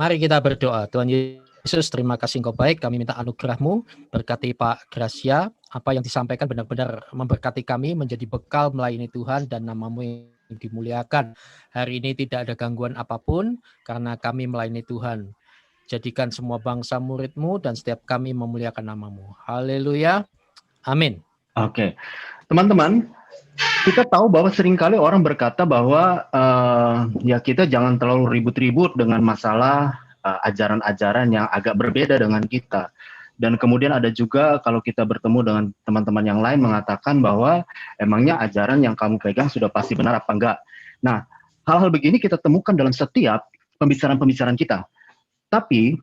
Mari kita berdoa. Tuhan Yesus, terima kasih Engkau baik. Kami minta anugerah-Mu, berkati Pak Gracia. Apa yang disampaikan benar-benar memberkati kami, menjadi bekal melayani Tuhan dan nama-Mu yang dimuliakan. Hari ini tidak ada gangguan apapun karena kami melayani Tuhan. Jadikan semua bangsa murid-Mu dan setiap kami memuliakan nama-Mu. Haleluya. Amin. Oke, teman-teman, kita tahu bahwa seringkali orang berkata bahwa ya kita jangan terlalu ribut-ribut dengan masalah ajaran-ajaran yang agak berbeda dengan kita. Dan kemudian ada juga kalau kita bertemu dengan teman-teman yang lain mengatakan bahwa emangnya ajaran yang kamu pegang sudah pasti benar apa enggak. Nah, hal-hal begini kita temukan dalam setiap pembicaraan-pembicaraan kita. Tapi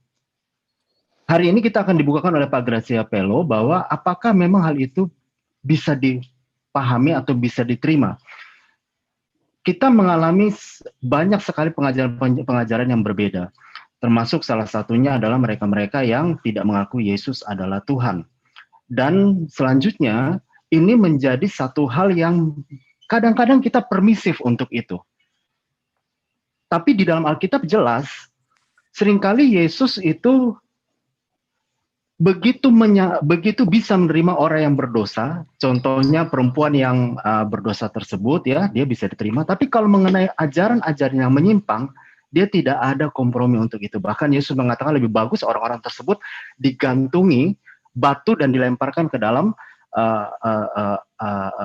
hari ini kita akan dibukakan oleh Pak Gracia Pello bahwa apakah memang hal itu bisa dipahami atau bisa diterima. Kita mengalami banyak sekali pengajaran yang berbeda. Termasuk salah satunya adalah mereka-mereka yang tidak mengaku Yesus adalah Tuhan. Dan selanjutnya, ini menjadi satu hal yang kadang-kadang kita permisif untuk itu. Tapi di dalam Alkitab jelas, seringkali Yesus itu begitu bisa menerima orang yang berdosa, contohnya perempuan yang berdosa tersebut, ya dia bisa diterima. Tapi kalau mengenai ajaran-ajaran yang menyimpang, dia tidak ada kompromi untuk itu. Bahkan Yesus mengatakan lebih bagus orang-orang tersebut digantungi batu dan dilemparkan ke dalam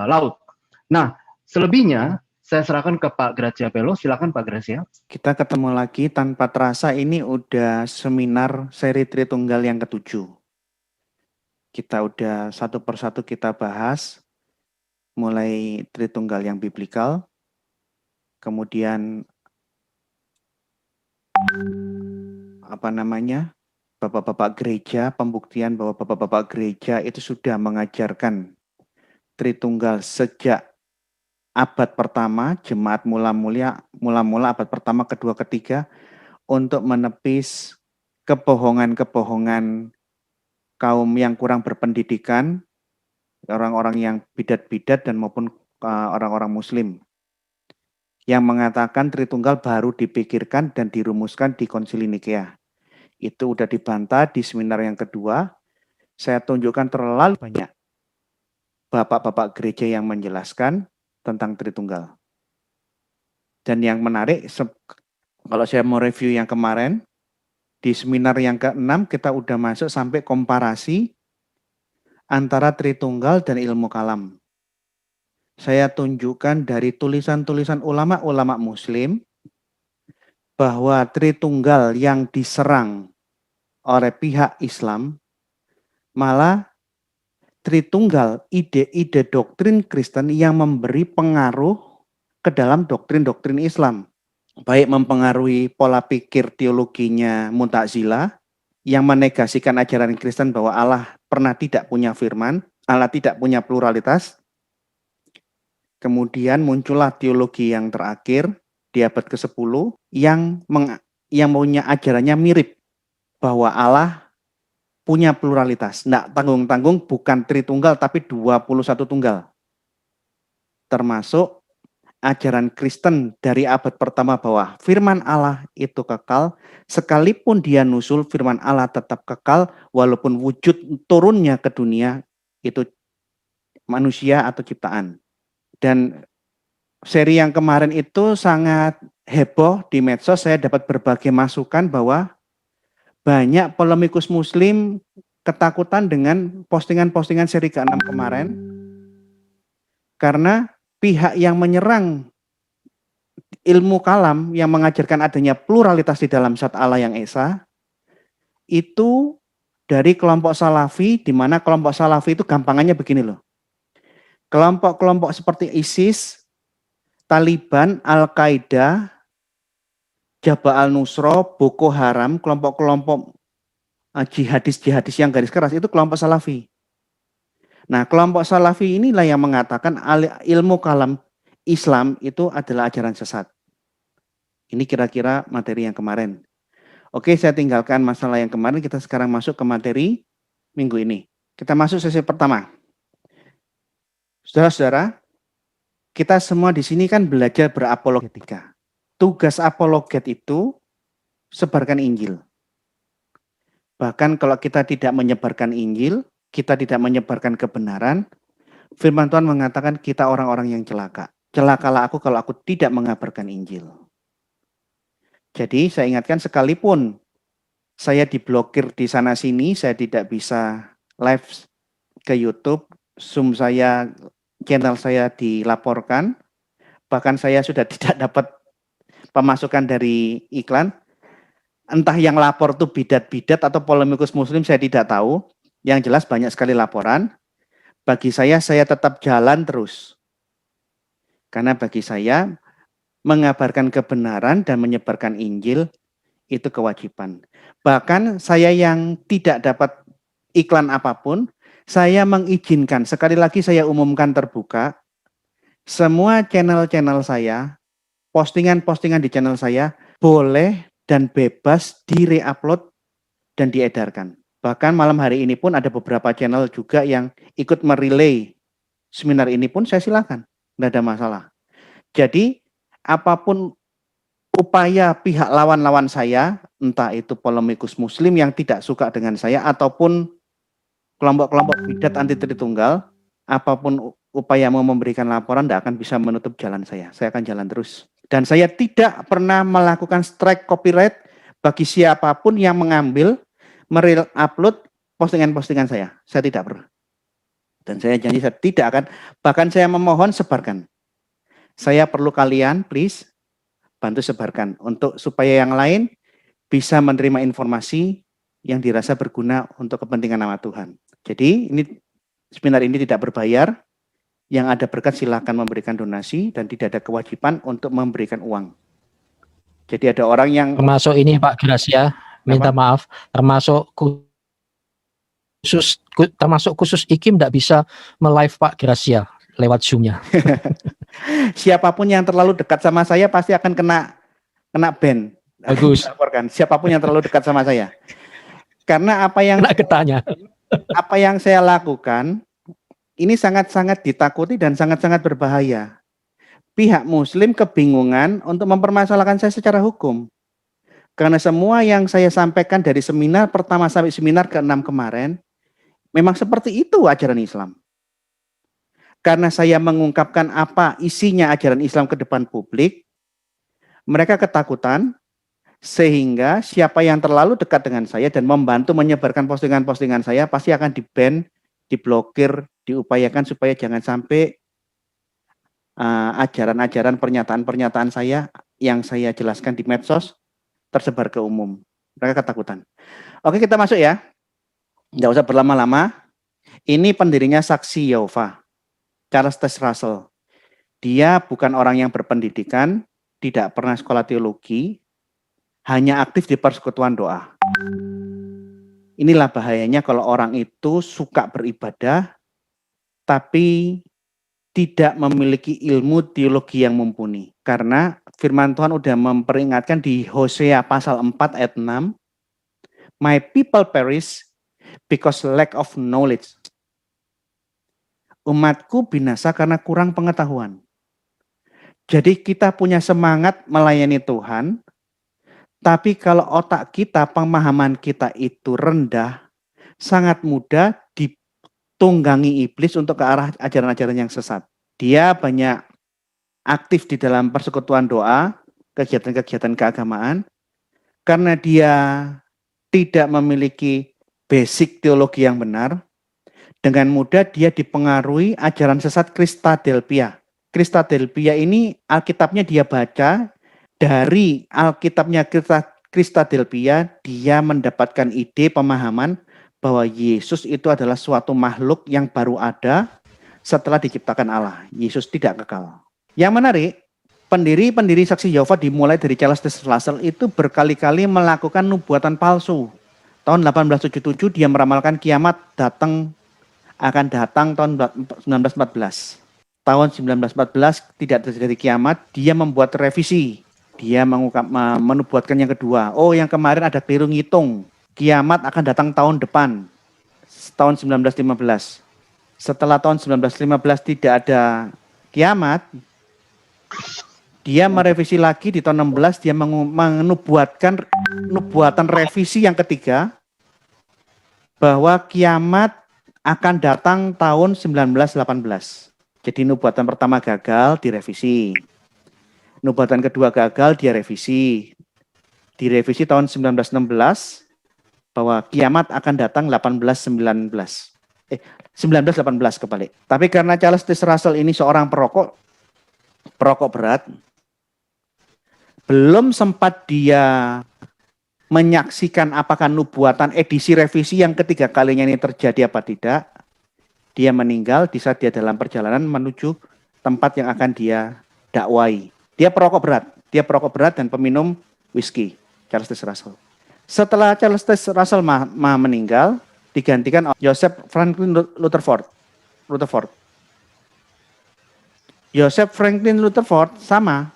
laut. Nah, selebihnya saya serahkan ke Pak Gracia Pello. Silakan Pak Gracia. Kita ketemu lagi tanpa terasa, ini udah seminar seri Tritunggal yang ke-7. Kita udah satu persatu kita bahas, mulai Tritunggal yang biblikal, kemudian bapak-bapak gereja, pembuktian bahwa bapak-bapak gereja itu sudah mengajarkan Tritunggal sejak abad pertama, jemaat mula-mula abad pertama, kedua, ketiga, untuk menepis kebohongan-kebohongan kaum yang kurang berpendidikan, orang-orang yang bidat-bidat dan maupun orang-orang muslim, yang mengatakan Tritunggal baru dipikirkan dan dirumuskan di Konsili Nikea. Itu udah dibantah di seminar yang kedua. Saya tunjukkan terlalu banyak bapak-bapak gereja yang menjelaskan tentang Tritunggal. Dan yang menarik, kalau saya mau review yang kemarin, di seminar yang ke-6 kita udah masuk sampai komparasi antara Tritunggal dan ilmu kalam. Saya tunjukkan dari tulisan-tulisan ulama-ulama muslim bahwa Tritunggal yang diserang oleh pihak Islam, malah Tritunggal ide-ide doktrin Kristen yang memberi pengaruh ke dalam doktrin-doktrin Islam. Baik mempengaruhi pola pikir teologinya Mu'tazilah yang menegasikan ajaran Kristen bahwa Allah pernah tidak punya firman, Allah tidak punya pluralitas. Kemudian muncullah teologi yang terakhir di abad ke-10 yang punya ajarannya mirip bahwa Allah punya pluralitas. Nggak tanggung-tanggung, bukan Tritunggal tapi 21 tunggal. Termasuk ajaran Kristen dari abad pertama bahwa firman Allah itu kekal, sekalipun dia nusul, firman Allah tetap kekal walaupun wujud turunnya ke dunia itu manusia atau ciptaan. Dan seri yang kemarin itu sangat heboh di medsos. Saya dapat berbagai masukan bahwa banyak polemikus muslim ketakutan dengan postingan-postingan seri ke-6 kemarin. Karena pihak yang menyerang ilmu kalam yang mengajarkan adanya pluralitas di dalam zat Allah yang Esa, itu dari kelompok Salafi, di mana kelompok Salafi itu gampangannya begini loh. Kelompok-kelompok seperti ISIS, Taliban, Al-Qaeda, Jabhat al-Nusra, Boko Haram, kelompok-kelompok jihadis-jihadis yang garis keras itu kelompok Salafi. Nah, kelompok Salafi inilah yang mengatakan ilmu kalam Islam itu adalah ajaran sesat. Ini kira-kira materi yang kemarin. Oke, saya tinggalkan masalah yang kemarin, kita sekarang masuk ke materi minggu ini. Kita masuk sesi pertama. Saudara-saudara, kita semua di sini kan belajar berapologetika. Tugas apologet itu sebarkan Injil. Bahkan kalau kita tidak menyebarkan Injil, kita tidak menyebarkan kebenaran, firman Tuhan mengatakan kita orang-orang yang celaka. Celakalah aku kalau aku tidak mengabarkan Injil. Jadi saya ingatkan, sekalipun saya diblokir di sana-sini, saya tidak bisa live ke YouTube, Zoom saya, channel saya dilaporkan, bahkan saya sudah tidak dapat pemasukan dari iklan. Entah yang lapor itu bidat-bidat atau polemikus muslim, saya tidak tahu. Yang jelas banyak sekali laporan. Bagi saya tetap jalan terus. Karena bagi saya, mengabarkan kebenaran dan menyebarkan Injil itu kewajiban. Bahkan saya yang tidak dapat iklan apapun, saya mengizinkan, sekali lagi saya umumkan terbuka, semua channel-channel saya, postingan-postingan di channel saya boleh dan bebas di-re-upload dan diedarkan. Bahkan malam hari ini pun ada beberapa channel juga yang ikut merelay seminar ini pun saya silakan, tidak ada masalah. Jadi apapun upaya pihak lawan-lawan saya, entah itu polemikus muslim yang tidak suka dengan saya, ataupun kelompok-kelompok bidat anti Tritunggal, apapun upaya mau memberikan laporan tidak akan bisa menutup jalan saya. Saya akan jalan terus. Dan saya tidak pernah melakukan strike copyright bagi siapapun yang mengambil, upload postingan-postingan saya. Saya tidak pernah. Dan saya janji saya tidak akan, bahkan saya memohon sebarkan. Saya perlu kalian, please, bantu sebarkan untuk supaya yang lain bisa menerima informasi yang dirasa berguna untuk kepentingan nama Tuhan. Jadi ini seminar ini tidak berbayar. Yang ada berkat silakan memberikan donasi dan tidak ada kewajiban untuk memberikan uang. Jadi ada orang yang termasuk ini Pak Gracia, minta maaf, termasuk khusus IKIM tidak bisa me-live Pak Gracia lewat Zoom-nya. Siapapun yang terlalu dekat sama saya pasti akan kena ban. Bagus. Siapapun yang terlalu dekat sama saya. Karena apa yang saya lakukan ini sangat-sangat ditakuti dan sangat-sangat berbahaya. Pihak muslim kebingungan untuk mempermasalahkan saya secara hukum. Karena semua yang saya sampaikan dari seminar pertama sampai seminar ke-6 kemarin, memang seperti itu ajaran Islam. Karena saya mengungkapkan apa isinya ajaran Islam ke depan publik, mereka ketakutan, sehingga siapa yang terlalu dekat dengan saya dan membantu menyebarkan postingan-postingan saya pasti akan di-ban, diblokir, diupayakan supaya jangan sampai ajaran-ajaran, pernyataan-pernyataan saya yang saya jelaskan di medsos tersebar ke umum. Mereka ketakutan. Oke, kita masuk ya. Nggak usah berlama-lama. Ini pendirinya Saksi Yehova, Charles Taze Russell. Dia bukan orang yang berpendidikan, tidak pernah sekolah teologi, hanya aktif di persekutuan doa. Inilah bahayanya kalau orang itu suka beribadah, tapi tidak memiliki ilmu teologi yang mumpuni. Karena firman Tuhan sudah memperingatkan di Hosea pasal 4 ayat 6, "My people perish because lack of knowledge." Umatku binasa karena kurang pengetahuan. Jadi kita punya semangat melayani Tuhan, tapi kalau otak kita, pemahaman kita itu rendah, sangat mudah ditunggangi iblis untuk ke arah ajaran-ajaran yang sesat. Dia banyak aktif di dalam persekutuan doa, kegiatan-kegiatan keagamaan, karena dia tidak memiliki basic teologi yang benar, dengan mudah dia dipengaruhi ajaran sesat Kristadelphia. Kristadelphia ini Alkitabnya dia baca, dari Alkitabnya Kristadelphia dia mendapatkan ide, pemahaman bahwa Yesus itu adalah suatu makhluk yang baru ada setelah diciptakan Allah. Yesus tidak kekal. Yang menarik, pendiri saksi Yehova dimulai dari Charles Taze Russell itu berkali-kali melakukan nubuatan palsu. Tahun 1877 dia meramalkan kiamat akan datang tahun 1914. Tahun 1914 tidak terjadi kiamat, dia membuat revisi. Dia menubuatkan yang kedua. Oh, yang kemarin ada keliru ngitung. Kiamat akan datang tahun depan, tahun 1915. Setelah tahun 1915 tidak ada kiamat, dia merevisi lagi di tahun 16, dia menubuatkan nubuatan revisi yang ketiga, bahwa kiamat akan datang tahun 1918. Jadi nubuatan pertama gagal, direvisi. Nubuatan kedua gagal, dia revisi. Direvisi tahun 1916, bahwa kiamat akan datang 1918 kebalik. Tapi karena Charles Taze Russell ini seorang perokok berat, belum sempat dia menyaksikan apakah nubuatan edisi revisi yang ketiga kalinya ini terjadi apa tidak. Dia meninggal di saat dia dalam perjalanan menuju tempat yang akan dia dakwai. Dia perokok berat dan peminum whisky, Charles Taze Russell. Setelah Charles Taze Russell meninggal, digantikan oleh Joseph Franklin Rutherford. Joseph Franklin Rutherford sama,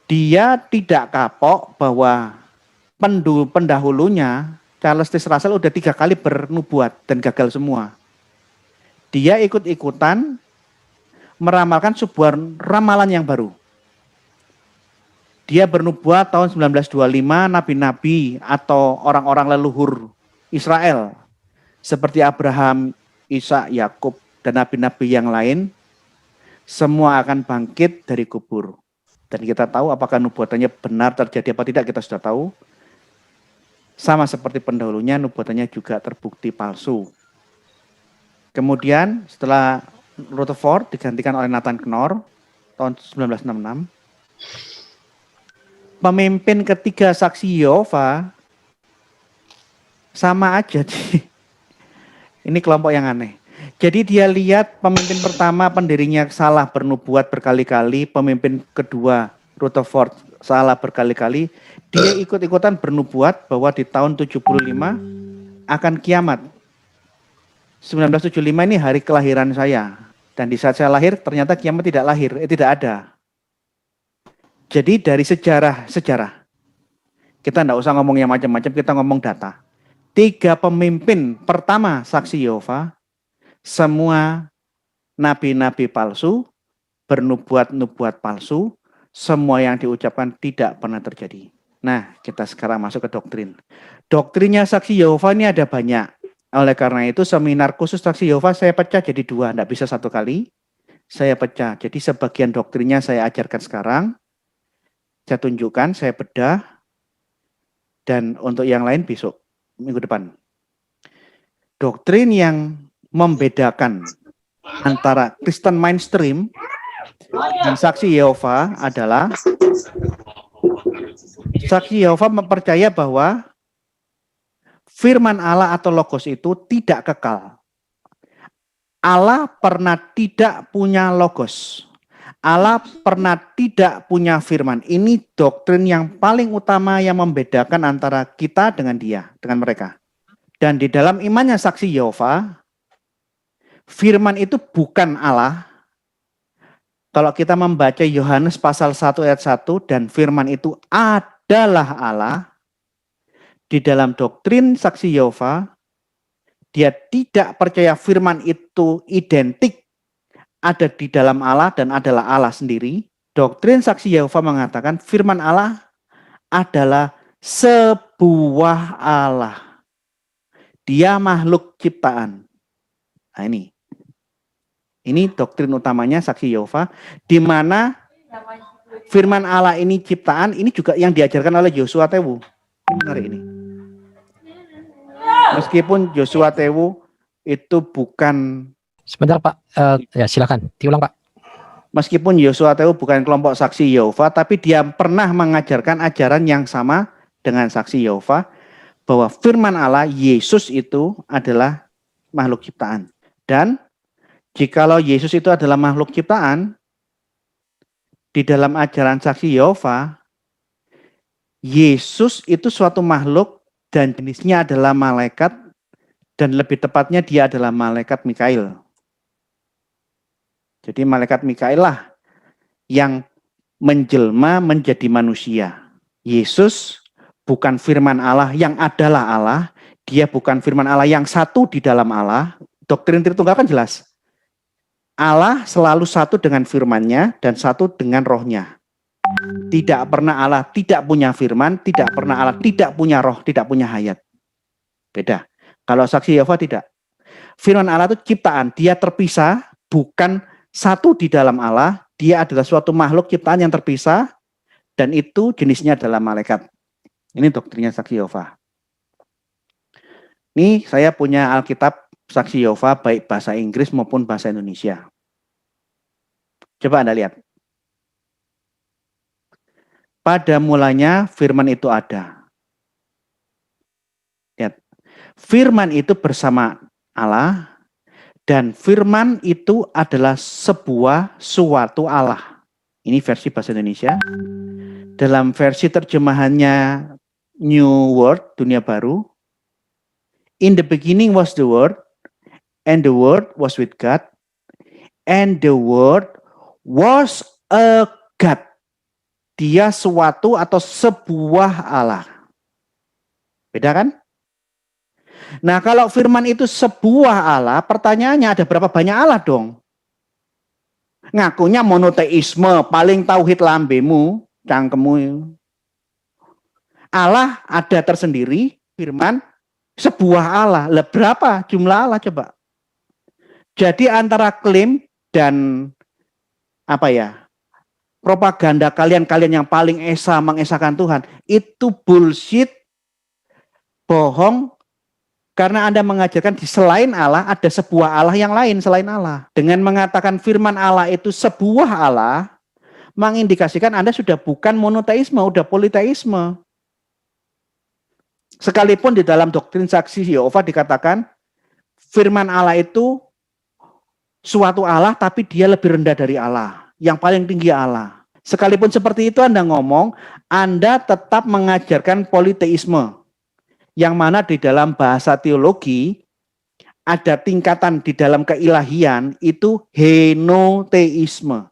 dia tidak kapok bahwa pendahulunya Charles Taze Russell udah 3 kali bernubuat dan gagal semua. Dia ikut-ikutan meramalkan sebuah ramalan yang baru. Dia bernubuat tahun 1925, nabi-nabi atau orang-orang leluhur Israel seperti Abraham, Ishak, Yakub, dan nabi-nabi yang lain semua akan bangkit dari kubur. Dan kita tahu apakah nubuatannya benar terjadi apa tidak, kita sudah tahu. Sama seperti pendahulunya, nubuatannya juga terbukti palsu. Kemudian setelah Rutherford digantikan oleh Nathan Knorr tahun 1966. Pemimpin ketiga saksi Yehova sama aja. Ini kelompok yang aneh. Jadi dia lihat pemimpin pertama pendirinya salah bernubuat berkali-kali, pemimpin kedua Rutherford salah berkali-kali, dia ikut-ikutan bernubuat bahwa di tahun 75 akan kiamat. 1975 ini hari kelahiran saya. Dan di saat saya lahir ternyata kiamat tidak tidak ada. Jadi dari sejarah, kita tidak usah ngomong yang macam-macam, kita ngomong data. 3 pemimpin pertama saksi Yehova, semua nabi-nabi palsu, bernubuat-nubuat palsu, semua yang diucapkan tidak pernah terjadi. Nah, kita sekarang masuk ke doktrin. Doktrinnya saksi Yehova ini ada banyak. Oleh karena itu seminar khusus saksi Yehova saya pecah jadi 2, tidak bisa 1 kali. Saya pecah, jadi sebagian doktrinnya saya ajarkan sekarang. Saya tunjukkan, saya bedah, dan untuk yang lain besok, minggu depan. Doktrin yang membedakan antara Kristen mainstream dan saksi Yehova adalah saksi Yehova mempercaya bahwa firman Allah atau logos itu tidak kekal. Allah pernah tidak punya logos. Allah pernah tidak punya firman. Ini doktrin yang paling utama yang membedakan antara kita dengan dia, dengan mereka. Dan di dalam imannya saksi Yehova, firman itu bukan Allah. Kalau kita membaca Yohanes pasal 1 ayat 1, dan firman itu adalah Allah, di dalam doktrin saksi Yehova, dia tidak percaya firman itu identik ada di dalam Allah dan adalah Allah sendiri. Doktrin saksi Yehova mengatakan firman Allah adalah sebuah Allah. Dia makhluk ciptaan. Nah ini doktrin utamanya saksi Yehova, di mana firman Allah ini ciptaan, ini juga yang diajarkan oleh Joshua Tewu. Ini menarik ini. Meskipun Joshua Tewu itu bukan... Sebentar Pak, ya silakan diulang Pak. Meskipun Joshua Tewu bukan kelompok saksi Yehova, tapi dia pernah mengajarkan ajaran yang sama dengan saksi Yehova, bahwa firman Allah, Yesus itu adalah makhluk ciptaan. Dan jikalau Yesus itu adalah makhluk ciptaan, di dalam ajaran saksi Yehova, Yesus itu suatu makhluk dan jenisnya adalah malaikat, dan lebih tepatnya dia adalah malaikat Mikail. Jadi malaikat Mikail lah yang menjelma menjadi manusia. Yesus bukan firman Allah yang adalah Allah, dia bukan firman Allah yang satu di dalam Allah. Doktrin Tritunggal kan jelas. Allah selalu satu dengan firman-Nya dan satu dengan rohnya. Tidak pernah Allah tidak punya firman, tidak pernah Allah tidak punya roh, tidak punya hayat. Beda. Kalau saksi Yehova tidak. Firman Allah itu ciptaan, dia terpisah, bukan satu di dalam Allah, dia adalah suatu makhluk ciptaan yang terpisah, dan itu jenisnya adalah malaikat. Ini doktrinnya saksi Yehova. Ini saya punya Alkitab saksi Yehova baik bahasa Inggris maupun bahasa Indonesia. Coba Anda lihat. Pada mulanya firman itu ada. Lihat. Firman itu bersama Allah, dan firman itu adalah suatu Allah. Ini versi bahasa Indonesia. Dalam versi terjemahannya New World, Dunia Baru. In the beginning was the Word, and the Word was with God, and the Word was a God. Dia suatu atau sebuah Allah. Beda kan? Nah, kalau firman itu sebuah Allah, pertanyaannya ada berapa banyak Allah dong? Ngakunya monoteisme, paling tauhid lambemu, cangkemu. Allah ada tersendiri, firman sebuah Allah. Lah berapa jumlah Allah coba? Jadi antara klaim dan propaganda kalian yang paling mengesahkan Tuhan, itu bullshit, bohong, karena Anda mengajarkan di selain Allah ada sebuah Allah yang lain selain Allah. Dengan mengatakan firman Allah itu sebuah Allah, mengindikasikan Anda sudah bukan monoteisme, sudah politeisme. Sekalipun di dalam doktrin saksi Yehova dikatakan firman Allah itu suatu Allah, tapi dia lebih rendah dari Allah. Yang paling tinggi Allah. Sekalipun seperti itu Anda ngomong, Anda tetap mengajarkan politeisme. Yang mana di dalam bahasa teologi, ada tingkatan di dalam keilahian, itu henoteisme.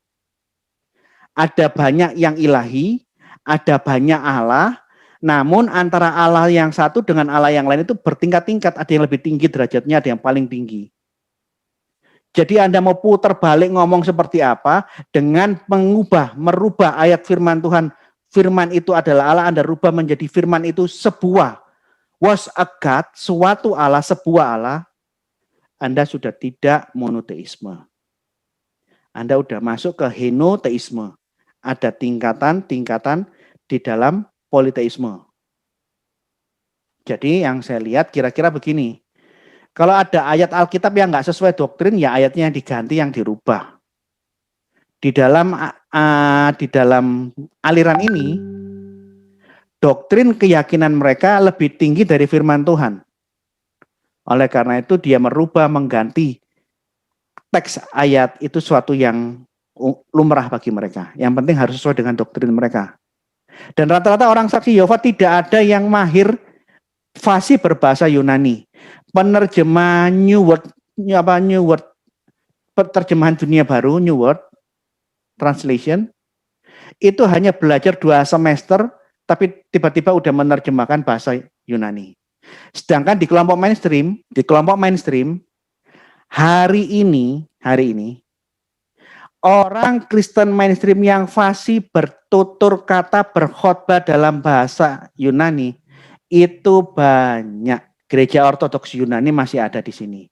Ada banyak yang ilahi, ada banyak Allah, namun antara Allah yang satu dengan Allah yang lain itu bertingkat-tingkat. Ada yang lebih tinggi derajatnya, ada yang paling tinggi. Jadi Anda mau putar balik ngomong seperti apa, dengan merubah ayat firman Tuhan, firman itu adalah Allah, Anda rubah menjadi firman itu sebuah, was a God, suatu Allah, sebuah Allah, Anda sudah tidak monoteisme. Anda sudah masuk ke henoteisme. Ada tingkatan-tingkatan di dalam politeisme. Jadi yang saya lihat kira-kira begini. Kalau ada ayat Alkitab yang nggak sesuai doktrin, ya ayatnya yang diganti, yang dirubah. Di dalam aliran ini, doktrin keyakinan mereka lebih tinggi dari firman Tuhan. Oleh karena itu dia merubah, mengganti teks ayat itu suatu yang lumrah bagi mereka. Yang penting harus sesuai dengan doktrin mereka. Dan rata-rata orang saksi Yehova tidak ada yang mahir fasih berbahasa Yunani. Penerjemah New World, terjemahan Dunia Baru, New World Translation, itu hanya belajar 2 semester, tapi tiba-tiba udah menerjemahkan bahasa Yunani. Sedangkan di kelompok mainstream, hari ini, orang Kristen mainstream yang fasih bertutur kata, berkhotbah dalam bahasa Yunani, itu banyak. Gereja Ortodoks Yunani masih ada di sini.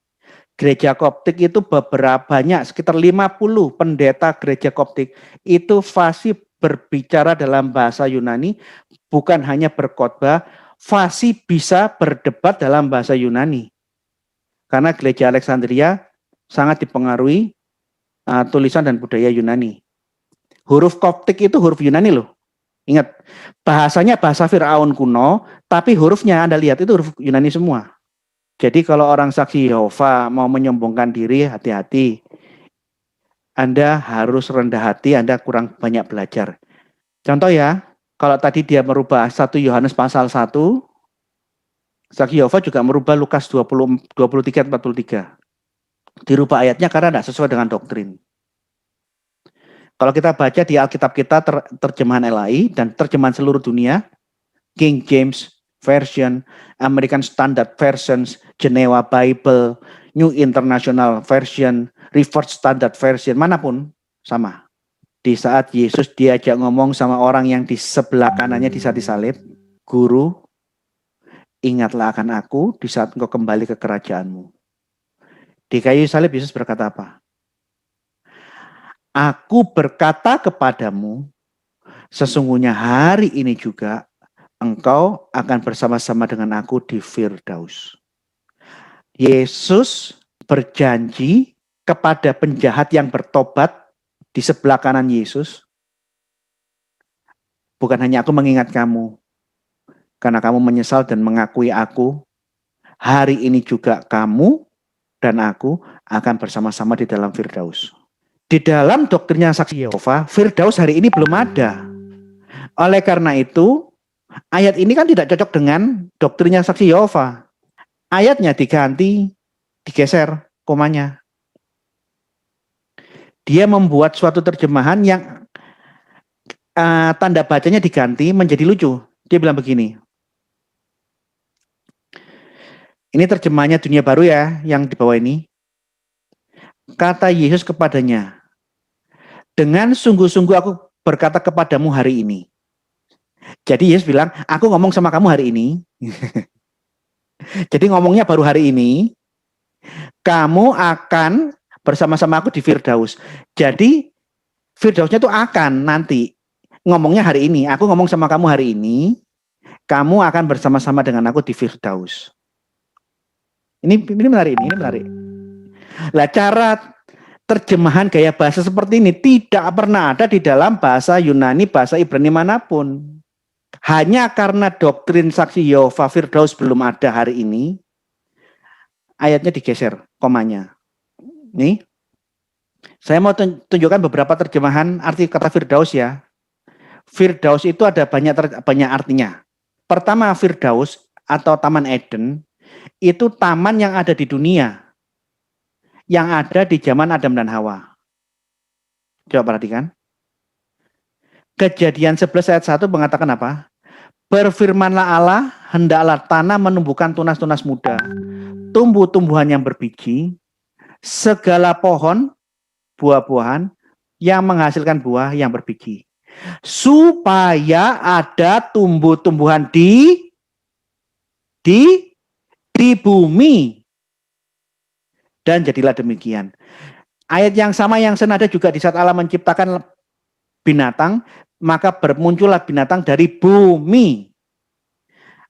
Gereja Koptik itu banyak, sekitar 50 pendeta gereja Koptik itu fasih berbicara dalam bahasa Yunani, bukan hanya berkhotbah, fasih bisa berdebat dalam bahasa Yunani. Karena gereja Alexandria sangat dipengaruhi tulisan dan budaya Yunani. Huruf Koptik itu huruf Yunani loh. Ingat, bahasanya bahasa Firaun kuno, tapi hurufnya Anda lihat itu huruf Yunani semua. Jadi kalau orang saksi Yehova mau menyombongkan diri, hati-hati. Anda harus rendah hati, Anda kurang banyak belajar. Contoh ya, kalau tadi dia merubah 1 Yohanes pasal 1, saksi Yehova juga merubah Lukas 23-43. Dirubah ayatnya karena tidak sesuai dengan doktrin. Kalau kita baca di Alkitab kita terjemahan LAI dan terjemahan seluruh dunia, King James Version, American Standard Versions, Geneva Bible, New International Version, Revised Standard Version, manapun sama. Di saat Yesus diajak ngomong sama orang yang di sebelah kanannya di saat disalib, Guru, ingatlah akan aku di saat engkau kembali ke kerajaanmu. Di kayu salib Yesus berkata apa? Aku berkata kepadamu, sesungguhnya hari ini juga engkau akan bersama-sama dengan aku di Firdaus. Yesus berjanji kepada penjahat yang bertobat di sebelah kanan Yesus. Bukan hanya aku mengingat kamu, karena kamu menyesal dan mengakui aku, hari ini juga kamu dan aku akan bersama-sama di dalam Firdaus. Di dalam doktrinnya saksi Yehova, Firdaus hari ini belum ada. Oleh karena itu, ayat ini kan tidak cocok dengan doktrinnya saksi Yehova. Ayatnya diganti, digeser komanya. Dia membuat suatu terjemahan yang tanda bacanya diganti menjadi lucu. Dia bilang begini. Ini terjemahannya Dunia Baru ya, yang di bawah ini. Kata Yesus kepadanya, dengan sungguh-sungguh aku berkata kepadamu hari ini. Jadi Yesus bilang, aku ngomong sama kamu hari ini. Jadi ngomongnya baru hari ini. Kamu akan bersama-sama aku di Firdaus. Jadi Firdausnya itu akan nanti. Ngomongnya hari ini. Aku ngomong sama kamu hari ini. Kamu akan bersama-sama dengan aku di Firdaus. Ini menarik, ini menarik. Lah cara terjemahan gaya bahasa seperti ini tidak pernah ada di dalam bahasa Yunani, bahasa Ibrani manapun. Hanya karena doktrin saksi Yehova Firdaus belum ada hari ini, ayatnya digeser komanya. Nih, saya mau tunjukkan beberapa terjemahan arti kata Firdaus ya. Firdaus itu ada banyak artinya. Pertama, Firdaus atau Taman Eden itu taman yang ada di dunia, yang ada di zaman Adam dan Hawa. Coba perhatikan. Kejadian 11 ayat 1 mengatakan apa? Berfirmanlah Allah, hendaklah tanah menumbuhkan tunas-tunas muda, tumbuh-tumbuhan yang berbiji, segala pohon, buah-buahan yang menghasilkan buah yang berbiji. Supaya ada tumbuh-tumbuhan di bumi. Dan jadilah demikian. Ayat yang sama yang senada juga di saat Allah menciptakan binatang, maka bermuncullah binatang dari bumi.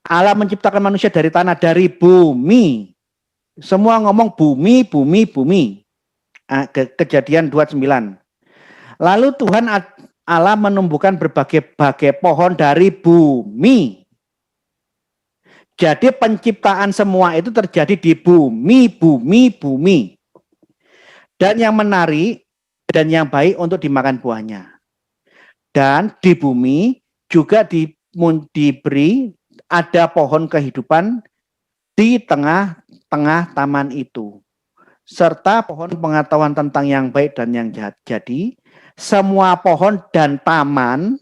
Allah menciptakan manusia dari tanah, dari bumi. Semua ngomong bumi, bumi, bumi. Kejadian 29. Lalu Tuhan Allah menumbuhkan berbagai pohon dari bumi. Jadi penciptaan semua itu terjadi di bumi, bumi, bumi. Dan yang menarik dan yang baik untuk dimakan buahnya. Dan di bumi juga diberi ada pohon kehidupan di tengah-tengah taman itu. Serta pohon pengetahuan tentang yang baik dan yang jahat. Jadi semua pohon dan taman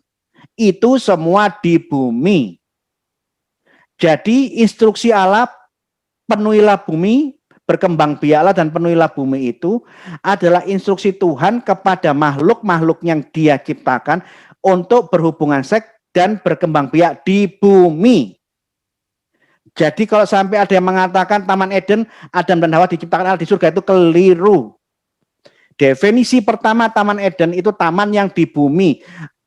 itu semua di bumi. Jadi instruksi Allah, penuhilah bumi, berkembang biaklah dan penuhilah bumi itu adalah instruksi Tuhan kepada makhluk-makhluk yang Dia ciptakan untuk berhubungan seks dan berkembang biak di bumi. Jadi kalau sampai ada yang mengatakan Taman Eden, Adam dan Hawa diciptakan Allah di surga, itu keliru. Definisi pertama Taman Eden itu taman yang di bumi.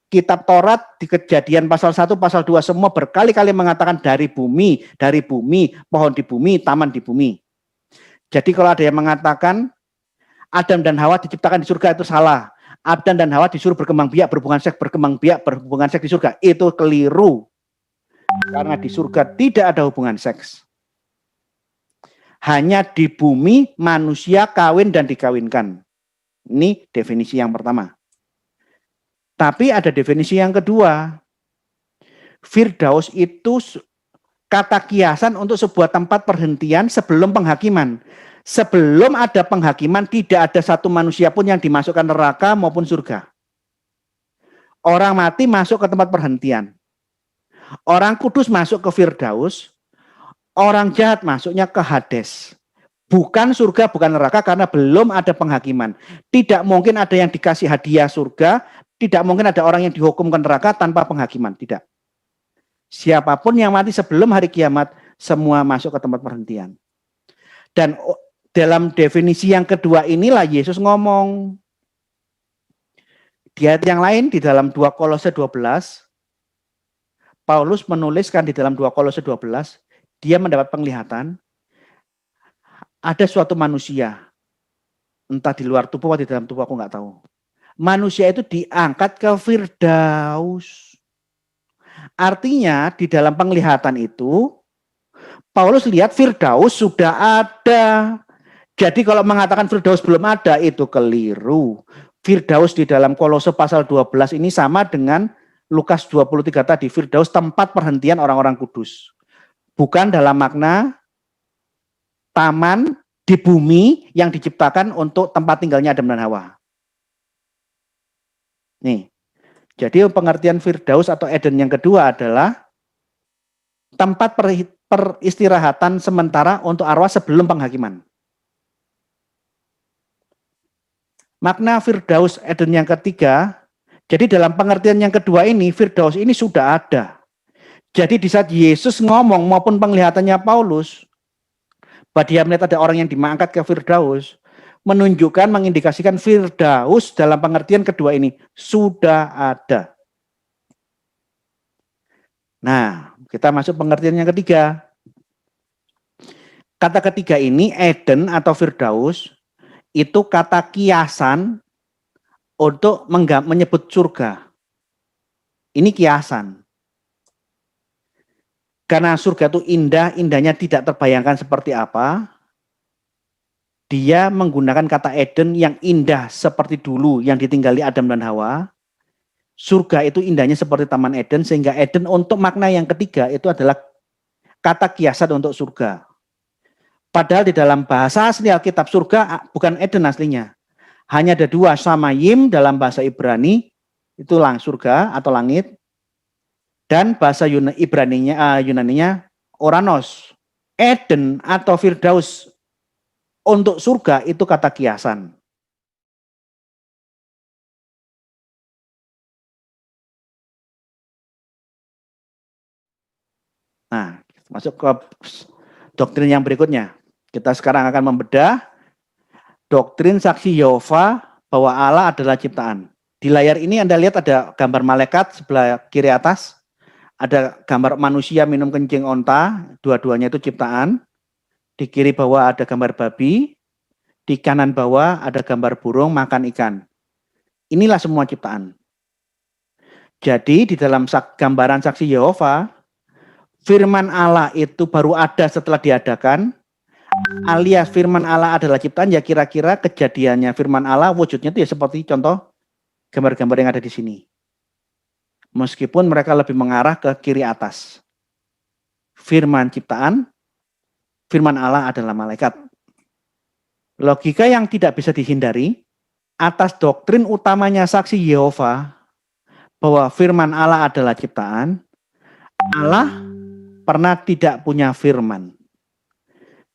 Kitab Taurat di Kejadian pasal 1, pasal 2 semua berkali-kali mengatakan dari bumi, pohon di bumi, taman di bumi. Jadi kalau ada yang mengatakan Adam dan Hawa diciptakan di surga, itu salah. Adam dan Hawa disuruh berkembang biak, berhubungan seks, berhubungan seks di surga. Itu keliru. Karena di surga tidak ada hubungan seks. Hanya di bumi manusia kawin dan dikawinkan. Ini definisi yang pertama. Tapi ada definisi yang kedua. Firdaus itu kata kiasan untuk sebuah tempat perhentian sebelum penghakiman. Sebelum ada penghakiman, tidak ada satu manusia pun yang dimasukkan neraka maupun surga. Orang mati masuk ke tempat perhentian. Orang kudus masuk ke Firdaus. Orang jahat masuknya ke Hades. Bukan surga, bukan neraka, karena belum ada penghakiman. Tidak mungkin ada yang dikasih hadiah surga. Tidak mungkin ada orang yang dihukum ke neraka tanpa penghakiman. Tidak. Siapapun yang mati sebelum hari kiamat, semua masuk ke tempat perhentian. Dan dalam definisi yang kedua inilah Yesus ngomong. Di ayat yang lain, di dalam 2 Kolose 12, Paulus menuliskan di dalam 2 Kolose 12, dia mendapat penglihatan, ada suatu manusia, entah di luar tubuh atau di dalam tubuh, aku nggak tahu. Manusia itu diangkat ke Firdaus. Artinya di dalam penglihatan itu, Paulus lihat Firdaus sudah ada. Jadi kalau mengatakan Firdaus belum ada, itu keliru. Firdaus di dalam Kolose pasal 12 ini sama dengan Lukas 23 tadi. Firdaus tempat perhentian orang-orang kudus. Bukan dalam makna taman di bumi yang diciptakan untuk tempat tinggalnya Adam dan Hawa. Nih, jadi pengertian Firdaus atau Eden yang kedua adalah tempat peristirahatan sementara untuk arwah sebelum penghakiman. Makna Firdaus Eden yang ketiga, jadi dalam pengertian yang kedua ini, Firdaus ini sudah ada. Jadi di saat Yesus ngomong maupun penglihatannya Paulus, bahwa dia melihat ada orang yang diangkat ke Firdaus, menunjukkan, mengindikasikan Firdaus dalam pengertian kedua ini sudah ada. Nah, kita masuk pengertian yang ketiga. Kata ketiga ini, Eden atau Firdaus, itu kata kiasan untuk menyebut surga. Ini kiasan. Karena surga itu indah, indahnya tidak terbayangkan seperti apa. Dia menggunakan kata Eden yang indah seperti dulu yang ditinggali Adam dan Hawa. Surga itu indahnya seperti Taman Eden, sehingga Eden untuk makna yang ketiga itu adalah kata kiasan untuk surga. Padahal di dalam bahasa asli Alkitab surga bukan Eden aslinya. Hanya ada dua, Shamayim dalam bahasa Ibrani, itu surga atau langit. Dan bahasa Yunaninya Oranos. Eden atau Firdaus untuk surga itu kata kiasan. Nah, masuk ke doktrin yang berikutnya. Kita sekarang akan membedah doktrin saksi Yehova bahwa Allah adalah ciptaan. Di layar ini Anda lihat ada gambar malaikat sebelah kiri atas. Ada gambar manusia minum kencing onta, dua-duanya itu ciptaan. Di kiri bawah ada gambar babi, di kanan bawah ada gambar burung makan ikan. Inilah semua ciptaan. Jadi di dalam gambaran saksi Yehova, firman Allah itu baru ada setelah diadakan, alias firman Allah adalah ciptaan, ya kira-kira kejadiannya firman Allah wujudnya itu ya seperti contoh gambar-gambar yang ada di sini. Meskipun mereka lebih mengarah ke kiri atas. Firman ciptaan, firman Allah adalah malaikat. Logika yang tidak bisa dihindari atas doktrin utamanya saksi Yehova bahwa firman Allah adalah ciptaan, Allah pernah tidak punya firman.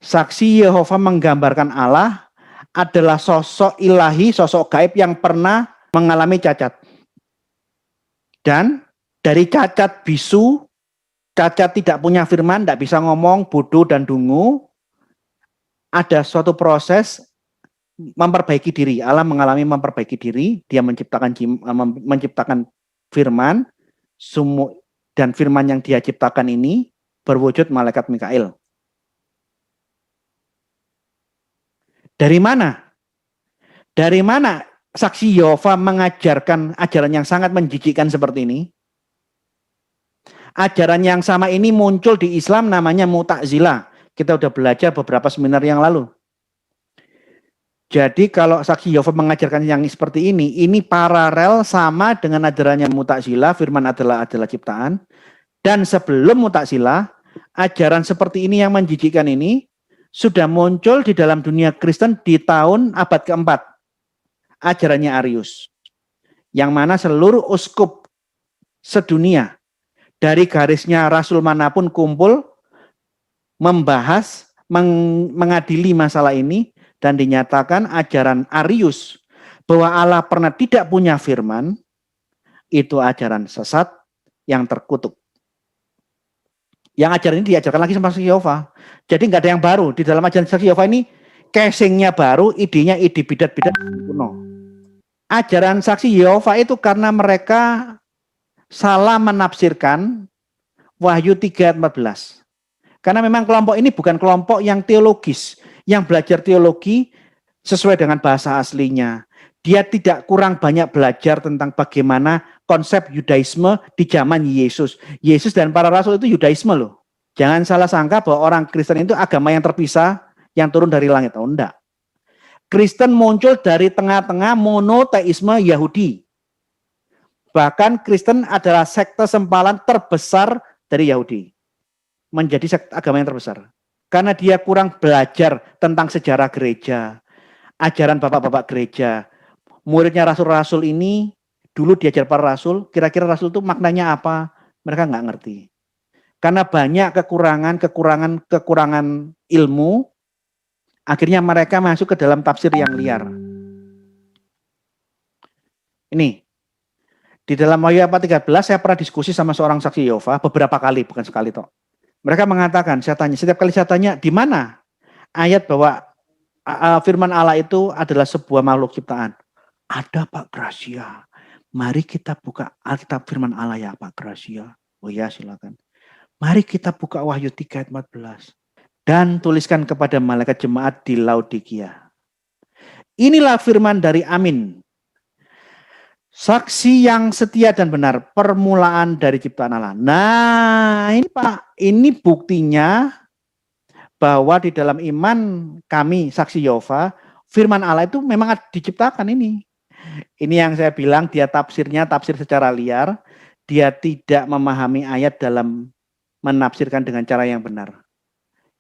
Saksi Yehova menggambarkan Allah adalah sosok ilahi, sosok gaib yang pernah mengalami cacat. Dan dari cacat bisu, cacat tidak punya firman, tidak bisa ngomong, bodoh dan dungu, ada suatu proses memperbaiki diri. Allah mengalami memperbaiki diri, dia menciptakan firman, dan firman yang dia ciptakan ini berwujud malaikat Mikail. Dari mana? Dari mana saksi Yehova mengajarkan ajaran yang sangat menjijikkan seperti ini? Ajaran yang sama ini muncul di Islam namanya Mu'tazilah. Kita udah belajar beberapa seminar yang lalu. Jadi kalau saksi Yehova mengajarkan yang seperti ini paralel sama dengan ajarannya Mu'tazilah, firman adalah ciptaan. Dan sebelum Mu'tazilah, ajaran seperti ini yang menjijikkan ini sudah muncul di dalam dunia Kristen di tahun abad keempat. Ajarannya Arius. Yang mana seluruh uskup sedunia dari garisnya rasul manapun kumpul membahas, mengadili masalah ini dan dinyatakan ajaran Arius bahwa Allah pernah tidak punya firman itu ajaran sesat yang terkutuk. Yang ajaran ini diajarkan lagi sama saksi Yehova. Jadi nggak ada yang baru di dalam ajaran saksi Yehova ini. Casingnya baru, idenya ide bidat-bidat kuno. Ajaran saksi Yehova itu karena mereka salah menafsirkan Wahyu 3 ayat 14. Karena memang kelompok ini bukan kelompok yang teologis, yang belajar teologi sesuai dengan bahasa aslinya. Dia tidak kurang banyak belajar tentang bagaimana konsep Yudaisme di zaman Yesus. Yesus dan para rasul itu Yudaisme loh. Jangan salah sangka bahwa orang Kristen itu agama yang terpisah, yang turun dari langit. Oh enggak. Kristen muncul dari tengah-tengah monoteisme Yahudi. Bahkan Kristen adalah sekte sempalan terbesar dari Yahudi. Menjadi sekte agama yang terbesar. Karena dia kurang belajar tentang sejarah gereja. Ajaran bapak-bapak gereja. Muridnya rasul-rasul ini, dulu diajar para rasul, kira-kira rasul itu maknanya apa? Mereka nggak ngerti. Karena banyak kekurangan ilmu, akhirnya mereka masuk ke dalam tafsir yang liar. Ini, di dalam Wahyu 13 saya pernah diskusi sama seorang saksi Yehova beberapa kali, bukan sekali toh. Mereka mengatakan, setiap kali saya tanya, di mana ayat bahwa firman Allah itu adalah sebuah makhluk ciptaan? Ada Pak Gracia. Mari kita buka Alkitab firman Allah ya Pak Gracia. Oh ya silakan. Mari kita buka Wahyu 3 ayat 14. Dan tuliskan kepada malaikat jemaat di Laodikia. Inilah firman dari Amin. Saksi yang setia dan benar, permulaan dari ciptaan Allah. Nah, ini Pak, ini buktinya bahwa di dalam iman kami saksi Yehova, firman Allah itu memang diciptakan ini. Ini yang saya bilang dia tafsirnya tafsir secara liar, dia tidak memahami ayat dalam menafsirkan dengan cara yang benar.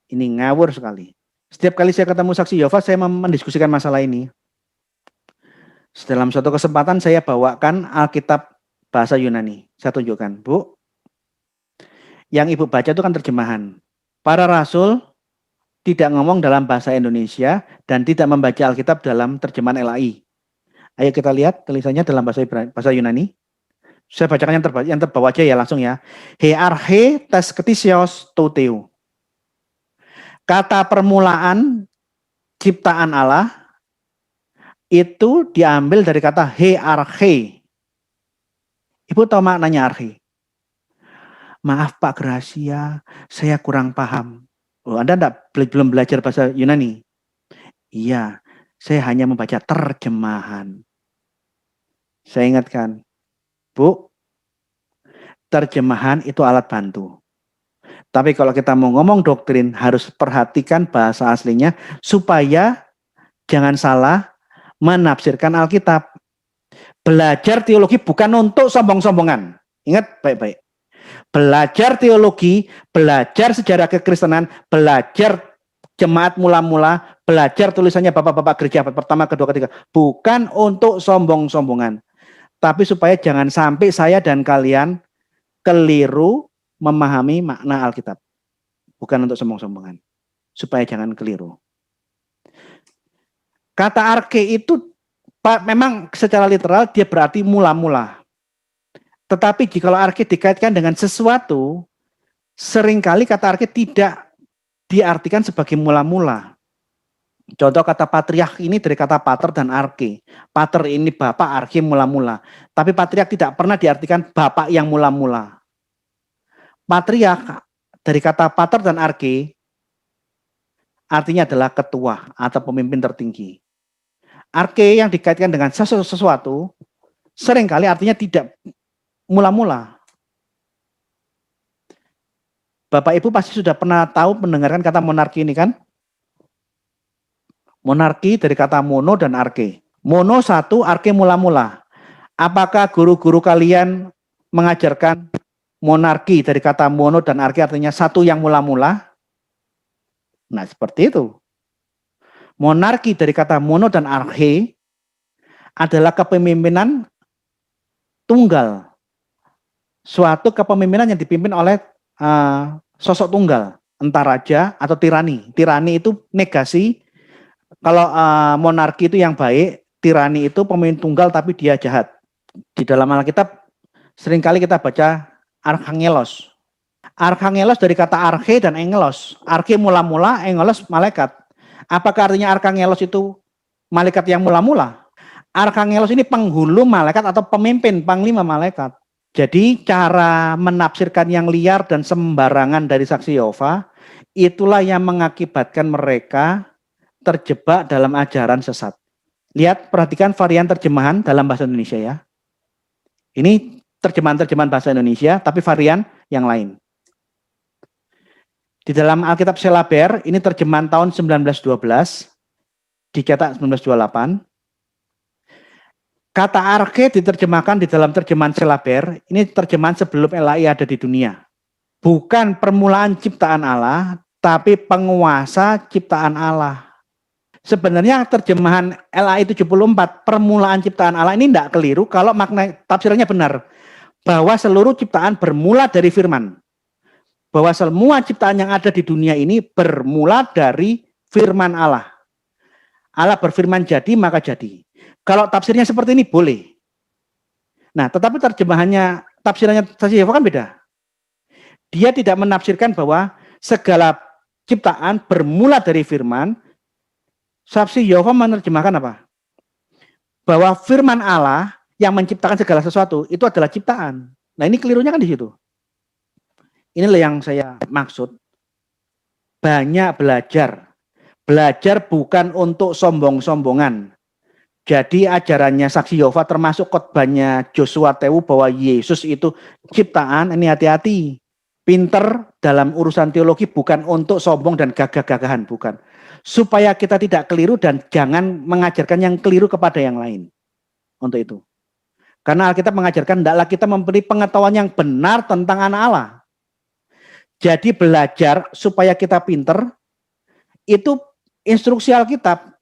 Ini ngawur sekali. Setiap kali saya ketemu saksi Yehova, saya mendiskusikan masalah ini. Dalam suatu kesempatan saya bawakan Alkitab bahasa Yunani. Saya tunjukkan, Bu. Yang Ibu baca itu kan terjemahan. Para rasul tidak ngomong dalam bahasa Indonesia dan tidak membaca Alkitab dalam terjemahan LAI. Ayo kita lihat tulisannya dalam bahasa Yunani. Saya bacakan yang terbawa aja ya langsung ya. He arche tes ketisios toteu. Kata permulaan ciptaan Allah itu diambil dari kata he arche. Ibu tahu maknanya arche? Maaf Pak Gracia, saya kurang paham. Oh, Anda belum belajar bahasa Yunani? Iya, saya hanya membaca terjemahan. Saya ingatkan, Bu, terjemahan itu alat bantu. Tapi kalau kita mau ngomong doktrin, harus perhatikan bahasa aslinya supaya jangan salah menafsirkan Alkitab. Belajar teologi bukan untuk sombong-sombongan. Ingat baik-baik. Belajar teologi, belajar sejarah kekristenan, belajar jemaat mula-mula, belajar tulisannya bapak-bapak gereja pertama, kedua, ketiga. Bukan untuk sombong-sombongan. Tapi supaya jangan sampai saya dan kalian keliru memahami makna Alkitab. Bukan untuk sombong-sombongan. Supaya jangan keliru. Kata arke itu memang secara literal dia berarti mula-mula. Tetapi jika arke dikaitkan dengan sesuatu, seringkali kata arke tidak diartikan sebagai mula-mula. Contoh kata patriark ini dari kata pater dan arke. Pater ini bapak, arke mula-mula. Tapi patriark tidak pernah diartikan bapak yang mula-mula. Patriark dari kata pater dan arke artinya adalah ketua atau pemimpin tertinggi. Arke yang dikaitkan dengan sesuatu seringkali artinya tidak mula-mula. Bapak Ibu pasti sudah pernah tahu mendengarkan kata monarki ini kan? Monarki dari kata mono dan arke. Mono satu, arke mula-mula. Apakah guru-guru kalian mengajarkan monarki dari kata mono dan arke artinya satu yang mula-mula? Nah, seperti itu. Monarki dari kata mono dan arke adalah kepemimpinan tunggal. Suatu kepemimpinan yang dipimpin oleh sosok tunggal, entah raja atau tirani. Tirani itu negasi. Kalau monarki itu yang baik, tirani itu pemimpin tunggal tapi dia jahat. Di dalam Alkitab seringkali kita baca arkangelos. Arkangelos dari kata arche dan engelos. Arche mula-mula, engelos malaikat. Apakah artinya arkangelos itu malaikat yang mula-mula? Arkangelos ini penghulu malaikat atau pemimpin, panglima malaikat. Jadi cara menafsirkan yang liar dan sembarangan dari saksi Yehova, itulah yang mengakibatkan mereka terjebak dalam ajaran sesat. Lihat, perhatikan varian terjemahan dalam bahasa Indonesia ya. Ini terjemahan-terjemahan bahasa Indonesia, tapi varian yang lain. Di dalam Alkitab Selaber, ini terjemahan tahun 1912, dicetak 1928. Kata arke diterjemahkan di dalam terjemahan Selaber, ini terjemahan sebelum LAI ada di dunia. Bukan permulaan ciptaan Allah, tapi penguasa ciptaan Allah. Sebenarnya terjemahan LAI 74, permulaan ciptaan Allah ini tidak keliru kalau makna tafsirannya benar. Bahwa seluruh ciptaan bermula dari firman. Bahwa semua ciptaan yang ada di dunia ini bermula dari firman Allah. Allah berfirman jadi, maka jadi. Kalau tafsirnya seperti ini boleh. Nah, tetapi tafsirannya saksi Yehova kan beda. Dia tidak menafsirkan bahwa segala ciptaan bermula dari firman. Saksi Yehova menerjemahkan apa? Bahwa firman Allah yang menciptakan segala sesuatu itu adalah ciptaan. Nah, ini kelirunya kan di situ. Inilah yang saya maksud. Banyak belajar. Belajar bukan untuk sombong-sombongan. Jadi ajarannya saksi Yehova termasuk khotbahnya Joshua Tewu bahwa Yesus itu ciptaan, ini hati-hati. Pinter dalam urusan teologi bukan untuk sombong dan gagah-gagahan, bukan. Supaya kita tidak keliru dan jangan mengajarkan yang keliru kepada yang lain. Untuk itu. Karena Alkitab mengajarkan hendaklah kita memberi pengetahuan yang benar tentang anak Allah. Jadi belajar supaya kita pinter, itu instruksi Alkitab.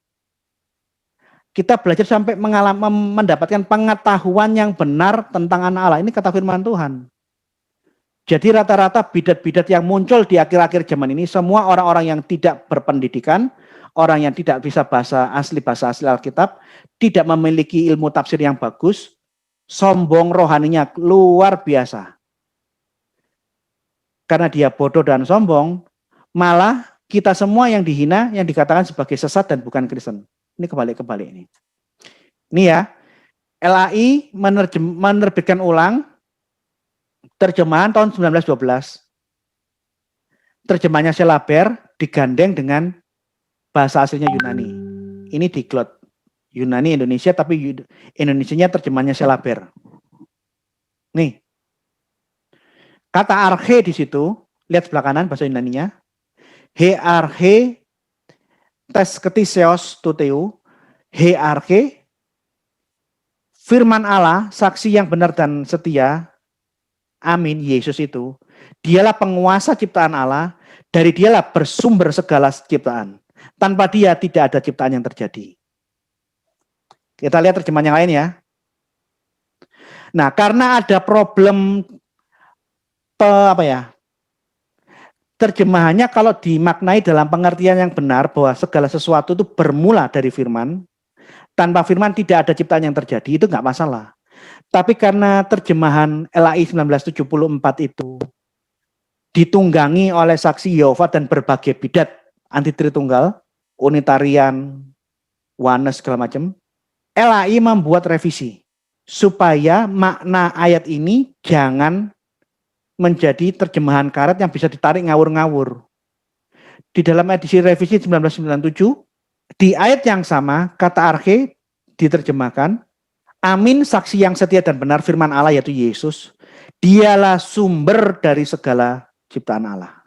Kita belajar sampai mendapatkan pengetahuan yang benar tentang anak Allah. Ini kata firman Tuhan. Jadi rata-rata bidat-bidat yang muncul di akhir-akhir zaman ini, semua orang-orang yang tidak berpendidikan, orang yang tidak bisa bahasa asli Alkitab, tidak memiliki ilmu tafsir yang bagus, sombong rohaninya luar biasa. Karena dia bodoh dan sombong, malah kita semua yang dihina, yang dikatakan sebagai sesat dan bukan Kristen. Ini kebalik-kebalik ini. Ini ya, LAI menerbitkan ulang terjemahan tahun 1912. Terjemahannya Selaber digandeng dengan bahasa aslinya Yunani. Ini diglot. Yunani Indonesia, tapi Indonesianya terjemahannya Selaber. Nih. Kata arche di situ, lihat sebelah kanan bahasa Yunaninya. He arche tes ketiseos tuteu, he arche, firman Allah, saksi yang benar dan setia, amin, Yesus itu, dialah penguasa ciptaan Allah, dari dialah bersumber segala ciptaan. Tanpa dia tidak ada ciptaan yang terjadi. Kita lihat terjemahan yang lain ya. Nah, karena ada problem terjemahannya kalau dimaknai dalam pengertian yang benar bahwa segala sesuatu itu bermula dari firman, tanpa firman tidak ada ciptaan yang terjadi, itu nggak masalah. Tapi karena terjemahan LAI 1974 itu ditunggangi oleh saksi Yehova dan berbagai bidat anti Tritunggal, Unitarian, Oneness segala macam, LAI membuat revisi supaya makna ayat ini jangan menjadi terjemahan karet yang bisa ditarik ngawur-ngawur. Di dalam edisi revisi 1997, di ayat yang sama, kata arche diterjemahkan, amin saksi yang setia dan benar firman Allah yaitu Yesus, dialah sumber dari segala ciptaan Allah.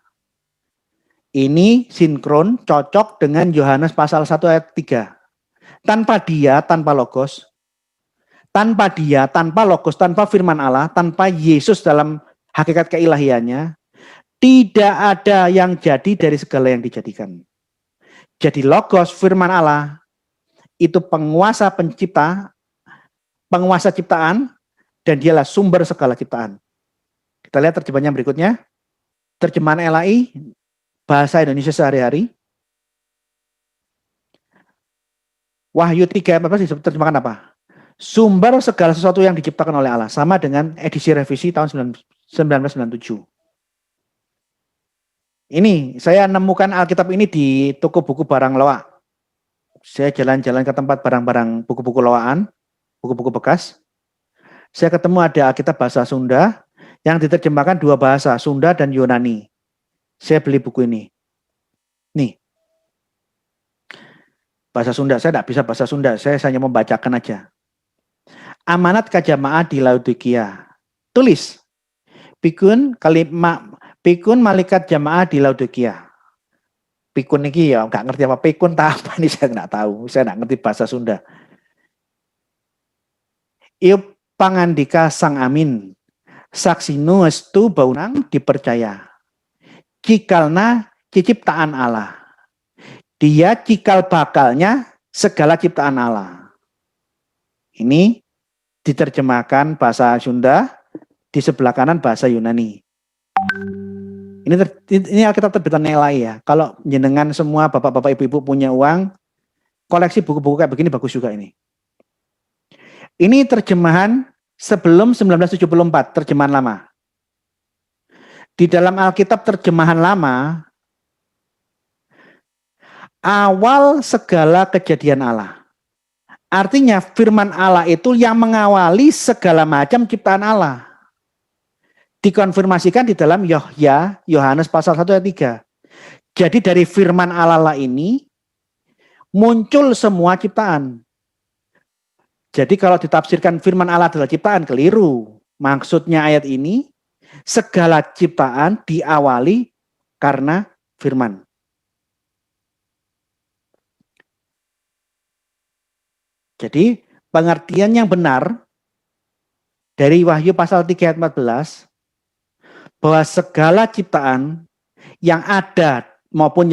Ini sinkron, cocok dengan Yohanes pasal 1 ayat 3. Tanpa dia, tanpa logos, tanpa dia, tanpa logos, tanpa firman Allah, tanpa Yesus dalam hakikat keilahiannya, tidak ada yang jadi dari segala yang dijadikan. Jadi logos, firman Allah, itu penguasa pencipta, penguasa ciptaan, dan dialah sumber segala ciptaan. Kita lihat terjemahannya berikutnya. Terjemahan LAI, bahasa Indonesia sehari-hari. Wahyu 3:14 diterjemahkan apa? Sumber segala sesuatu yang diciptakan oleh Allah. Sama dengan edisi revisi tahun 1997. Ini, saya nemukan Alkitab ini di toko buku barang loak. Saya jalan-jalan ke tempat barang-barang buku-buku loaan, buku-buku bekas. Saya ketemu ada Alkitab bahasa Sunda yang diterjemahkan dua bahasa, Sunda dan Yunani. Saya beli buku ini. Nih. Bahasa Sunda, saya tidak bisa bahasa Sunda, saya hanya membacakan aja. Amanat ke jamaah di Laodikia. Tulis. Pikun malaikat jamaah di Laodikia. Pikun ini ya nggak ngerti apa pikun tak apa ini saya nggak tahu, saya nggak ngerti bahasa Sunda. Iup pangandika sang amin. Saksinu estu baunang dipercaya. Cikalna ciptaan Allah. Dia cikal bakalnya segala ciptaan Allah. Ini diterjemahkan bahasa Sunda, di sebelah kanan bahasa Yunani. Ini Alkitab terbitan LAI ya. Kalau jenengan semua bapak-bapak ibu-ibu punya uang, koleksi buku-buku kayak begini bagus juga ini. Ini terjemahan sebelum 1974, terjemahan lama. Di dalam Alkitab terjemahan lama, awal segala kejadian Allah. Artinya firman Allah itu yang mengawali segala macam ciptaan Allah. Dikonfirmasikan di dalam Yohanes pasal 1 ayat 3. Jadi dari firman Allah ini muncul semua ciptaan. Jadi kalau ditafsirkan firman Allah adalah ciptaan, keliru. Maksudnya ayat ini, segala ciptaan diawali karena firman. Jadi pengertian yang benar dari Wahyu pasal 3 ayat 14, bahwa segala ciptaan yang ada maupun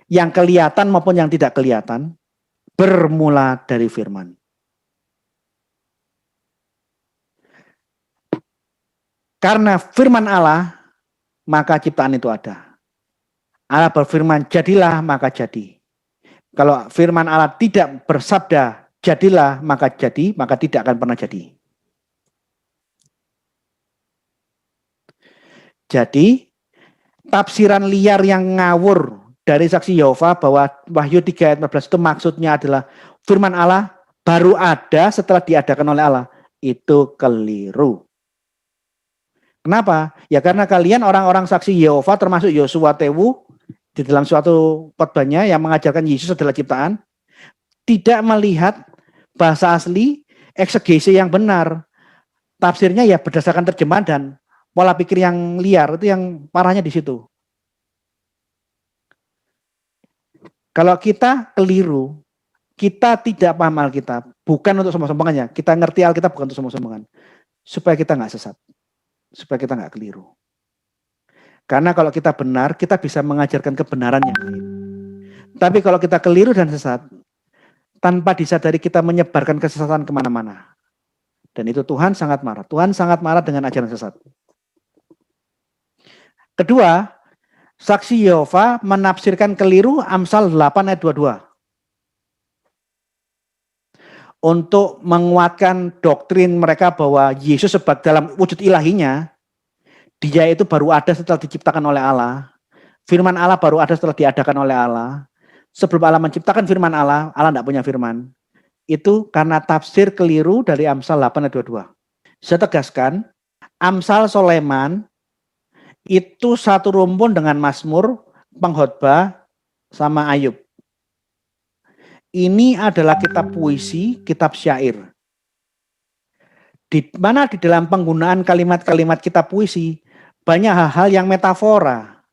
yang kelihatan maupun yang tidak kelihatan bermula dari firman. Karena firman Allah, maka ciptaan itu ada. Allah berfirman, jadilah, maka jadi. Kalau firman Allah tidak bersabda, jadilah, maka jadi, maka tidak akan pernah jadi. Jadi, tafsiran liar yang ngawur dari saksi Yehova bahwa Wahyu 3 ayat 14 itu maksudnya adalah firman Allah baru ada setelah diadakan oleh Allah. Itu keliru. Kenapa? Ya karena kalian orang-orang saksi Yehova termasuk Yosua Tewu di dalam suatu khotbahnya yang mengajarkan Yesus adalah ciptaan, tidak melihat bahasa asli, eksegesi yang benar. Tafsirnya ya berdasarkan terjemahan dan pola pikir yang liar, itu yang parahnya di situ. Kalau kita keliru, kita tidak paham Alkitab, bukan untuk sombong-sombongannya. Kita ngerti Alkitab bukan untuk sombong-sombongan. Supaya kita nggak sesat. Supaya kita nggak keliru. Karena kalau kita benar, kita bisa mengajarkan kebenaran yang lain. Tapi kalau kita keliru dan sesat, tanpa disadari kita menyebarkan kesesatan kemana-mana. Dan itu Tuhan sangat marah. Tuhan sangat marah dengan ajaran sesat. Kedua, saksi Yehova menafsirkan keliru Amsal 8 ayat 22. Untuk menguatkan doktrin mereka bahwa Yesus sebagai dalam wujud ilahinya, dia itu baru ada setelah diciptakan oleh Allah. Firman Allah baru ada setelah diadakan oleh Allah. Sebelum Allah menciptakan firman Allah, Allah tidak punya firman. Itu karena tafsir keliru dari Amsal 8 ayat 22. Saya tegaskan, Amsal Soleman itu satu rumpun dengan Mazmur, Pengkhotbah, sama Ayub. ini adalah kitab puisi, kitab syair. Di mana di dalam penggunaan kalimat-kalimat kitab puisi banyak hal-hal yang metafora.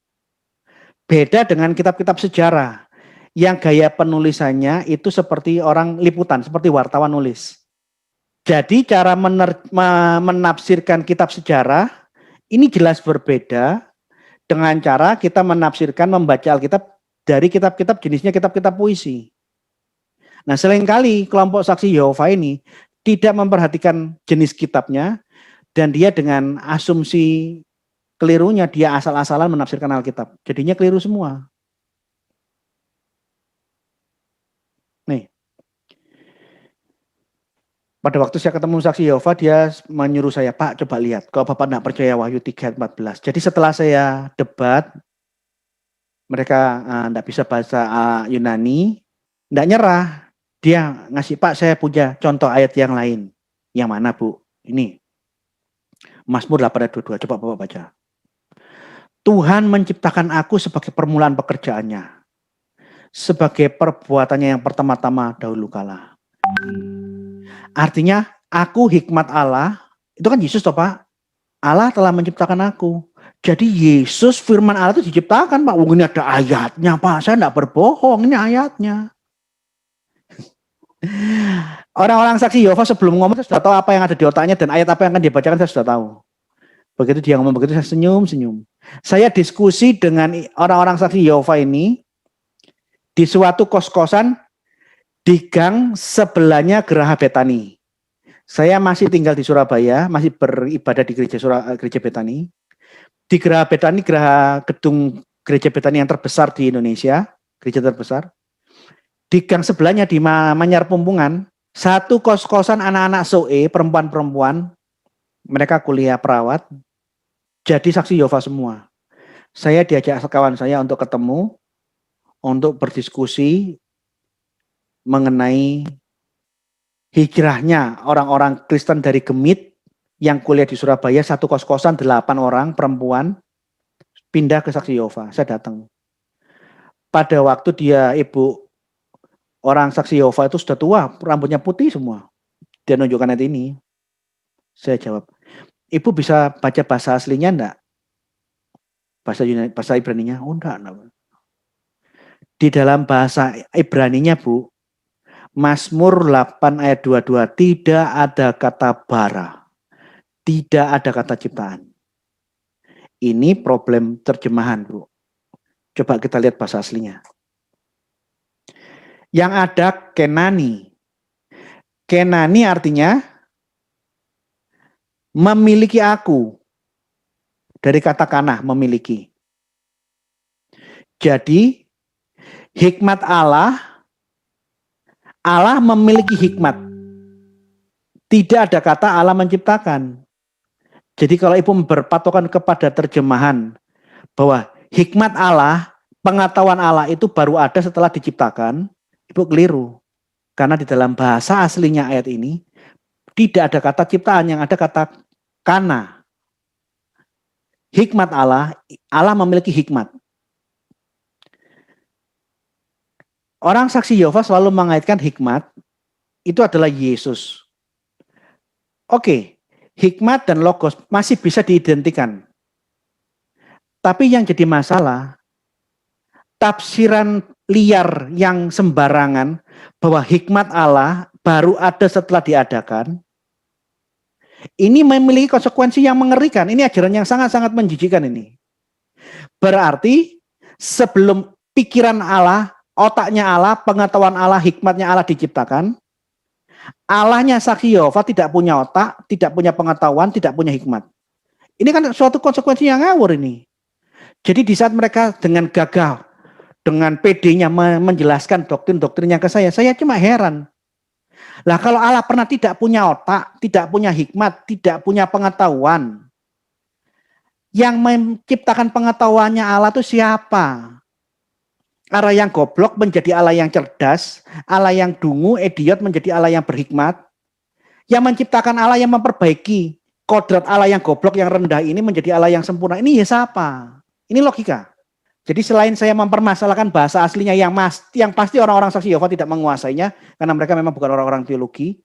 Beda dengan kitab-kitab sejarah yang gaya penulisannya itu seperti orang liputan, seperti wartawan nulis. Jadi cara menafsirkan kitab sejarah ini jelas berbeda dengan cara kita menafsirkan membaca Alkitab dari kitab-kitab jenisnya kitab-kitab puisi. Nah, seringkali kelompok saksi Yehova ini tidak memperhatikan jenis kitabnya dan dia dengan asumsi kelirunya dia asal-asalan menafsirkan Alkitab. Jadinya keliru semua. Nih. Pada waktu saya ketemu saksi Yehova, dia menyuruh saya, Pak, coba lihat. Kalau Bapak tidak percaya Wahyu 3:14. Jadi setelah saya debat, mereka tidak bisa bahasa Yunani, tidak nyerah. Dia ngasih, Pak, saya punya contoh ayat yang lain. Yang mana, Bu? Ini. Mazmur 8:22. Coba Bapak baca. Tuhan menciptakan aku sebagai permulaan pekerjaannya. Sebagai perbuatannya yang pertama-tama dahulu kala. Artinya, aku hikmat Allah. Itu kan Yesus toh, Pak. Allah telah menciptakan aku. Jadi Yesus firman Allah itu diciptakan, Pak. Ini ada ayatnya, Pak. Saya tidak berbohong, ini ayatnya. Orang-orang saksi Yehova sebelum ngomong saya sudah tahu apa yang ada di otaknya dan ayat apa yang akan dibacakan saya sudah tahu. Begitu dia ngomong begitu saya senyum-senyum. Saya diskusi dengan orang-orang saksi Yehova ini di suatu kos-kosan di gang sebelahnya Geraha Betani. Saya masih tinggal di Surabaya, masih beribadah di gereja Betani. Di Geraha Betani, gedung gereja Betani yang terbesar di Indonesia, gereja terbesar. Di gang sebelahnya di Manyar Pumpungan, satu kos-kosan anak-anak SOE, perempuan-perempuan, mereka kuliah perawat, jadi saksi Yehova semua. Saya diajak kawan saya untuk ketemu, untuk berdiskusi mengenai hijrahnya orang-orang Kristen dari Gemit yang kuliah di Surabaya, satu kos-kosan 8 orang perempuan, pindah ke saksi Yehova. Saya datang. Pada waktu dia ibu orang saksi Yehova itu sudah tua, rambutnya putih semua. Dia nunjukkan ayat ini. Saya jawab, Ibu bisa baca bahasa aslinya enggak? Bahasa Ibraninya? Oh enggak. Di dalam bahasa Ibraninya, Bu, Mazmur 8 ayat 22, tidak ada kata bara. Tidak ada kata ciptaan. Ini problem terjemahan, Bu. Coba kita lihat bahasa aslinya. Yang ada Kenani. Kenani artinya memiliki aku. Dari kata kana, memiliki. Jadi, hikmat Allah memiliki hikmat. Tidak ada kata Allah menciptakan. Jadi kalau Ibu berpatokan kepada terjemahan bahwa hikmat Allah, pengetahuan Allah itu baru ada setelah diciptakan, Ibu keliru. Karena di dalam bahasa aslinya ayat ini, tidak ada kata ciptaan, yang ada kata kana. Hikmat Allah memiliki hikmat. Orang saksi Yehova selalu mengaitkan hikmat, itu adalah Yesus. Oke, hikmat dan logos masih bisa diidentikan. Tapi yang jadi masalah, tafsiran liar yang sembarangan bahwa hikmat Allah baru ada setelah diadakan, ini memiliki konsekuensi yang mengerikan. Ini ajaran yang sangat-sangat menjijikan ini. Berarti sebelum pikiran Allah, otaknya Allah, pengetahuan Allah, hikmatnya Allah diciptakan, Allahnya saksi Yehova tidak punya otak, tidak punya pengetahuan, tidak punya hikmat. Ini kan suatu konsekuensi yang ngawur ini. Jadi di saat mereka dengan gagah, dengan PD-nya menjelaskan doktrin-doktrinnya ke saya cuma heran. Lah kalau Allah pernah tidak punya otak, tidak punya hikmat, tidak punya pengetahuan, yang menciptakan pengetahuannya Allah itu siapa? Allah yang goblok menjadi Allah yang cerdas, Allah yang dungu, idiot menjadi Allah yang berhikmat. Yang menciptakan Allah yang memperbaiki kodrat Allah yang goblok yang rendah ini menjadi Allah yang sempurna. Ini ya siapa? Ini logika. Jadi selain saya mempermasalahkan bahasa aslinya yang pasti orang-orang saksi Yehova tidak menguasainya karena mereka memang bukan orang-orang teologi,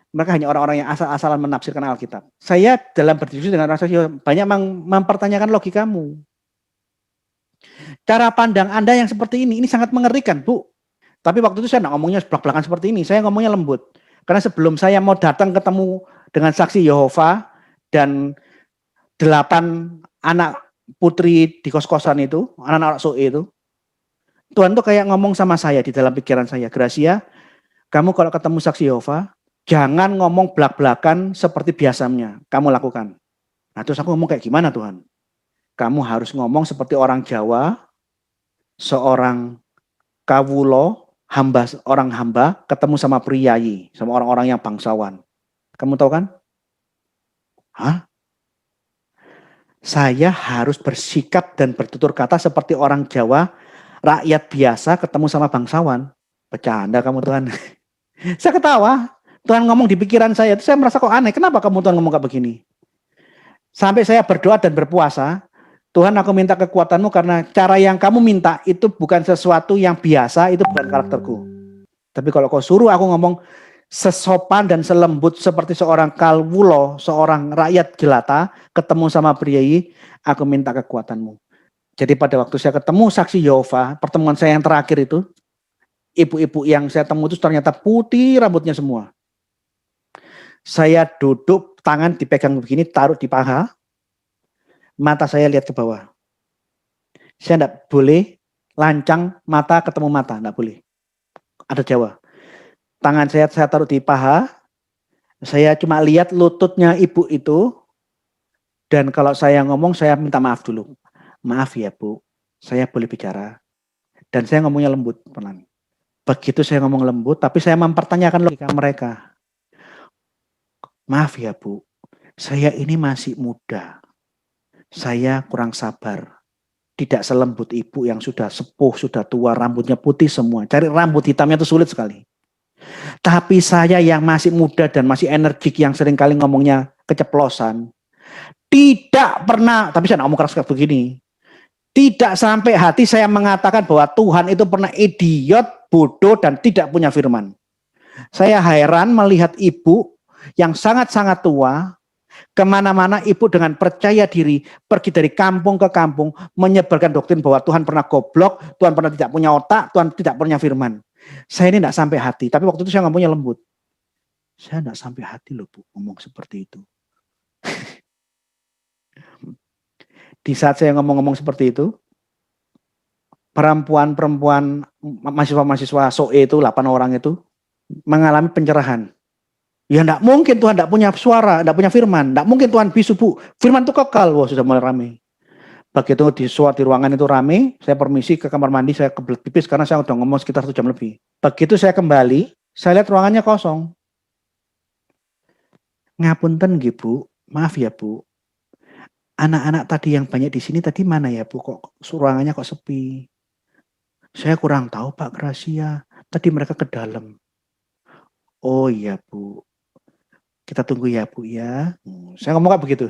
mereka hanya orang-orang yang asal-asalan menafsirkan Alkitab. Saya dalam berdiskusi dengan orang saksi Yehova banyak mempertanyakan logikamu. Cara pandang Anda yang seperti ini sangat mengerikan, Bu. Tapi waktu itu saya nggak ngomongnya belak-belakan seperti ini, saya ngomongnya lembut. Karena sebelum saya mau datang ketemu dengan saksi Yehova dan 8 anak putri di kos-kosan itu, anak-anak SOE itu, Tuhan tuh kayak ngomong sama saya di dalam pikiran saya, Gracia, kamu kalau ketemu saksi Yehova, jangan ngomong belak-belakan seperti biasanya kamu lakukan. Nah terus aku ngomong kayak gimana Tuhan? Kamu harus ngomong seperti orang Jawa, seorang kawulo, orang hamba, ketemu sama priyayi, sama orang-orang yang bangsawan. Kamu tahu kan? Hah? Saya harus bersikap dan bertutur kata seperti orang Jawa, rakyat biasa ketemu sama bangsawan. Bercanda kamu Tuhan. Saya ketawa. Tuhan ngomong di pikiran saya, itu saya merasa kok aneh. Kenapa kamu Tuhan ngomong kayak begini? Sampai saya berdoa dan berpuasa, Tuhan aku minta kekuatanmu karena cara yang kamu minta itu bukan sesuatu yang biasa, itu bukan karakterku. Tapi kalau kau suruh aku ngomong sesopan dan selembut seperti seorang kalwulo, seorang rakyat jelata, ketemu sama priyayi, aku minta kekuatanmu. Jadi pada waktu saya ketemu saksi Yehova, pertemuan saya yang terakhir itu, ibu-ibu yang saya temu itu ternyata putih rambutnya semua. Saya duduk, tangan dipegang begini, taruh di paha, mata saya lihat ke bawah. Saya enggak boleh lancang mata ketemu mata, enggak boleh. Ada Jawa. Tangan saya taruh di paha, saya cuma lihat lututnya ibu itu, dan kalau saya ngomong saya minta maaf dulu. Maaf ya Bu, saya boleh bicara. Dan saya ngomongnya lembut, pelan. Begitu saya ngomong lembut, tapi saya mempertanyakan logika mereka. Maaf ya Bu, saya ini masih muda. Saya kurang sabar. Tidak selembut ibu yang sudah sepuh, sudah tua, rambutnya putih semua. Cari rambut hitamnya itu sulit sekali. Tapi saya yang masih muda dan masih energik yang sering kali ngomongnya keceplosan. Tidak pernah, tapi saya ngomong keras kayak begini. Tidak sampai hati saya mengatakan bahwa Tuhan itu pernah idiot, bodoh, dan tidak punya firman. Saya heran melihat ibu yang sangat-sangat tua, kemana-mana ibu dengan percaya diri, pergi dari kampung ke kampung, menyebarkan doktrin bahwa Tuhan pernah goblok, Tuhan pernah tidak punya otak, Tuhan tidak punya firman. Saya ini tidak sampai hati, tapi waktu itu saya ngomongnya lembut. Saya tidak sampai hati loh Bu, ngomong seperti itu. Di saat saya ngomong-ngomong seperti itu, perempuan-perempuan, mahasiswa-mahasiswa SOE itu, 8 orang itu, mengalami pencerahan. Ya tidak mungkin Tuhan tidak punya suara, tidak punya firman. Tidak mungkin Tuhan bisu Bu, firman itu kekal. Wah sudah mulai ramai. Begitu di ruangan itu ramai, saya permisi ke kamar mandi, saya kebelet pipis karena saya udah ngomong sekitar 1 jam lebih. Begitu saya kembali, saya lihat ruangannya kosong. Ngapunten nggih Bu, maaf ya Bu. Anak-anak tadi yang banyak di sini tadi mana ya Bu? Kok ruangannya kok sepi? Saya kurang tahu Pak Gracia. Tadi mereka ke dalam. Oh iya Bu. Kita tunggu ya Bu ya. Saya ngomong kayak begitu.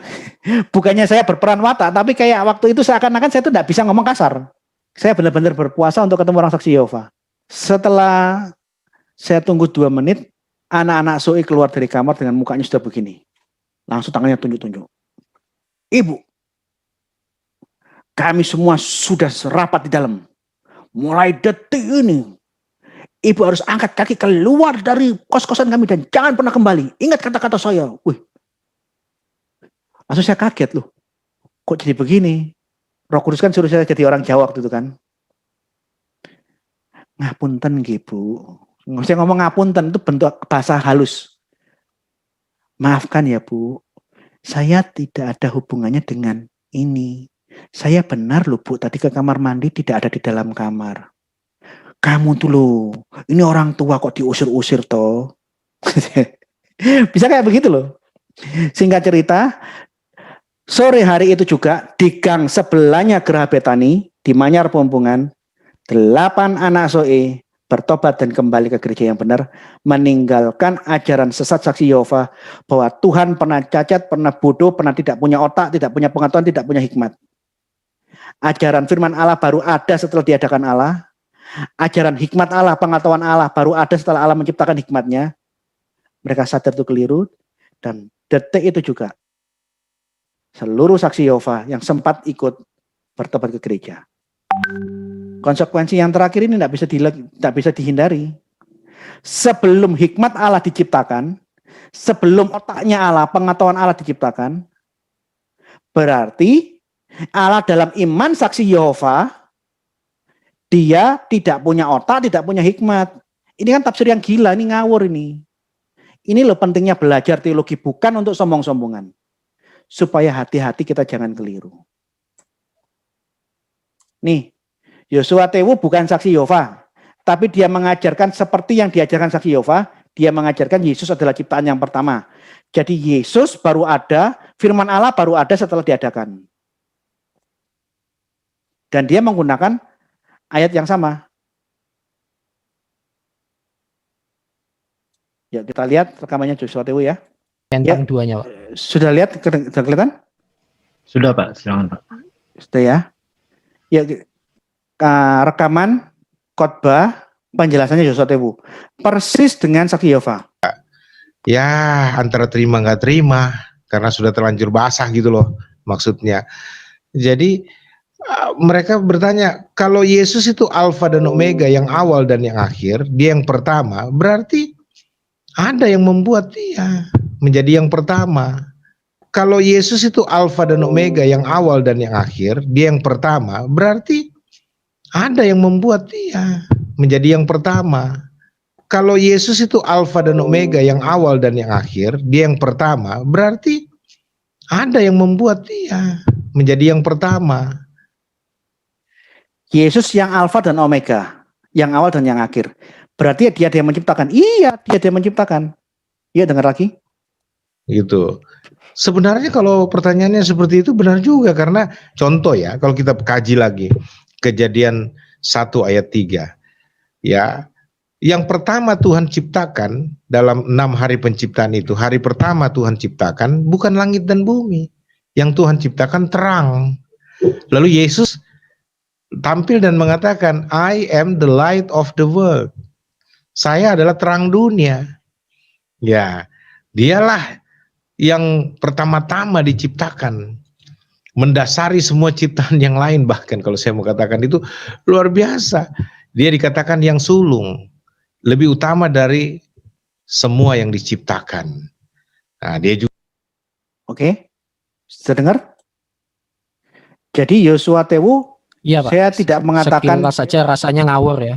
Bukannya saya berperan watak, tapi kayak waktu itu seakan-akan saya tuh tidak bisa ngomong kasar. Saya benar-benar berpuasa untuk ketemu orang saksi Yehova. Setelah saya tunggu 2 menit, anak-anak SOE keluar dari kamar dengan mukanya sudah begini. Langsung tangannya tunjuk-tunjuk. Ibu, kami semua sudah rapat di dalam. Mulai detik ini, Ibu harus angkat kaki keluar dari kos-kosan kami dan jangan pernah kembali. Ingat kata-kata saya. Wih. Langsung saya kaget loh. Kok jadi begini? Roh Kudus kan suruh saya jadi orang Jawa waktu itu kan. Ngapunten nggih Bu. Saya ngomong ngapunten itu bentuk bahasa halus. Maafkan ya Bu. Saya tidak ada hubungannya dengan ini. Saya benar loh Bu, tadi ke kamar mandi tidak ada di dalam kamar. Kamu tuh loh, ini orang tua kok diusir-usir toh. Bisa kayak begitu loh. Singkat cerita, sore hari itu juga di gang sebelahnya Geraha Betani di Manyar Pompungan, 8 anak SOE bertobat dan kembali ke gereja yang benar, meninggalkan ajaran sesat saksi Yehova bahwa Tuhan pernah cacat, pernah bodoh, pernah tidak punya otak, tidak punya pengetahuan, tidak punya hikmat. Ajaran firman Allah baru ada setelah diadakan Allah. Ajaran hikmat Allah, pengetahuan Allah baru ada setelah Allah menciptakan hikmatnya. Mereka sadar itu keliru. Dan detik itu juga seluruh saksi Yehova yang sempat ikut bertobat ke gereja. Konsekuensi yang terakhir ini tidak bisa dihindari. Sebelum hikmat Allah diciptakan, sebelum otaknya Allah, pengetahuan Allah diciptakan, berarti Allah dalam iman saksi Yehova, dia tidak punya otak, tidak punya hikmat. Ini kan tafsir yang gila, ini ngawur ini. Ini loh pentingnya belajar teologi, bukan untuk sombong-sombongan. Supaya hati-hati kita jangan keliru. Nih, Yosua Tewu bukan saksi Yehova, tapi dia mengajarkan seperti yang diajarkan saksi Yehova. Dia mengajarkan Yesus adalah ciptaan yang pertama. Jadi Yesus baru ada, firman Allah baru ada setelah diadakan. Dan dia menggunakan ayat yang sama. Ya, kita lihat rekamannya Joshua Tewu ya. Tentang duanya, Pak. Sudah lihat? Sudah kelihatan? Sudah Pak, silakan Pak. Sudah ya. Ya, rekaman khotbah penjelasannya Joshua Tewu. Persis dengan saksi Yehova. Ya, antara terima nggak terima karena sudah terlanjur basah gitu loh maksudnya. Jadi mereka bertanya, kalau Yesus itu Alfa dan Omega, yang awal dan yang akhir, dia yang pertama, berarti ada yang membuat dia menjadi yang pertama. Kalau Yesus itu Alfa dan Omega, yang awal dan yang akhir, dia yang pertama, berarti ada yang membuat dia menjadi yang pertama. Kalau Yesus itu Alfa dan Omega, yang awal dan yang akhir, dia yang pertama, berarti ada yang membuat dia menjadi yang pertama. Yesus yang Alfa dan Omega, yang awal dan yang akhir. Berarti dia yang menciptakan. Iya, dia yang menciptakan. Iya, dengar lagi. Gitu. Sebenarnya kalau pertanyaannya seperti itu benar juga, karena contoh ya, kalau kita kaji lagi Kejadian 1 ayat 3. Ya, yang pertama Tuhan ciptakan dalam 6 hari penciptaan itu, hari pertama Tuhan ciptakan bukan langit dan bumi. Yang Tuhan ciptakan terang. Lalu Yesus tampil dan mengatakan, I am the light of the world. Saya adalah terang dunia. Ya, dialah yang pertama-tama diciptakan, mendasari semua ciptaan yang lain. Bahkan kalau saya mau katakan itu luar biasa. Dia dikatakan yang sulung, lebih utama dari semua yang diciptakan. Nah, dia juga. Oke, sudah dengar? Jadi Yosua Tewu, Iya, Pak. saya tidak mengatakan Sekilas saja rasanya ngawur ya.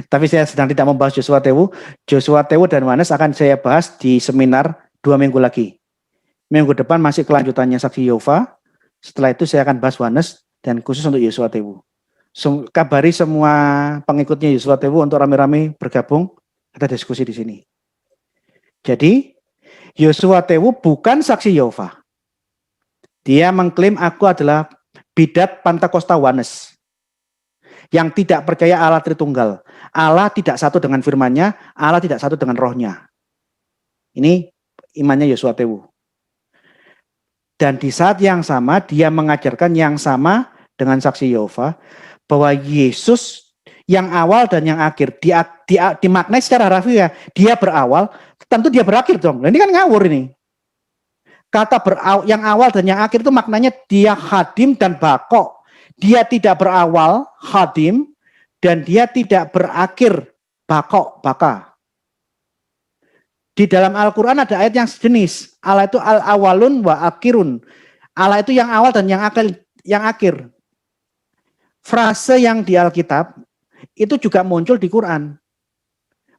tapi saya sedang tidak membahas Joshua Tewu. Joshua Tewu dan Yohanes akan saya bahas di seminar 2 minggu lagi. Minggu depan masih kelanjutannya saksi Yehova. Setelah itu saya akan bahas Yohanes dan khusus untuk Joshua Tewu. Kabari semua pengikutnya Joshua Tewu untuk rame-rame bergabung, kita diskusi di sini. Jadi Joshua Tewu bukan saksi Yehova. Dia mengklaim aku adalah bidat Pantekosta Yohanes yang tidak percaya Allah Tritunggal. Allah tidak satu dengan firman-Nya, Allah tidak satu dengan rohnya. Ini imannya Joshua Tewu. Dan di saat yang sama dia mengajarkan yang sama dengan saksi Yehova, bahwa Yesus yang awal dan yang akhir dimaknai secara harfiah. Dia berawal, tentu dia berakhir dong. Nah, ini kan ngawur ini. Kata yang awal dan yang akhir itu maknanya dia hadim dan bakok. Dia tidak berawal, hadim, dan dia tidak berakhir, bakok, baka. Di dalam Al-Quran ada ayat yang sejenis. Allah itu al-awalun wa akhirun. Allah itu yang awal dan yang akhir. Frase yang di Alkitab itu juga muncul di Quran.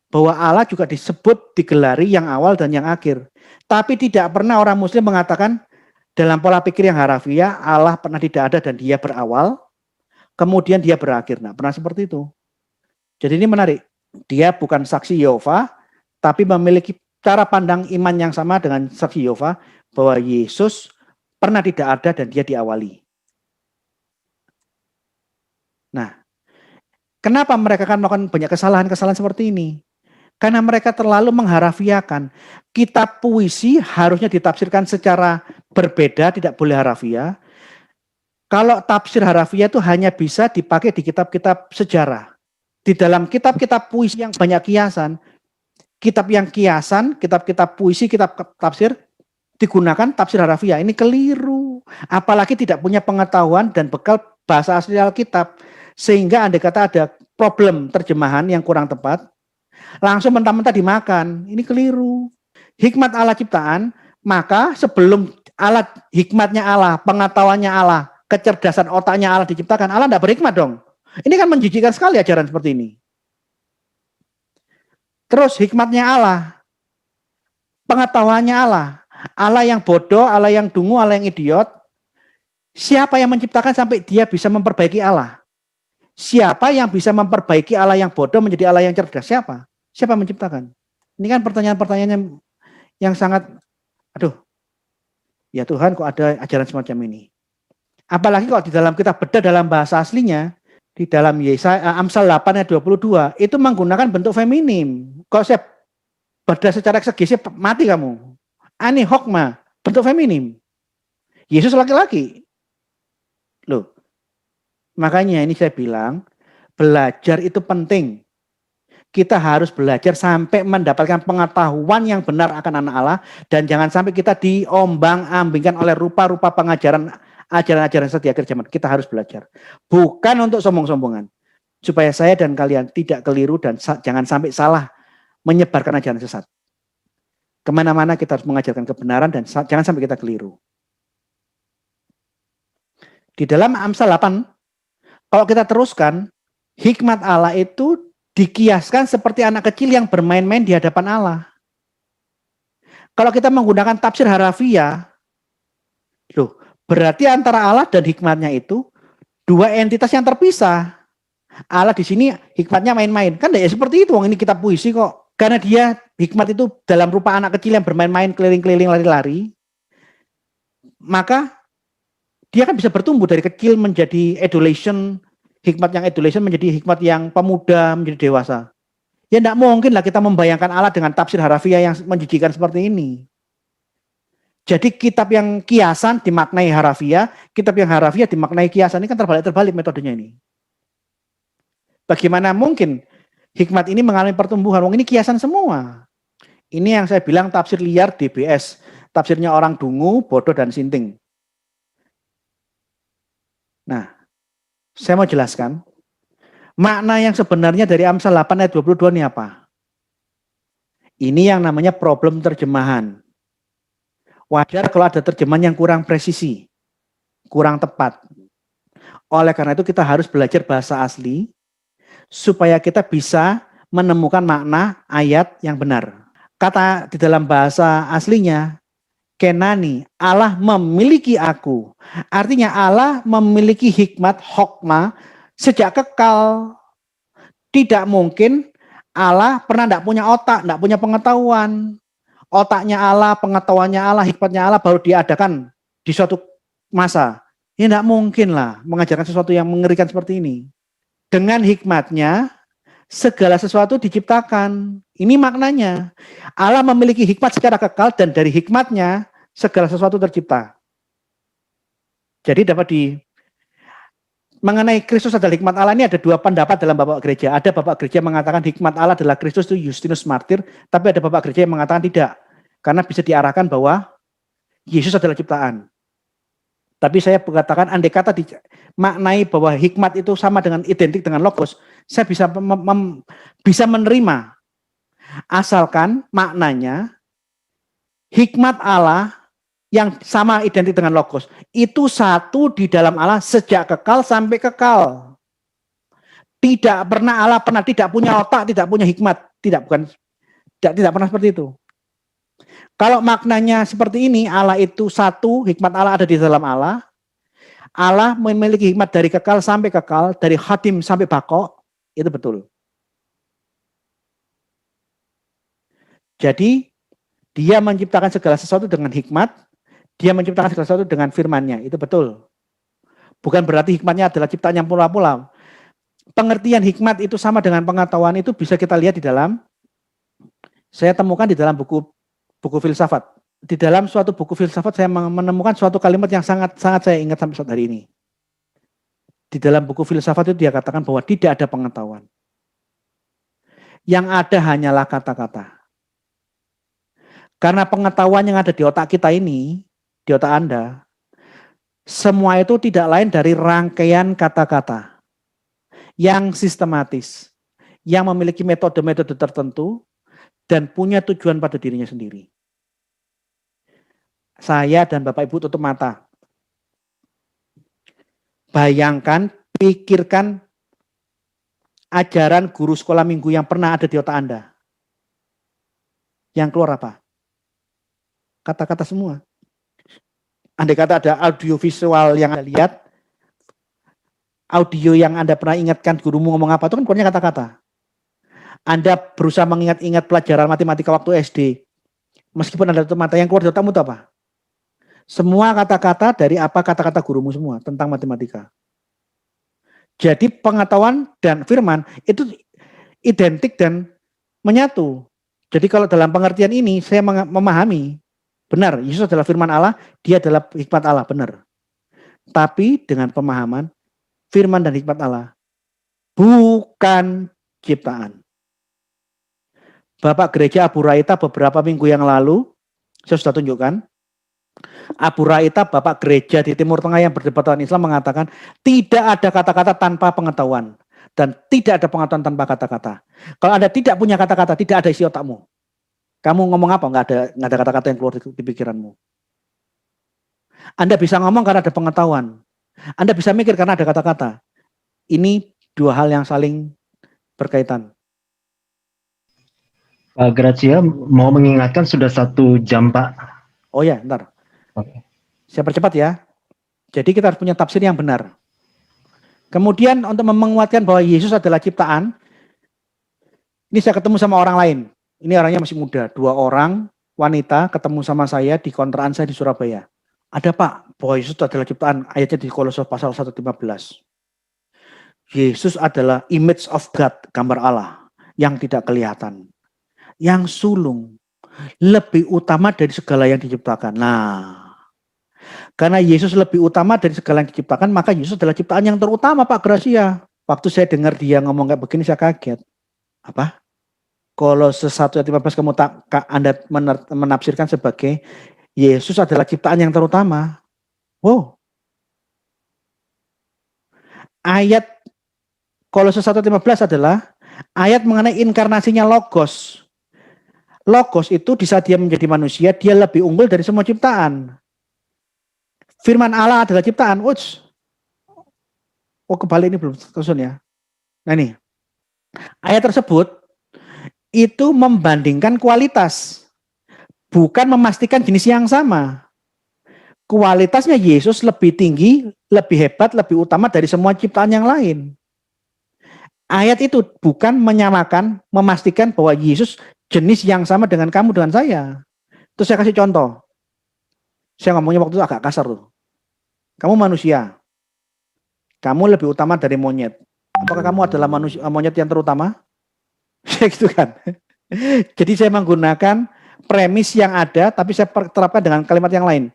Bahwa Allah juga disebut, digelari yang awal dan yang akhir. Tapi tidak pernah orang muslim mengatakan dalam pola pikir yang harafiah, Allah pernah tidak ada dan dia berawal, kemudian dia berakhir. Nah, pernah seperti itu. Jadi ini menarik. Dia bukan saksi Yehova, tapi memiliki cara pandang iman yang sama dengan saksi Yehova, bahwa Yesus pernah tidak ada dan dia diawali. Nah, kenapa mereka akan melakukan banyak kesalahan-kesalahan seperti ini? Karena mereka terlalu mengharafiakan. Kitab puisi harusnya ditafsirkan secara berbeda, tidak boleh harafiah. Kalau tafsir harafiah itu hanya bisa dipakai di kitab-kitab sejarah. Di dalam kitab-kitab puisi yang banyak kiasan, kitab-kitab puisi, kitab tafsir, digunakan tafsir harafiah. Ini keliru. Apalagi tidak punya pengetahuan dan bekal bahasa asli Alkitab. Sehingga andai kata ada problem terjemahan yang kurang tepat, langsung mentah-mentah dimakan. Ini keliru. Hikmat Allah ciptaan, maka sebelum alat hikmatnya Allah, pengetahuannya Allah, kecerdasan otaknya Allah diciptakan, Allah tidak berhikmat dong. Ini kan menjijikkan sekali ajaran seperti ini. Terus hikmatnya Allah, pengetahuannya Allah, Allah yang bodoh, Allah yang dungu, Allah yang idiot. Siapa yang menciptakan sampai dia bisa memperbaiki Allah? Siapa yang bisa memperbaiki Allah yang bodoh menjadi Allah yang cerdas? Siapa? Siapa yang menciptakan? Ini kan pertanyaan-pertanyaan yang sangat, aduh, ya Tuhan kok ada ajaran semacam ini. Apalagi kalau di dalam kitab bedah dalam bahasa aslinya, di dalam Yesaya Amsal 8 ayat 22, itu menggunakan bentuk feminim. Kalau saya bedah secara eksegesi, mati kamu. Ani hokma, bentuk feminim. Yesus laki-laki. Loh, makanya ini saya bilang, belajar itu penting. Kita harus belajar sampai mendapatkan pengetahuan yang benar akan anak Allah, dan jangan sampai kita diombang-ambingkan oleh rupa-rupa ajaran-ajaran setiap akhir zaman. Kita harus belajar. Bukan untuk sombong-sombongan. Supaya saya dan kalian tidak keliru dan jangan sampai salah menyebarkan ajaran sesat. Kemana-mana kita harus mengajarkan kebenaran dan jangan sampai kita keliru. Di dalam Amsal 8, kalau kita teruskan, hikmat Allah itu dikiaskan seperti anak kecil yang bermain-main di hadapan Allah. Kalau kita menggunakan tafsir harafiah, loh, berarti antara Allah dan hikmatnya itu dua entitas yang terpisah. Allah di sini hikmatnya main-main. Kan ya seperti itu, ini kitab puisi kok. Karena dia hikmat itu dalam rupa anak kecil yang bermain-main, keliling-keliling, lari-lari. Maka dia kan bisa bertumbuh dari kecil menjadi adolescent, hikmat yang adolescent menjadi hikmat yang pemuda, menjadi dewasa. Ya tidak mungkin lah kita membayangkan Allah dengan tafsir harafiah yang menjijikan seperti ini. Jadi kitab yang kiasan dimaknai harafiah, kitab yang harafiah dimaknai kiasan. Ini kan terbalik-terbalik metodenya ini. Bagaimana mungkin hikmat ini mengalami pertumbuhan? Wong ini kiasan semua. Ini yang saya bilang tafsir liar DBS. Tafsirnya orang dungu, bodoh, dan sinting. Nah, saya mau jelaskan. Makna yang sebenarnya dari Amsal 8 ayat 22 ini apa? Ini yang namanya problem terjemahan. Wajar kalau ada terjemahan yang kurang presisi, kurang tepat. Oleh karena itu kita harus belajar bahasa asli, supaya kita bisa menemukan makna ayat yang benar. Kata di dalam bahasa aslinya, Kenani, Allah memiliki aku. Artinya Allah memiliki hikmat, hokma, sejak kekal. Tidak mungkin Allah pernah tidak punya otak, tidak punya pengetahuan. Otaknya Allah, pengetahuannya Allah, hikmatnya Allah baru diadakan di suatu masa. Ya tidak mungkin lah mengajarkan sesuatu yang mengerikan seperti ini. Dengan hikmatnya, segala sesuatu diciptakan. Ini maknanya. Allah memiliki hikmat secara kekal dan dari hikmatnya segala sesuatu tercipta. Jadi dapat mengenai Kristus adalah hikmat Allah ini ada dua pendapat dalam Bapak Gereja. Ada Bapak Gereja mengatakan hikmat Allah adalah Kristus itu Justinus Martir, tapi ada Bapak Gereja yang mengatakan tidak. Karena bisa diarahkan bahwa Yesus adalah ciptaan. Tapi saya mengatakan andai kata dimaknai bahwa hikmat itu sama dengan identik dengan logos, saya bisa bisa menerima. Asalkan maknanya hikmat Allah yang sama identik dengan logos itu satu di dalam Allah sejak kekal sampai kekal. Tidak pernah Allah tidak punya otak, tidak punya hikmat, tidak pernah seperti itu. Kalau maknanya seperti ini, Allah itu satu, hikmat Allah ada di dalam Allah. Allah memiliki hikmat dari kekal sampai kekal, dari khatim sampai bako, itu betul. Jadi dia menciptakan segala sesuatu dengan hikmat, dia menciptakan segala sesuatu dengan firman-Nya, itu betul. Bukan berarti hikmatnya adalah ciptaan yang pula-pula. Pengertian hikmat itu sama dengan pengetahuan itu bisa kita lihat di dalam, saya temukan di dalam buku filsafat. di dalam suatu buku filsafat saya menemukan suatu kalimat yang sangat saya ingat sampai saat hari ini. Di dalam buku filsafat itu dia katakan bahwa tidak ada pengetahuan. Yang ada hanyalah kata-kata. Karena pengetahuan yang ada di otak kita ini, di otak Anda, semua itu tidak lain dari rangkaian kata-kata yang sistematis, yang memiliki metode-metode tertentu, dan punya tujuan pada dirinya sendiri. Saya dan Bapak Ibu tutup mata. Bayangkan, pikirkan ajaran guru sekolah minggu yang pernah ada di otak Anda. Yang keluar apa? Kata-kata semua. Andai kata ada audio visual yang Anda lihat, audio yang Anda pernah ingatkan gurumu ngomong apa, itu kan keluarnya kata-kata. Anda berusaha mengingat-ingat pelajaran matematika waktu SD. Meskipun Anda tutup mata, yang keluar dari otakmu itu apa? Semua kata-kata dari apa kata-kata gurumu semua tentang matematika. Jadi pengetahuan dan firman itu identik dan menyatu. Jadi kalau dalam pengertian ini saya memahami, benar, Yesus adalah firman Allah, dia adalah hikmat Allah, benar. Tapi dengan pemahaman, firman dan hikmat Allah bukan ciptaan. Bapak Gereja Abu Raita beberapa minggu yang lalu, saya sudah tunjukkan, Abu Raita, Bapak Gereja di Timur Tengah yang berdebat dengan Islam mengatakan tidak ada kata-kata tanpa pengetahuan dan tidak ada pengetahuan tanpa kata-kata. Kalau Anda tidak punya kata-kata, tidak ada isi otakmu. Kamu ngomong apa? Nggak ada kata-kata yang keluar di pikiranmu. Anda bisa ngomong karena ada pengetahuan. Anda bisa mikir karena ada kata-kata. Ini dua hal yang saling berkaitan. Pak Gracia mau mengingatkan sudah 1 jam, Pak. Oh ya, ntar. Oke. Saya percepat ya. Jadi kita harus punya tafsir yang benar. Kemudian untuk menguatkan bahwa Yesus adalah ciptaan, ini saya ketemu sama orang lain. Ini orangnya masih muda. 2 orang wanita ketemu sama saya di kontrakan saya di Surabaya. Ada Pak, bahwa Yesus adalah ciptaan. Ayatnya di Kolose pasal 1:15. Yesus adalah image of God, gambar Allah yang tidak kelihatan, yang sulung, lebih utama dari segala yang diciptakan. Nah, karena Yesus lebih utama dari segala yang diciptakan, maka Yesus adalah ciptaan yang terutama, Pak Gracia. Waktu saya dengar dia ngomong kayak begini, saya kaget. Apa? Kolose 1:15 Anda menafsirkan sebagai Yesus adalah ciptaan yang terutama. Wow. Ayat Kolose 1:15 adalah ayat mengenai inkarnasinya Logos. Logos itu di saat dia menjadi manusia, dia lebih unggul dari semua ciptaan. Firman Allah adalah ciptaan. Oh, kebalik ini belum tersusun ya. Nah ini, ayat tersebut itu membandingkan kualitas, bukan memastikan jenis yang sama. Kualitasnya Yesus lebih tinggi, lebih hebat, lebih utama dari semua ciptaan yang lain. Ayat itu bukan menyamakan, memastikan bahwa Yesus jenis yang sama dengan kamu, dengan saya. Terus saya kasih contoh. Saya ngomongnya waktu itu agak kasar tuh. Kamu manusia. Kamu lebih utama dari monyet. Apakah kamu adalah monyet yang terutama? Gitu kan. Jadi saya menggunakan premis yang ada, tapi saya terapkan dengan kalimat yang lain.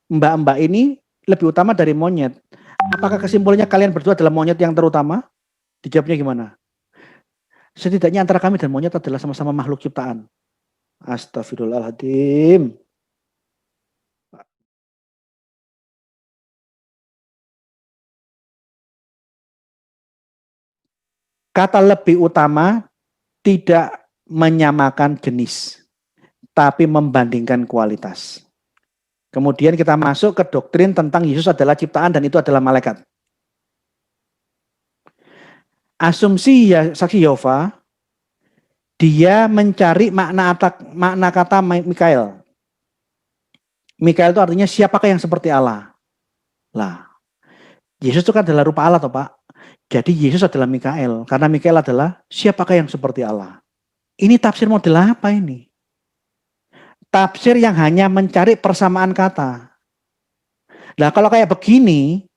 Mbak-mbak ini lebih utama dari monyet. Apakah kesimpulannya kalian berdua adalah monyet yang terutama? Dijawabnya gimana? Setidaknya antara kami dan monyet adalah sama-sama makhluk ciptaan. Astagfirullahaladzim. Kata lebih utama tidak menyamakan jenis, tapi membandingkan kualitas. Kemudian kita masuk ke doktrin tentang Yesus adalah ciptaan dan itu adalah malaikat. Asumsi ya, saksi Yehova, dia mencari makna kata Mikael. Mikael itu artinya siapakah yang seperti Allah. Lah, Yesus itu kan adalah rupa Allah toh Pak. Jadi Yesus adalah Mikael, karena Mikael adalah siapakah yang seperti Allah. Ini tafsir model apa ini? Tafsir yang hanya mencari persamaan kata. Nah kalau kayak begini,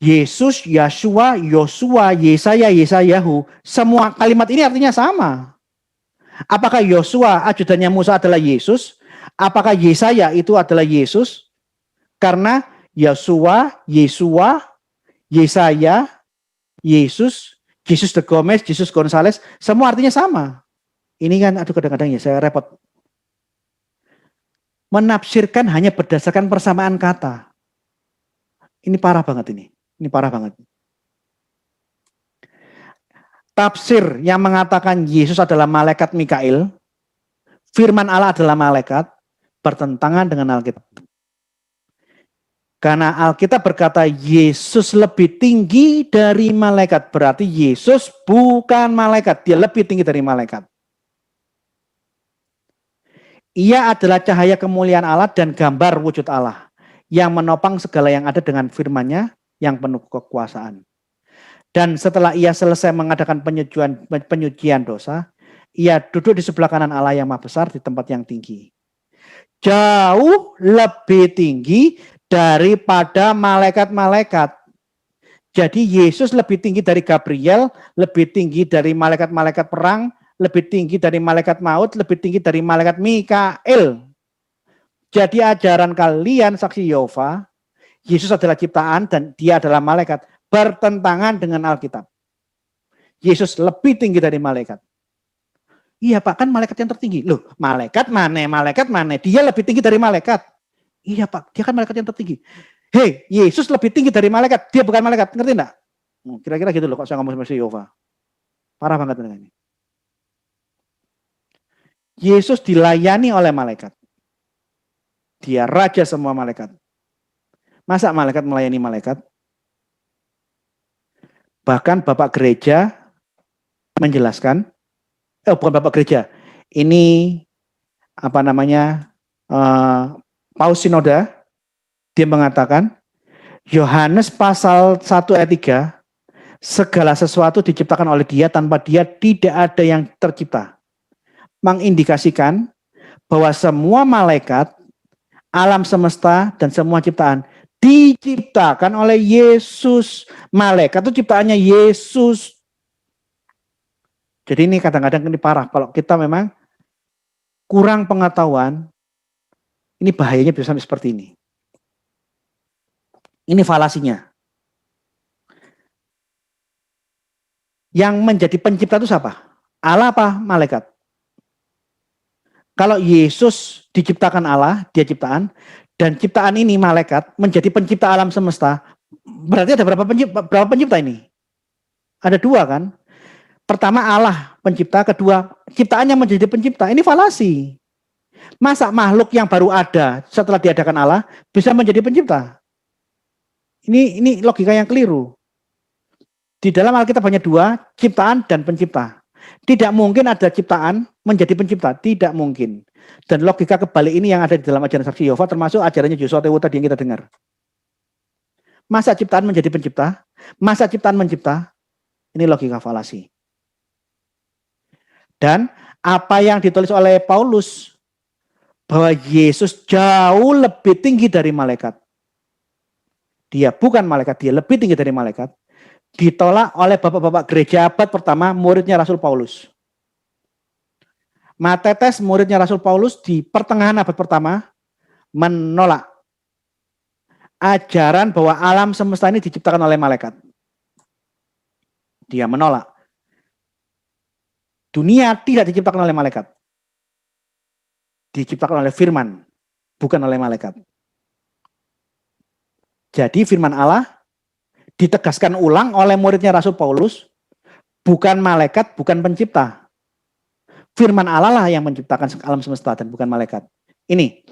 Yesus, Yashua, Yosua, Yesaya, Yesayahu, semua kalimat ini artinya sama. Apakah Yosua ajudannya Musa adalah Yesus? Apakah Yesaya itu adalah Yesus? Karena Yesua, Yesaya, Yesus, Jesus de Gomez, Jesus Gonzales, semua artinya sama. Ini kan aduh kadang-kadang ya saya repot. Menafsirkan hanya berdasarkan persamaan kata. Ini parah banget ini. Ini parah banget. Tafsir yang mengatakan Yesus adalah malaikat Mikail, firman Allah adalah malaikat, bertentangan dengan Alkitab. Karena Alkitab berkata Yesus lebih tinggi dari malaikat. Berarti Yesus bukan malaikat, dia lebih tinggi dari malaikat. Ia adalah cahaya kemuliaan Allah dan gambar wujud Allah yang menopang segala yang ada dengan firman-Nya yang penuh kekuasaan. Dan setelah ia selesai mengadakan penyucian dosa, ia duduk di sebelah kanan Allah yang maha besar di tempat yang tinggi. Jauh lebih tinggi daripada malaikat-malaikat. Jadi Yesus lebih tinggi dari Gabriel, lebih tinggi dari malaikat-malaikat perang, lebih tinggi dari malaikat maut, lebih tinggi dari malaikat Mikail. Jadi ajaran kalian saksi Yehova, Yesus adalah ciptaan dan dia adalah malaikat, bertentangan dengan Alkitab. Yesus lebih tinggi dari malaikat. Iya Pak, kan malaikat yang tertinggi. Loh, malaikat mana? Dia lebih tinggi dari malaikat. Iya Pak, dia kan malaikat yang tertinggi. Hei, Yesus lebih tinggi dari malaikat, dia bukan malaikat, ngerti enggak? Kira-kira gitu loh kok saya ngomong sama Yehova. Parah banget ini. Yesus dilayani oleh malaikat. Dia raja semua malaikat. Masa malaikat melayani malaikat? Bahkan Bapak Gereja menjelaskan, bukan Bapak Gereja, ini Paus Sinoda, dia mengatakan, Yohanes pasal 1 ayat 3, segala sesuatu diciptakan oleh dia, tanpa dia tidak ada yang tercipta. Mengindikasikan bahwa semua malaikat, alam semesta, dan semua ciptaan diciptakan oleh Yesus. Malaikat itu ciptaannya Yesus. Jadi ini kadang-kadang ini parah. Kalau kita memang kurang pengetahuan, ini bahayanya bisa sampai seperti ini. Ini falasinya. Yang menjadi pencipta itu siapa? Allah apa malaikat? Kalau Yesus diciptakan Allah, dia ciptaan, dan ciptaan ini malaikat menjadi pencipta alam semesta, berarti ada berapa pencipta ini? Ada dua kan? Pertama Allah pencipta, kedua ciptaannya menjadi pencipta. Ini falasi. Masa makhluk yang baru ada setelah diadakan Allah bisa menjadi pencipta? Ini logika yang keliru. Di dalam Alkitab hanya dua, ciptaan dan pencipta. Tidak mungkin ada ciptaan menjadi pencipta, tidak mungkin. Dan logika kebalik ini yang ada di dalam ajaran saksi Yehova, termasuk ajarannya Joshua Tewu tadi yang kita dengar. Masa ciptaan menjadi pencipta, masa ciptaan mencipta, ini logika falasi. Dan apa yang ditulis oleh Paulus, bahwa Yesus jauh lebih tinggi dari malaikat. Dia bukan malaikat, dia lebih tinggi dari malaikat. Ditolak oleh bapak-bapak gereja abad pertama, muridnya Rasul Paulus. Matetes, muridnya Rasul Paulus, di pertengahan abad pertama menolak ajaran bahwa alam semesta ini diciptakan oleh malaikat. Dia menolak. Dunia tidak diciptakan oleh malaikat. Diciptakan oleh firman, bukan oleh malaikat. Jadi firman Allah ditegaskan ulang oleh muridnya Rasul Paulus, bukan malaikat, bukan pencipta. Firman Allah lah yang menciptakan alam semesta dan bukan malaikat. Ini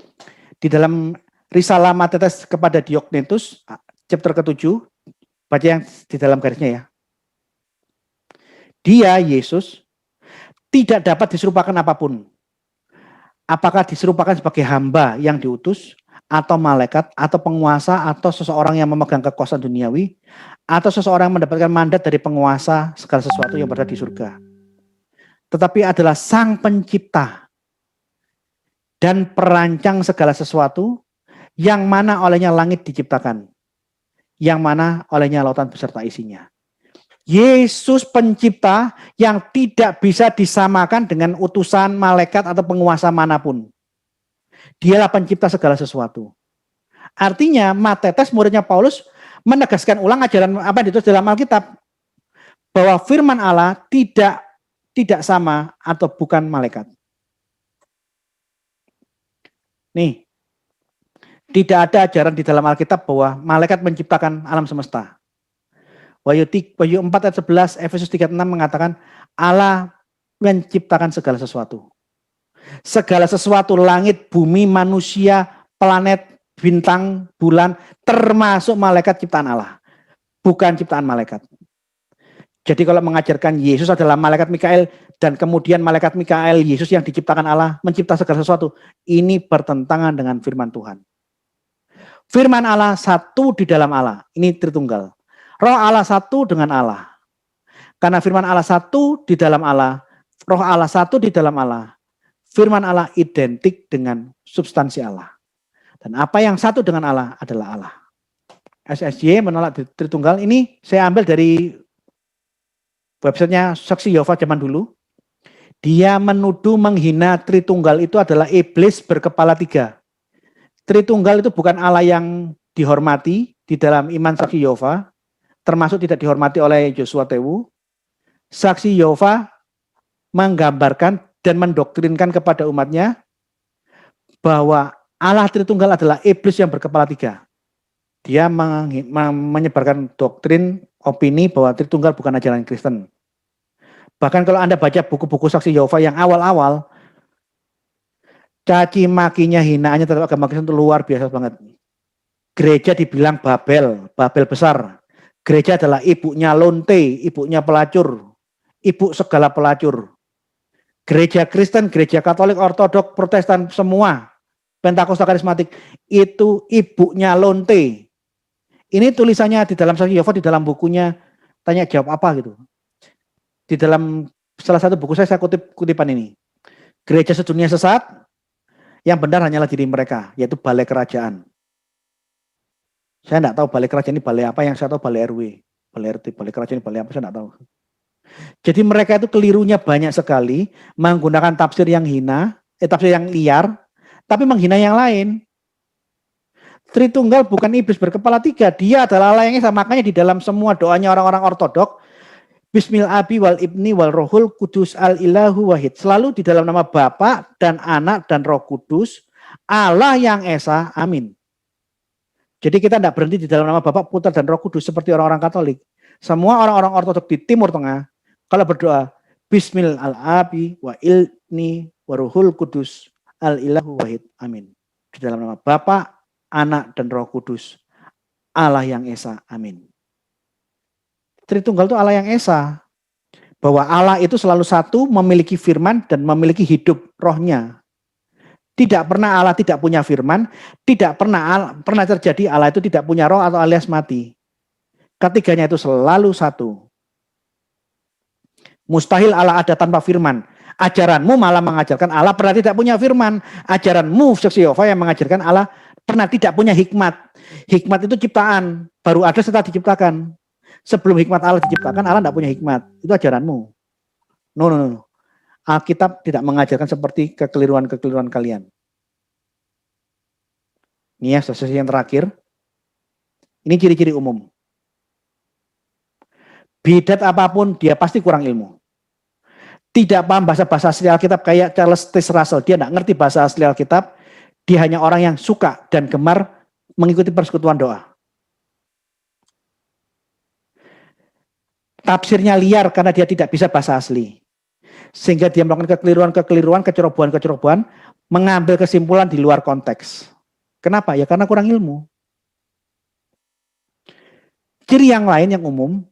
di dalam Risalah Matetes kepada Diognetus, chapter ke-7, baca yang di dalam garisnya ya. Dia, Yesus, tidak dapat diserupakan apapun. Apakah diserupakan sebagai hamba yang diutus, atau malaikat, atau penguasa, atau seseorang yang memegang kekuasaan duniawi, atau seseorang yang mendapatkan mandat dari penguasa segala sesuatu yang berada di surga. Tetapi adalah Sang Pencipta dan perancang segala sesuatu, yang mana olehnya langit diciptakan, yang mana olehnya lautan beserta isinya. Yesus pencipta yang tidak bisa disamakan dengan utusan malaikat atau penguasa manapun. Dialah pencipta segala sesuatu. Artinya Matetes muridnya Paulus menegaskan ulang ajaran apa yang ditulis dalam Alkitab, bahwa firman Allah tidak sama atau bukan malaikat. Nih, tidak ada ajaran di dalam Alkitab bahwa malaikat menciptakan alam semesta. Wahyu 4 ayat 11, Efesus 3:6 mengatakan Allah menciptakan segala sesuatu. Segala sesuatu, langit, bumi, manusia, planet, bintang, bulan, termasuk malaikat ciptaan Allah. Bukan ciptaan malaikat. Jadi kalau mengajarkan Yesus adalah malaikat Mikael dan kemudian malaikat Mikael, Yesus yang diciptakan Allah, mencipta segala sesuatu, ini bertentangan dengan firman Tuhan. Firman Allah satu di dalam Allah, ini Tritunggal. Roh Allah satu dengan Allah. Karena firman Allah satu di dalam Allah, roh Allah satu di dalam Allah, firman Allah identik dengan substansi Allah. Dan apa yang satu dengan Allah adalah Allah. SSY menolak Tritunggal, ini saya ambil dari websitenya Saksi Yehova zaman dulu. Dia menuduh menghina Tritunggal itu adalah iblis berkepala 3. Tritunggal itu bukan Allah yang dihormati di dalam iman Saksi Yehova, termasuk tidak dihormati oleh Joshua Tewu. Saksi Yehova menggambarkan dan mendoktrinkan kepada umatnya bahwa Allah Tritunggal adalah iblis yang berkepala 3. Dia menyebarkan doktrin, opini bahwa Tritunggal bukan ajaran Kristen. Bahkan kalau Anda baca buku-buku Saksi Yehova yang awal-awal, caci makinya, hinaannya terhadap agama Kristen itu luar biasa banget. Gereja dibilang Babel besar. Gereja adalah ibunya lonte, ibunya pelacur, ibu segala pelacur. Gereja Kristen, gereja Katolik, Ortodok, Protestan, semua Pentakosta karismatik itu ibunya lonte. Ini tulisannya di dalam Saksi Yehova, di dalam bukunya Tanya Jawab Apa gitu. Di dalam salah satu buku saya kutip kutipan ini. Gereja sedunia sesat, yang benar hanyalah diri mereka, yaitu balai kerajaan. Saya tidak tahu balai kerajaan ini balai apa, yang saya tahu balai RW, balai RT, balai kerajaan ini balai apa, saya tidak tahu. Jadi mereka itu kelirunya banyak sekali, menggunakan tafsir yang tafsir yang liar, tapi menghina yang lain. Tritunggal bukan iblis berkepala 3, dia adalah Allah yang esa. Makanya di dalam semua doanya orang-orang ortodok, Bismil Abi wal Ibni wal Rohul Kudus al Ilahu Wahid. Selalu di dalam nama Bapa dan Anak dan Roh Kudus, Allah yang esa, amin. Jadi kita tidak berhenti di dalam nama Bapa, Putra dan Roh Kudus seperti orang-orang Katolik. Semua orang-orang ortodok di Timur Tengah, kalau berdoa, Bismil al-Abi wa Ilni wa Rohul Kudus al Ilahu Wahid, amin. Di dalam nama Bapa, Anak dan Roh Kudus, Allah yang esa, amin. Tritunggal itu Allah yang esa. Bahwa Allah itu selalu satu, memiliki firman dan memiliki hidup rohnya. Tidak pernah Allah tidak punya firman, tidak pernah terjadi Allah itu tidak punya roh atau alias mati. Ketiganya itu selalu satu. Mustahil Allah ada tanpa firman. Ajaranmu malah mengajarkan Allah pernah tidak punya firman. Ajaranmu Saksi Yehova yang mengajarkan Allah pernah tidak punya hikmat. Hikmat itu ciptaan, baru ada setelah diciptakan. Sebelum hikmat Allah diciptakan, Allah tidak punya hikmat. Itu ajaranmu. No. Alkitab tidak mengajarkan seperti kekeliruan-kekeliruan kalian. Ini ya, sesi yang terakhir. Ini ciri-ciri umum. Bidat apapun, dia pasti kurang ilmu. Tidak paham bahasa asli Alkitab kayak Charles T. Russell. Dia tidak ngerti bahasa asli Alkitab. Dia hanya orang yang suka dan gemar mengikuti persekutuan doa. Tafsirnya liar karena dia tidak bisa bahasa asli. Sehingga dia melakukan kekeliruan, kecerobohan, mengambil kesimpulan di luar konteks. Kenapa? Ya karena kurang ilmu. Ciri yang lain yang umum,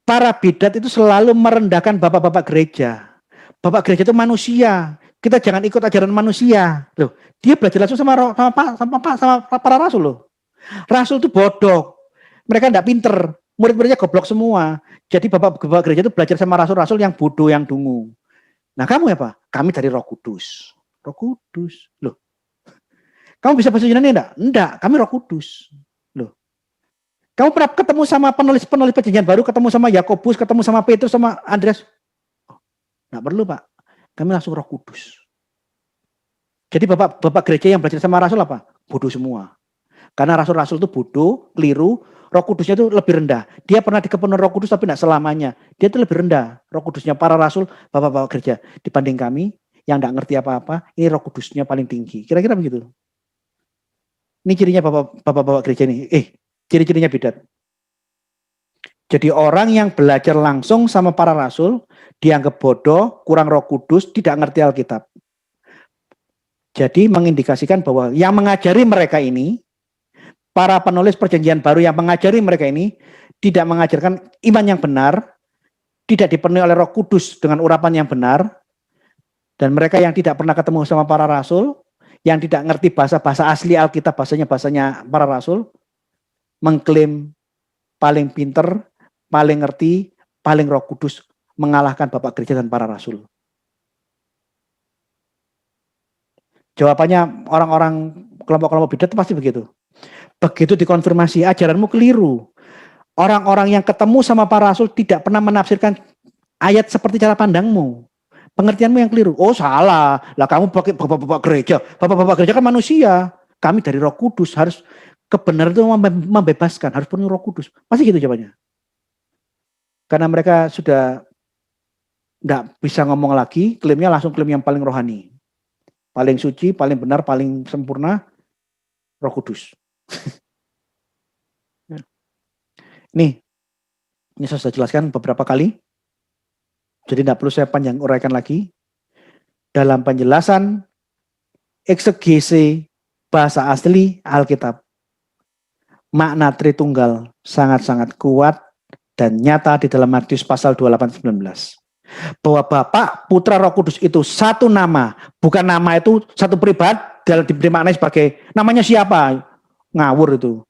para bidat itu selalu merendahkan bapak-bapak gereja. Bapak gereja itu manusia. Kita jangan ikut ajaran manusia. Loh, dia belajar langsung sama para rasul loh. Rasul itu bodoh. Mereka tidak pinter. Murid-muridnya goblok semua. Jadi bapak-bapak gereja itu belajar sama rasul-rasul yang bodoh, yang dungu. Nah kamu apa? Kami dari Roh Kudus. Roh Kudus. Loh. Kamu bisa bahasa Yunani enggak? Enggak, kami Roh Kudus. Loh. Kamu pernah ketemu sama penulis-penulis perjanjian baru, ketemu sama Yakobus, ketemu sama Petrus, sama Andreas? Oh, enggak perlu Pak. Kami langsung Roh Kudus. Jadi bapak gereja yang belajar sama rasul apa? Bodoh semua. Karena rasul-rasul itu bodoh, keliru, Roh Kudusnya itu lebih rendah. Dia pernah dikepenuhi Roh Kudus tapi tidak selamanya. Dia itu lebih rendah. Roh Kudusnya para rasul, bapak-bapak gereja dibanding kami yang tidak ngerti apa-apa, ini Roh Kudusnya paling tinggi. Kira-kira begitu. Ini cirinya bapak-bapak gereja ini. Ciri-cirinya bidat. Jadi orang yang belajar langsung sama para rasul dianggap bodoh, kurang Roh Kudus, tidak ngerti Alkitab. Jadi mengindikasikan bahwa yang mengajari mereka ini, para penulis perjanjian baru yang mengajari mereka ini, tidak mengajarkan iman yang benar, tidak dipenuhi oleh Roh Kudus dengan urapan yang benar, dan mereka yang tidak pernah ketemu sama para rasul, yang tidak ngerti bahasa asli Alkitab, bahasanya para rasul, mengklaim paling pinter, paling ngerti, paling Roh Kudus, mengalahkan Bapak Gereja dan para rasul. Jawabannya orang-orang kelompok-kelompok bidat itu pasti begitu. Begitu dikonfirmasi, ajaranmu keliru. Orang-orang yang ketemu sama para rasul tidak pernah menafsirkan ayat seperti cara pandangmu. Pengertianmu yang keliru. Oh salah, lah kamu pakai bapak-bapak gereja. Bapak-bapak gereja kan manusia. Kami dari Roh Kudus harus kebenaran itu membebaskan, harus penuh Roh Kudus. Pasti gitu jawabannya. Karena mereka sudah nggak bisa ngomong lagi, klaimnya langsung klaim yang paling rohani. Paling suci, paling benar, paling sempurna, Roh Kudus. Ini saya sudah jelaskan beberapa kali. Jadi tidak perlu saya panjang uraikan lagi. Dalam penjelasan eksegese bahasa asli Alkitab, makna Tritunggal sangat-sangat kuat dan nyata di dalam Matius pasal 28-19. Bahwa Bapa, Putra, Roh Kudus itu satu nama, bukan nama itu satu pribadi dalam diberi makna sebagai namanya siapa? Ngawur itu.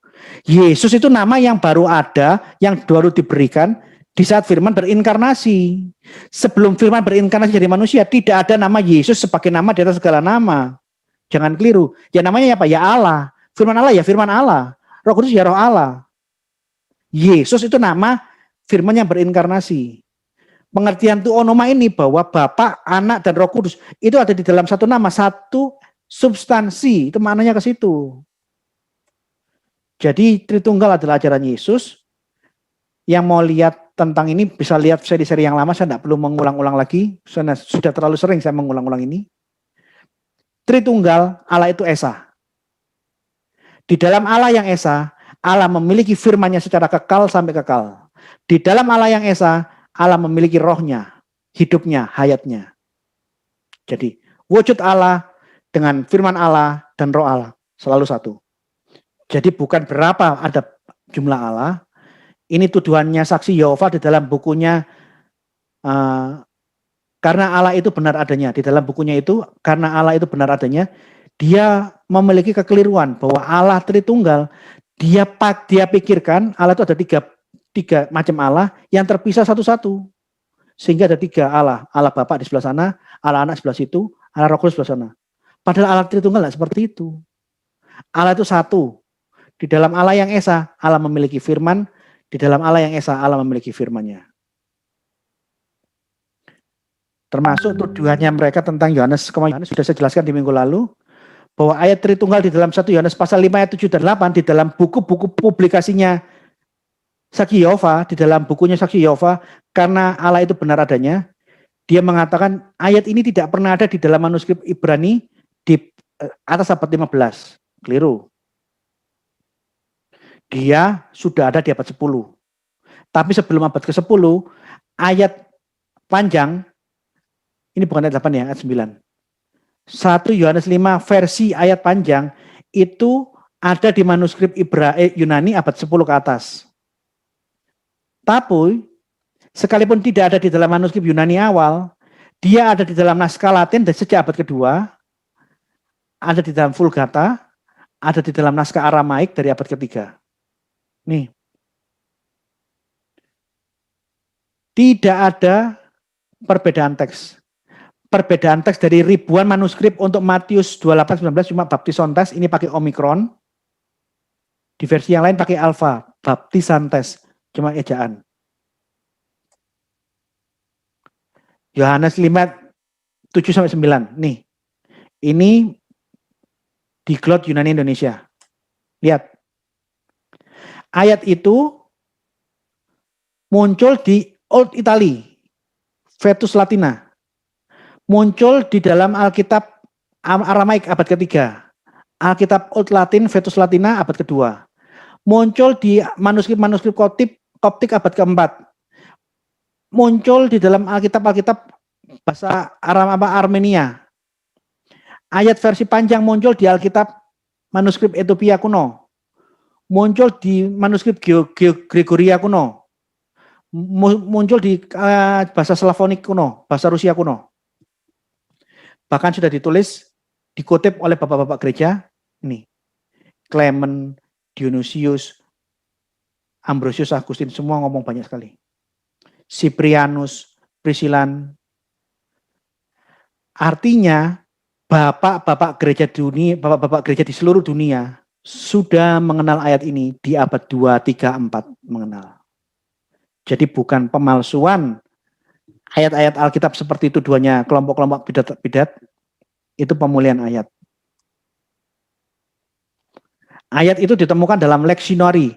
Yesus itu nama yang baru ada, yang baru diberikan di saat Firman berinkarnasi. Sebelum Firman berinkarnasi jadi manusia, tidak ada nama Yesus sebagai nama di atas segala nama. Jangan keliru. Ya namanya apa? Ya Allah. Firman Allah ya Firman Allah. Roh Kudus ya Roh Allah. Yesus itu nama Firman yang berinkarnasi. Pengertian tuonoma ini bahwa Bapa, Anak, dan Roh Kudus itu ada di dalam satu nama, satu substansi. Itu maknanya ke situ. Jadi Tritunggal adalah ajaran Yesus. Yang mau lihat tentang ini bisa lihat seri-seri yang lama, saya tidak perlu mengulang-ulang lagi. Sudah terlalu sering saya mengulang-ulang ini. Tritunggal, Allah itu Esa. Di dalam Allah yang Esa, Allah memiliki firman-Nya secara kekal sampai kekal. Di dalam Allah yang Esa, Allah memiliki rohnya, hidupnya, hayatnya. Jadi wujud Allah dengan firman Allah dan roh Allah selalu satu. Jadi bukan berapa ada jumlah Allah. Ini tuduhannya saksi Yehova di dalam bukunya. Karena Allah itu benar adanya. Di dalam bukunya itu, karena Allah itu benar adanya, dia memiliki kekeliruan bahwa Allah Tritunggal, dia pikirkan Allah itu ada tiga macam Allah yang terpisah satu-satu. Sehingga ada tiga Allah. Allah Bapa di sebelah sana, Allah Anak sebelah situ, Allah Roh Kudus sebelah sana. Padahal Allah Tritunggal tidak seperti itu. Allah itu satu. Di dalam Allah yang Esa, Allah memiliki firman. Di dalam Allah yang Esa, Allah memiliki firman-Nya. Termasuk tuduhannya mereka tentang Yohanes sudah saya jelaskan di minggu lalu. Bahwa ayat Tritunggal di dalam 1 Yohanes pasal 5 ayat 7 dan 8 di dalam buku-buku publikasinya Saksi Yehova, di dalam bukunya Saksi Yehova, karena Allah itu benar adanya, dia mengatakan ayat ini tidak pernah ada di dalam manuskrip Ibrani di atas abad 15. Keliru. Dia sudah ada di abad 10. Tapi sebelum abad ke-10, ayat panjang, ini bukan ayat 8 ya, ayat 9. 1 Yohanes 5 versi ayat panjang, itu ada di manuskrip Yunani abad 10 ke atas. Tapi sekalipun tidak ada di dalam manuskrip Yunani awal, dia ada di dalam naskah Latin dan sejak abad kedua, ada di dalam Vulgata, ada di dalam naskah Aramaik dari abad ketiga. Nih, tidak ada perbedaan teks. Perbedaan teks dari ribuan manuskrip untuk Matius 28-19 cuma baptisantes, ini pakai Omikron. Di versi yang lain pakai Alpha, baptisantes. Cuma ejaan. Yohanes 5, 7-9. Nih, ini Diglot Yunani Indonesia. Lihat. Ayat itu muncul di Old Italy, Vetus Latina. Muncul di dalam Alkitab Aramaik abad ketiga. Alkitab Old Latin, Vetus Latina abad kedua. Muncul di manuskrip-manuskrip Koptik abad keempat. Muncul di dalam Alkitab bahasa Armenia. Ayat versi panjang muncul di Alkitab manuskrip Ethiopia kuno. Muncul di manuskrip Gregoria kuno. Muncul di bahasa Slavonik kuno, bahasa Rusia kuno. Bahkan sudah ditulis, dikutip oleh bapak-bapak gereja. Ini, Clement, Dionysius, Ambrosius, Agustin, semua ngomong banyak sekali. Cyprianus, Priscilan. Artinya, bapak-bapak gereja di seluruh dunia sudah mengenal ayat ini di abad 2, 3, 4 mengenal. Jadi bukan pemalsuan ayat-ayat Alkitab seperti tuduhannya kelompok-kelompok bidat, itu pemulihan ayat. Ayat itu ditemukan dalam leksinori,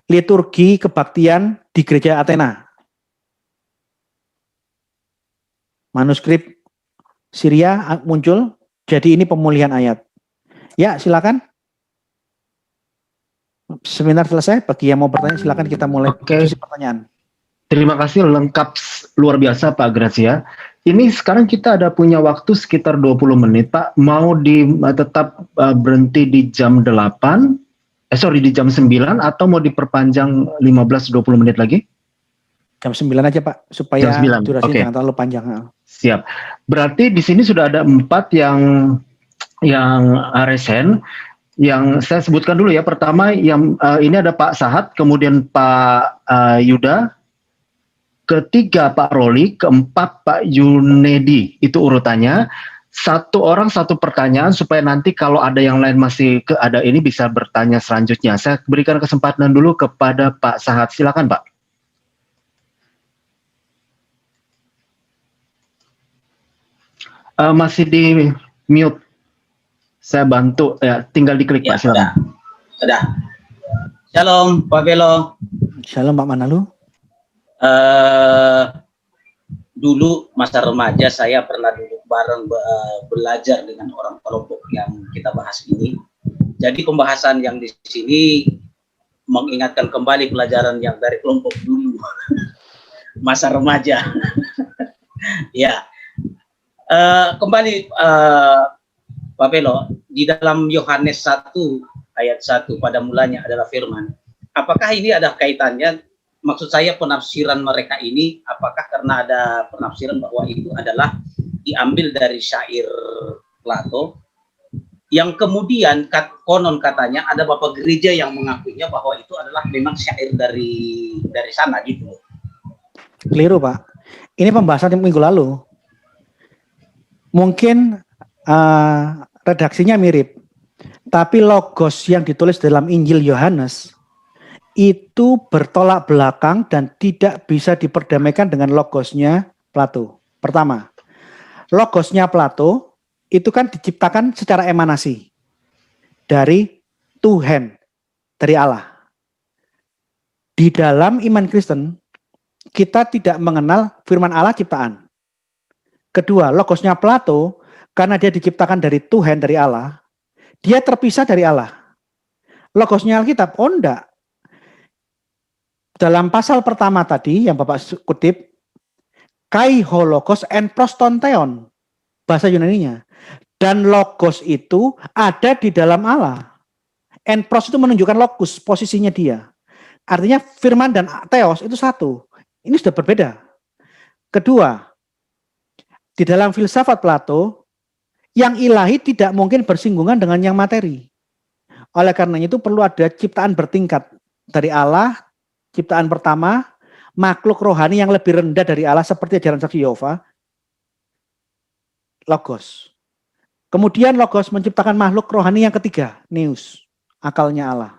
liturgi kebaktian di gereja Athena. Manuskrip Syria muncul, jadi ini pemulihan ayat. Ya, silakan. Seminar selesai, bagi yang mau bertanya silakan kita mulai sesi pertanyaan. Terima kasih, lengkap luar biasa Pak Gracia. Ini sekarang kita ada punya waktu sekitar 20 menit Pak. Mau tetap berhenti di jam 8, di jam 9 atau mau diperpanjang 15-20 menit lagi? Jam 9 aja Pak, supaya durasinya jangan terlalu panjang. Siap. Berarti di sini sudah ada 4 yang resen. Yang saya sebutkan dulu ya. Pertama yang ini ada Pak Sahat, kemudian Pak Yuda, ketiga Pak Roli, keempat Pak Yunedi. Itu urutannya. Satu orang satu pertanyaan supaya nanti kalau ada yang lain masih ada ini bisa bertanya selanjutnya. Saya berikan kesempatan dulu kepada Pak Sahat. Silakan Pak. Masih di mute. Saya bantu ya, tinggal diklik ya, Pak, silakan. Sudah. Shalom Pak Belo. Shalom Pak Manalu. Dulu masa remaja saya pernah duduk bareng belajar dengan orang kelompok yang kita bahas ini. Jadi pembahasan yang di sini mengingatkan kembali pelajaran yang dari kelompok dulu masa remaja. Ya. Kembali Pak Belo, di dalam Yohanes 1 ayat 1 pada mulanya adalah firman. Apakah ini ada kaitannya? Maksud saya penafsiran mereka ini, apakah karena ada penafsiran bahwa itu adalah diambil dari syair Plato, yang kemudian konon katanya ada bapak gereja yang mengakuinya bahwa itu adalah memang syair dari sana gitu. Keliru Pak. Ini pembahasan minggu lalu. Mungkin redaksinya mirip, tapi logos yang ditulis dalam Injil Yohanes itu bertolak belakang dan tidak bisa diperdamaikan dengan logosnya Plato. Pertama, logosnya Plato itu kan diciptakan secara emanasi dari Tuhan, dari Allah. Di dalam iman Kristen, kita tidak mengenal firman Allah ciptaan. Kedua, logosnya Plato, karena dia diciptakan dari Tuhan, dari Allah, dia terpisah dari Allah. Logosnya Alkitab, enggak. Dalam pasal pertama tadi, yang Bapak kutip, kai hologos en prostonteon, bahasa Yunaninya. Dan logos itu ada di dalam Allah. En pros itu menunjukkan logus, posisinya dia. Artinya firman dan theos itu satu. Ini sudah berbeda. Kedua, di dalam filsafat Plato, yang ilahi tidak mungkin bersinggungan dengan yang materi. Oleh karenanya itu perlu ada ciptaan bertingkat dari Allah, ciptaan pertama, makhluk rohani yang lebih rendah dari Allah seperti ajaran saksi Yehova, logos. Kemudian logos menciptakan makhluk rohani yang ketiga, nous, akalnya Allah.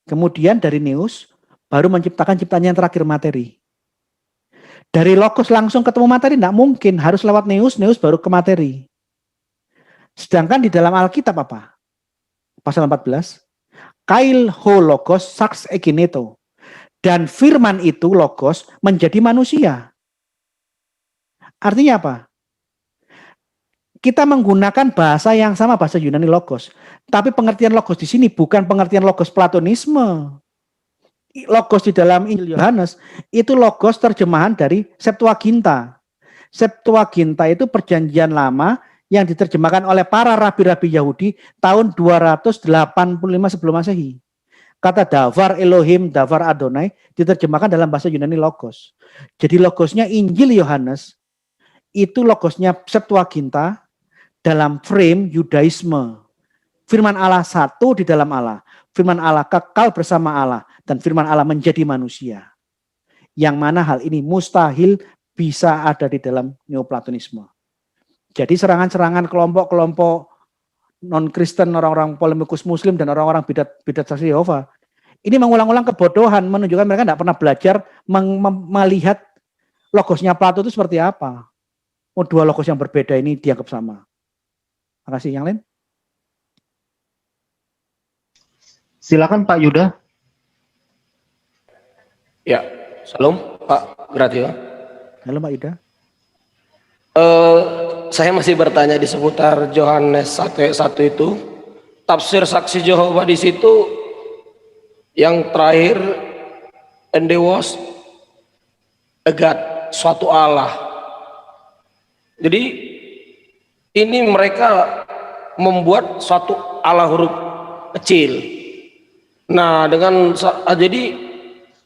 Kemudian dari nous baru menciptakan ciptaan yang terakhir, materi. Dari logos langsung ketemu materi tidak mungkin, harus lewat nous baru ke materi. Sedangkan di dalam Alkitab apa? Pasal 14. Kail ho logos sax egineto. Dan firman itu logos menjadi manusia. Artinya apa? Kita menggunakan bahasa yang sama, bahasa Yunani logos. Tapi pengertian logos di sini bukan pengertian logos Platonisme. Logos di dalam Injil Yohanes itu logos terjemahan dari Septuaginta. Septuaginta itu perjanjian lama yang diterjemahkan oleh para rabi-rabi Yahudi tahun 285 sebelum Masehi. Kata Davar Elohim, Davar Adonai diterjemahkan dalam bahasa Yunani logos. Jadi logosnya Injil Yohanes itu logosnya Septuaginta dalam frame Yudaisme. Firman Allah satu di dalam Allah. Firman Allah kekal bersama Allah. Dan firman Allah menjadi manusia. Yang mana hal ini mustahil bisa ada di dalam Neoplatonisme. Jadi serangan-serangan kelompok-kelompok non-Kristen, orang-orang polemikus Muslim, dan orang-orang bidat saksi Yehova, ini mengulang-ulang kebodohan, menunjukkan mereka tidak pernah belajar melihat logosnya Plato itu seperti apa. Oh, dua logos yang berbeda ini dianggap sama. Makasih. Yang lain? Silakan Pak Yuda. Ya, salam Pak Gratio. Halo Pak Yuda. Saya masih bertanya di seputar Yohanes 1:1 itu. Tafsir saksi Jehovah di situ yang terakhir, and there was a God, suatu Allah. Jadi ini mereka membuat suatu Allah huruf kecil. Nah, jadi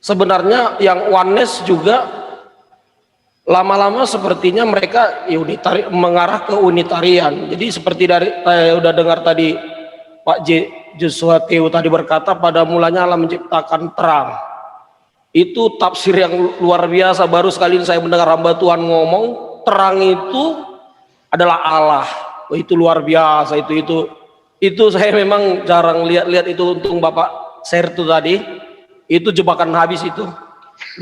sebenarnya yang oneness juga lama-lama sepertinya mereka mengarah ke unitarian. Jadi seperti dari saya udah dengar tadi Pak Joshua Theo tadi berkata, pada mulanya Allah menciptakan terang. Itu tafsir yang luar biasa. Baru sekali ini saya mendengar hamba Tuhan ngomong terang itu adalah Allah. Oh, itu luar biasa. Itu saya memang jarang lihat itu. Untung Bapak share itu tadi. Itu jebakan habis itu.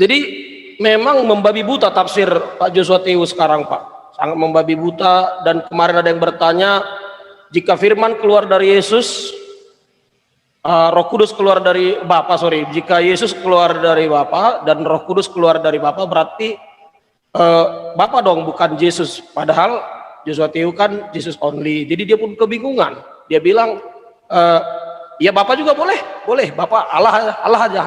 Jadi memang membabi buta tafsir Pak Joshua Theo sekarang, Pak. Sangat membabi buta. Dan kemarin ada yang bertanya, jika firman keluar dari Yesus, Roh Kudus keluar dari Bapa, jika Yesus keluar dari Bapa dan Roh Kudus keluar dari Bapa, berarti Bapa dong, bukan Yesus. Padahal Joshua Theo kan Jesus only. Jadi dia pun kebingungan. Dia bilang, ya Bapa juga boleh, Bapa Allah aja.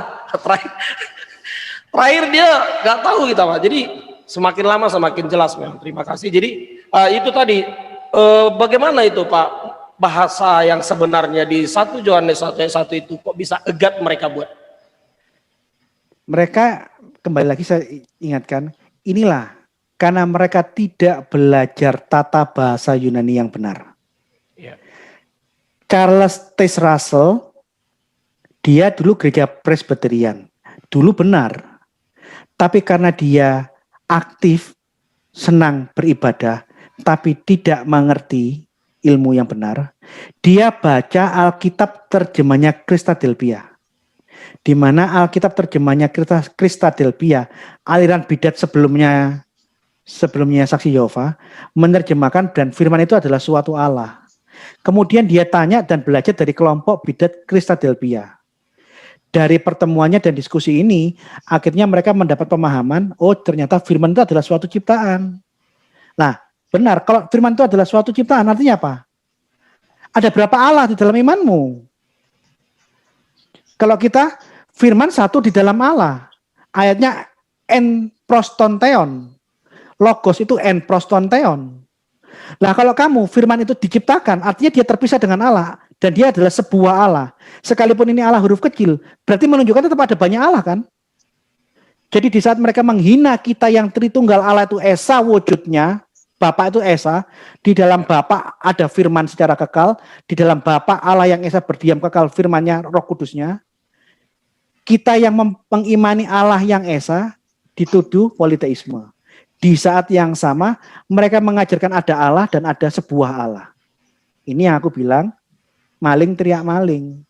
Terakhir dia nggak tahu kita, Pak. Jadi semakin lama semakin jelas memang. Terima kasih. Jadi itu tadi bagaimana itu Pak, bahasa yang sebenarnya di 1 Yohanes 1:1 itu kok bisa egat mereka buat? Mereka, kembali lagi saya ingatkan, inilah karena mereka tidak belajar tata bahasa Yunani yang benar. Ya. Charles Taze Russell, dia dulu gereja Presbyterian, dulu benar. Tapi karena dia aktif, senang beribadah, tapi tidak mengerti ilmu yang benar, dia baca Alkitab terjemahnya Christadelphia. Di mana Alkitab terjemahnya Christadelphia, aliran bidat sebelumnya Saksi Yehova, menerjemahkan dan firman itu adalah suatu Allah. Kemudian dia tanya dan belajar dari kelompok bidat Christadelphia. Dari pertemuannya dan diskusi ini, akhirnya mereka mendapat pemahaman, oh ternyata firman itu adalah suatu ciptaan. Nah, benar, kalau firman itu adalah suatu ciptaan, artinya apa? Ada berapa Allah di dalam imanmu? Kalau kita, firman satu di dalam Allah. Ayatnya en prostonteon. Logos itu en prostonteon. Nah kalau kamu, firman itu diciptakan, artinya dia terpisah dengan Allah. Dan dia adalah sebuah Allah. Sekalipun ini Allah huruf kecil, berarti menunjukkan tetap ada banyak Allah kan? Jadi di saat mereka menghina kita yang Tritunggal Allah itu Esa wujudnya, Bapa itu Esa, di dalam Bapa ada firman secara kekal, di dalam Bapa Allah yang Esa berdiam kekal, firmannya Roh Kudusnya. Kita yang mengimani Allah yang Esa dituduh politeisme. Di saat yang sama mereka mengajarkan ada Allah dan ada sebuah Allah. Ini yang aku bilang, maling teriak maling.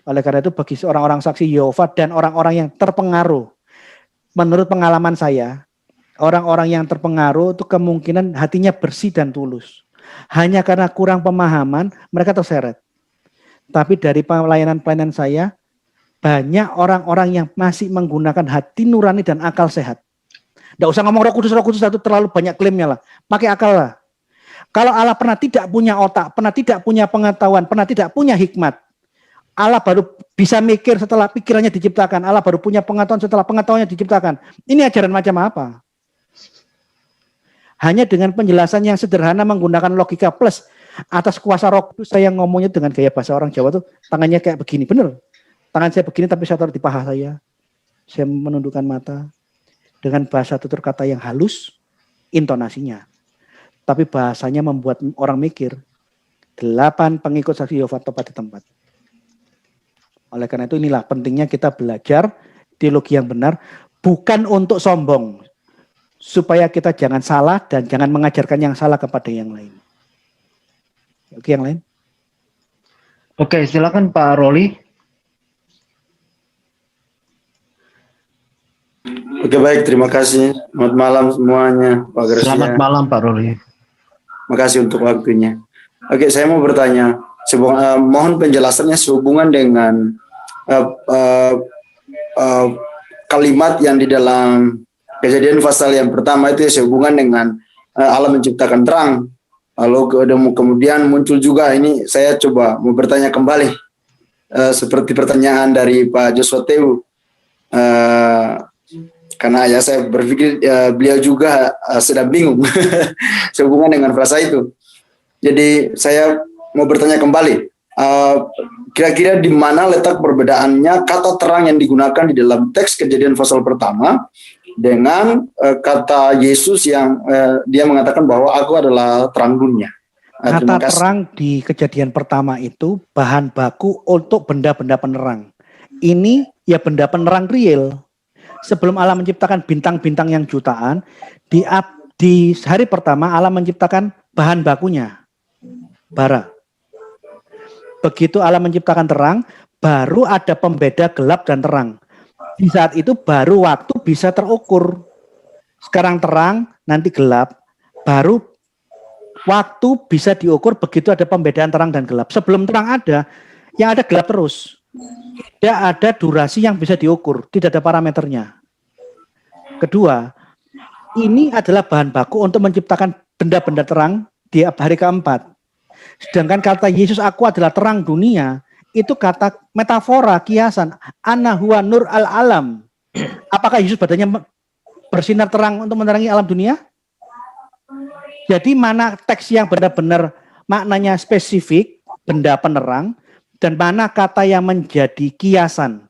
Oleh karena itu bagi orang-orang saksi Yehova dan orang-orang yang terpengaruh, menurut pengalaman saya, orang-orang yang terpengaruh itu kemungkinan hatinya bersih dan tulus. Hanya karena kurang pemahaman, mereka terseret. Tapi dari pelayanan-pelayanan saya, banyak orang-orang yang masih menggunakan hati nurani dan akal sehat. Nggak usah ngomong Roh Kudus itu terlalu banyak klaimnya lah. Pakai akal lah. Kalau Allah pernah tidak punya otak, pernah tidak punya pengetahuan, pernah tidak punya hikmat, Allah baru bisa mikir setelah pikirannya diciptakan. Allah baru punya pengetahuan setelah pengetahuannya diciptakan. Ini ajaran macam apa? Hanya dengan penjelasan yang sederhana menggunakan logika plus atas kuasa Roh Kudus. Saya ngomongnya dengan gaya bahasa orang Jawa tuh tangannya kayak begini, bener. Tangan saya begini tapi saya taruh di paha saya. Saya menundukkan mata dengan bahasa tutur kata yang halus, intonasinya. Tapi bahasanya membuat orang mikir. 8 pengikut saksi Yehova tepat di tempat. Oleh karena itu inilah pentingnya kita belajar teologi yang benar, bukan untuk sombong. Supaya kita jangan salah dan jangan mengajarkan yang salah kepada yang lain. Oke, yang lain? Oke, silakan Pak Roli. Oke, baik, terima kasih. Selamat malam semuanya, Pak Gracia. Selamat malam Pak Roli. Makasih untuk waktunya. Oke, saya mau bertanya, mohon penjelasannya sehubungan dengan kalimat yang di dalam Kejadian pasal yang pertama itu sehubungan dengan Allah menciptakan terang. Lalu kemudian muncul juga ini, saya coba mau bertanya kembali seperti pertanyaan dari Pak Joshua Tewu. Karena ya saya berpikir beliau juga sedang bingung sehubungan dengan frasa itu. Jadi saya mau bertanya kembali, kira-kira di mana letak perbedaannya kata terang yang digunakan di dalam teks Kejadian pasal pertama dengan kata Yesus yang dia mengatakan bahwa aku adalah terang dunia. Kata terang di Kejadian pertama itu bahan baku untuk benda-benda penerang. Ini ya benda penerang real. Sebelum Allah menciptakan bintang-bintang yang jutaan, di hari pertama Allah menciptakan bahan bakunya, bara. Begitu Allah menciptakan terang, baru ada pembeda gelap dan terang. Di saat itu baru waktu bisa terukur. Sekarang terang, nanti gelap, baru waktu bisa diukur begitu ada pembedaan terang dan gelap. Sebelum terang ada, yang ada gelap terus. Tidak ada durasi yang bisa diukur, tidak ada parameternya. Kedua, ini adalah bahan baku untuk menciptakan benda-benda terang di hari keempat. Sedangkan kata Yesus aku adalah terang dunia, itu kata metafora, kiasan. Ana huwa nur al alam. Apakah Yesus badannya bersinar terang untuk menerangi alam dunia? Jadi mana teks yang benar-benar maknanya spesifik, benda penerang, dan mana kata yang menjadi kiasan.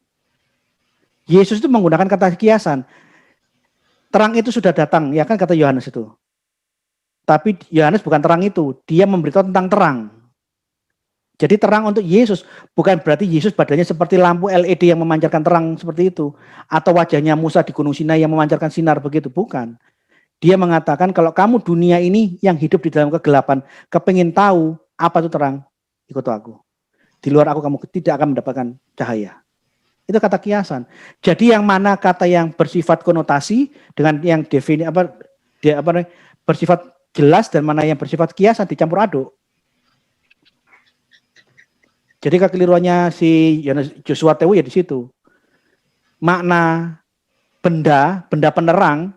Yesus itu menggunakan kata kiasan. Terang itu sudah datang, ya kan kata Yohanes itu. Tapi Yohanes bukan terang itu, dia memberitahu tentang terang. Jadi terang untuk Yesus, bukan berarti Yesus badannya seperti lampu LED yang memancarkan terang seperti itu. Atau wajahnya Musa di Gunung Sinai yang memancarkan sinar begitu, bukan. Dia mengatakan kalau kamu dunia ini yang hidup di dalam kegelapan, kepingin tahu apa itu terang, ikut aku. Di luar aku kamu tidak akan mendapatkan cahaya. Itu kata kiasan. Jadi yang mana kata yang bersifat konotasi dengan yang bersifat jelas dan mana yang bersifat kiasan dicampur aduk. Jadi kekeliruannya si Joshua Tewu ya di situ. Makna benda penerang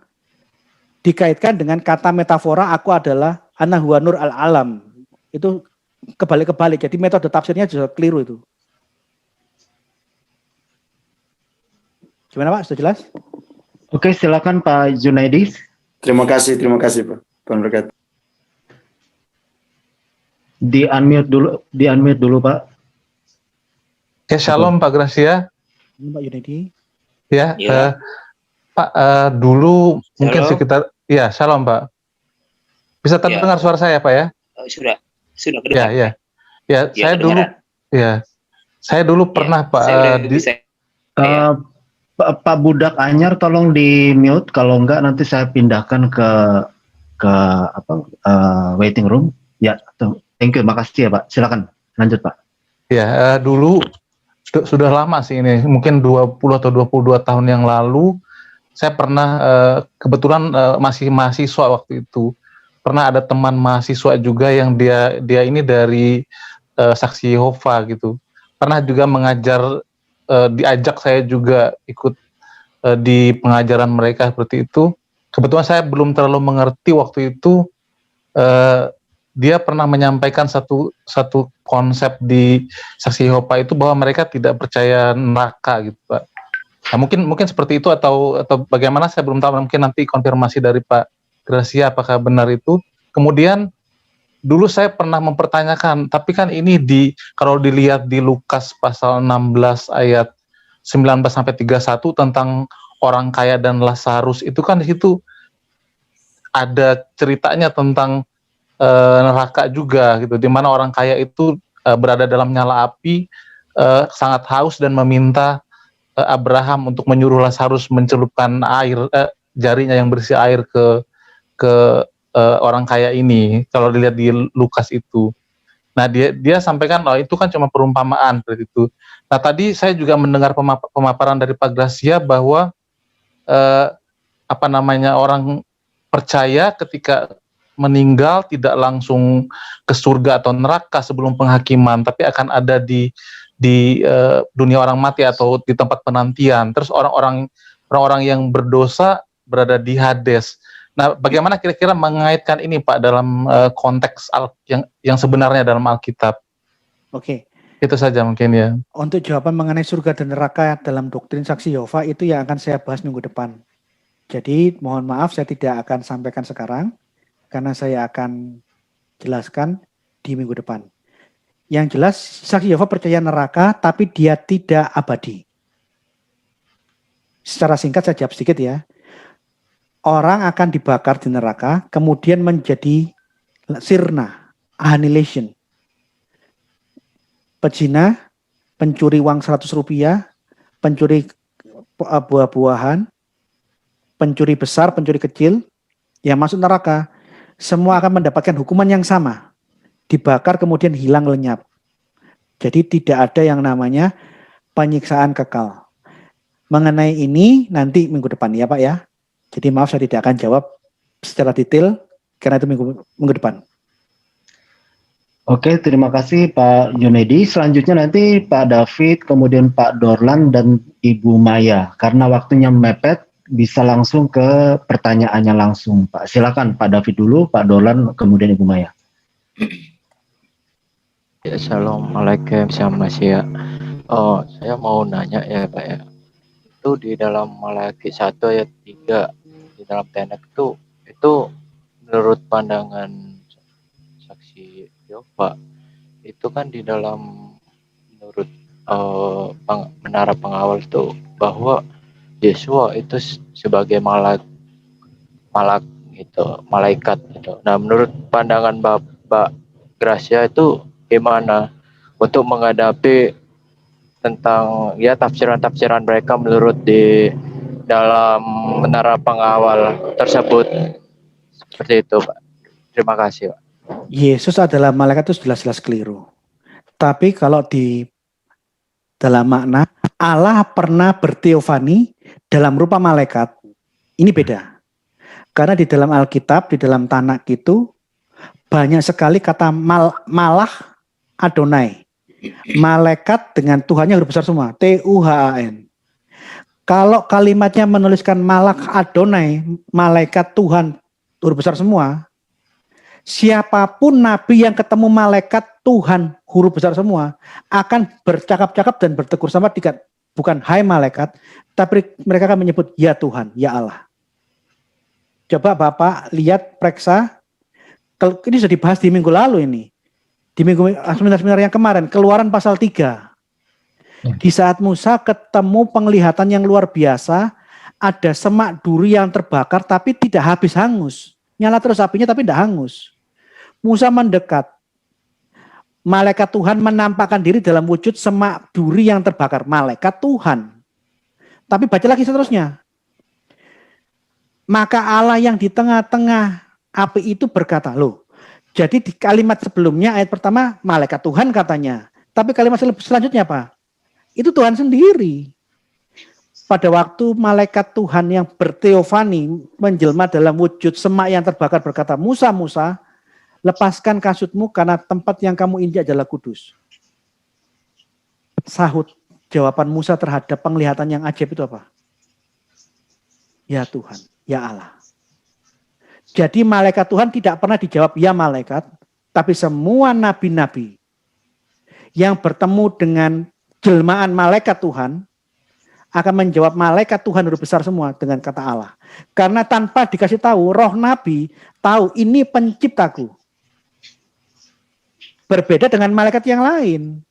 dikaitkan dengan kata metafora aku adalah ana huwa nur al alam. Itu kebalik-kebalik. Jadi metode tafsirnya juga keliru itu. Gimana Pak? Sudah jelas? Oke, silakan Pak Junaidi. Terima kasih Pak. Tuhan berkati. Di unmute dulu Pak. Ya, shalom Pak Gracia. Pak Junaidi. Ya, Ya. Pak, dulu mungkin Shalom. sekitar, ya shalom Pak. Bisa terdengar suara saya Pak ya? Sudah Ya, kedengar. ya. Ya, saya dulu, kedengaran. saya dulu pernah Pak Saya udah bisa. Pak Budak Anyar tolong di mute, kalau enggak nanti saya pindahkan ke waiting room. Ya, thank you, makasih ya Pak. Silakan lanjut Pak. Ya, dulu sudah lama sih ini, mungkin 20 atau 22 tahun yang lalu, saya pernah kebetulan masih mahasiswa waktu itu, pernah ada teman mahasiswa juga yang dia ini dari Saksi Yehova gitu. Pernah juga mengajar, diajak saya juga ikut di pengajaran mereka seperti itu. Kebetulan saya belum terlalu mengerti waktu itu. Dia pernah menyampaikan satu konsep di Saksi Yehova itu bahwa mereka tidak percaya neraka gitu, Pak. Nah, mungkin seperti itu atau bagaimana, saya belum tahu. Mungkin nanti konfirmasi dari Pak Gracia apakah benar itu. Kemudian dulu saya pernah mempertanyakan, tapi kan ini kalau dilihat di Lukas pasal 16 ayat 19 sampai 31 tentang orang kaya dan Lazarus, itu kan di situ ada ceritanya tentang neraka juga gitu, di mana orang kaya itu berada dalam nyala api, sangat haus dan meminta Abraham untuk menyuruh Lazarus mencelupkan air, jarinya yang berisi air ke orang kaya ini. Kalau dilihat di Lukas itu, nah dia sampaikan itu kan cuma perumpamaan seperti itu. Nah, tadi saya juga mendengar pemaparan dari Pak Gracia bahwa orang percaya ketika meninggal tidak langsung ke surga atau neraka sebelum penghakiman, tapi akan ada di dunia orang mati atau di tempat penantian. Terus orang-orang yang berdosa berada di Hades. Nah, bagaimana kira-kira mengaitkan ini, Pak, dalam konteks yang sebenarnya dalam Alkitab? Oke. Itu saja mungkin ya. Untuk jawaban mengenai surga dan neraka dalam doktrin Saksi Yehova itu yang akan saya bahas minggu depan. Jadi mohon maaf saya tidak akan sampaikan sekarang, karena saya akan jelaskan di minggu depan. Yang jelas Saksi Yehova percaya neraka tapi dia tidak abadi. Secara singkat saya jawab sedikit ya. Orang akan dibakar di neraka kemudian menjadi sirna, annihilation. Pezina, pencuri uang 100 rupiah, pencuri buah-buahan, pencuri besar, pencuri kecil, yang masuk neraka, semua akan mendapatkan hukuman yang sama. Dibakar kemudian hilang lenyap. Jadi tidak ada yang namanya penyiksaan kekal. Mengenai ini nanti minggu depan ya Pak ya. Jadi maaf saya tidak akan jawab secara detail karena itu minggu depan. Oke, terima kasih Pak Junedi. Selanjutnya nanti Pak David, kemudian Pak Dorlan dan Ibu Maya. Karena waktunya mepet, bisa langsung ke pertanyaannya langsung, Pak. Silakan Pak David dulu, Pak Dorlan, kemudian Ibu Maya. Ya, Assalamualaikum sama ya. Saya mau nanya ya Pak ya. Itu di dalam Malaki 1 ayat 3 di dalam tenek itu menurut pandangan Saksi Yehova itu kan di dalam menurut menara pengawal itu bahwa Yesua itu sebagai malaikat gitu. Nah, menurut pandangan Bapak Gracia itu gimana untuk menghadapi tentang ya tafsiran-tafsiran mereka menurut di dalam menara pengawal tersebut, seperti itu Pak. Terima kasih Pak. Yesus adalah malaikat itu jelas-jelas keliru. Tapi kalau di dalam makna Allah pernah berteofani dalam rupa malaikat, ini beda. Karena di dalam Alkitab, di dalam Tanak itu banyak sekali kata malah Adonai. Malaikat dengan Tuhannya huruf besar semua, Tuhan. Kalau kalimatnya menuliskan malak Adonai, malaikat Tuhan huruf besar semua, siapapun nabi yang ketemu malaikat Tuhan huruf besar semua akan bercakap-cakap dan bertegur sama tidak, bukan hai malaikat, tapi mereka akan menyebut ya Tuhan, ya Allah. Coba Bapak lihat periksa, ini sudah dibahas di minggu lalu ini. Di seminar yang kemarin, Keluaran pasal 3. Di saat Musa ketemu penglihatan yang luar biasa, ada semak duri yang terbakar tapi tidak habis hangus. Nyala terus apinya tapi tidak hangus. Musa mendekat. Malaikat Tuhan menampakkan diri dalam wujud semak duri yang terbakar. Malaikat Tuhan. Tapi baca lagi seterusnya. Maka Allah yang di tengah-tengah api itu berkata, loh, jadi di kalimat sebelumnya ayat pertama malaikat Tuhan katanya. Tapi kalimat selanjutnya apa? Itu Tuhan sendiri. pada waktu malaikat Tuhan yang berteofani menjelma dalam wujud semak yang terbakar berkata, Musa, Musa, lepaskan kasutmu karena tempat yang kamu injak adalah kudus. Sahut jawaban Musa terhadap penglihatan yang ajaib itu apa? Ya Tuhan, ya Allah. Jadi malaikat Tuhan tidak pernah dijawab ya malaikat, tapi semua nabi-nabi yang bertemu dengan jelmaan malaikat Tuhan akan menjawab malaikat Tuhan huruf besar semua dengan kata Allah. Karena tanpa dikasih tahu, roh nabi tahu ini penciptaku. Berbeda dengan malaikat yang lain.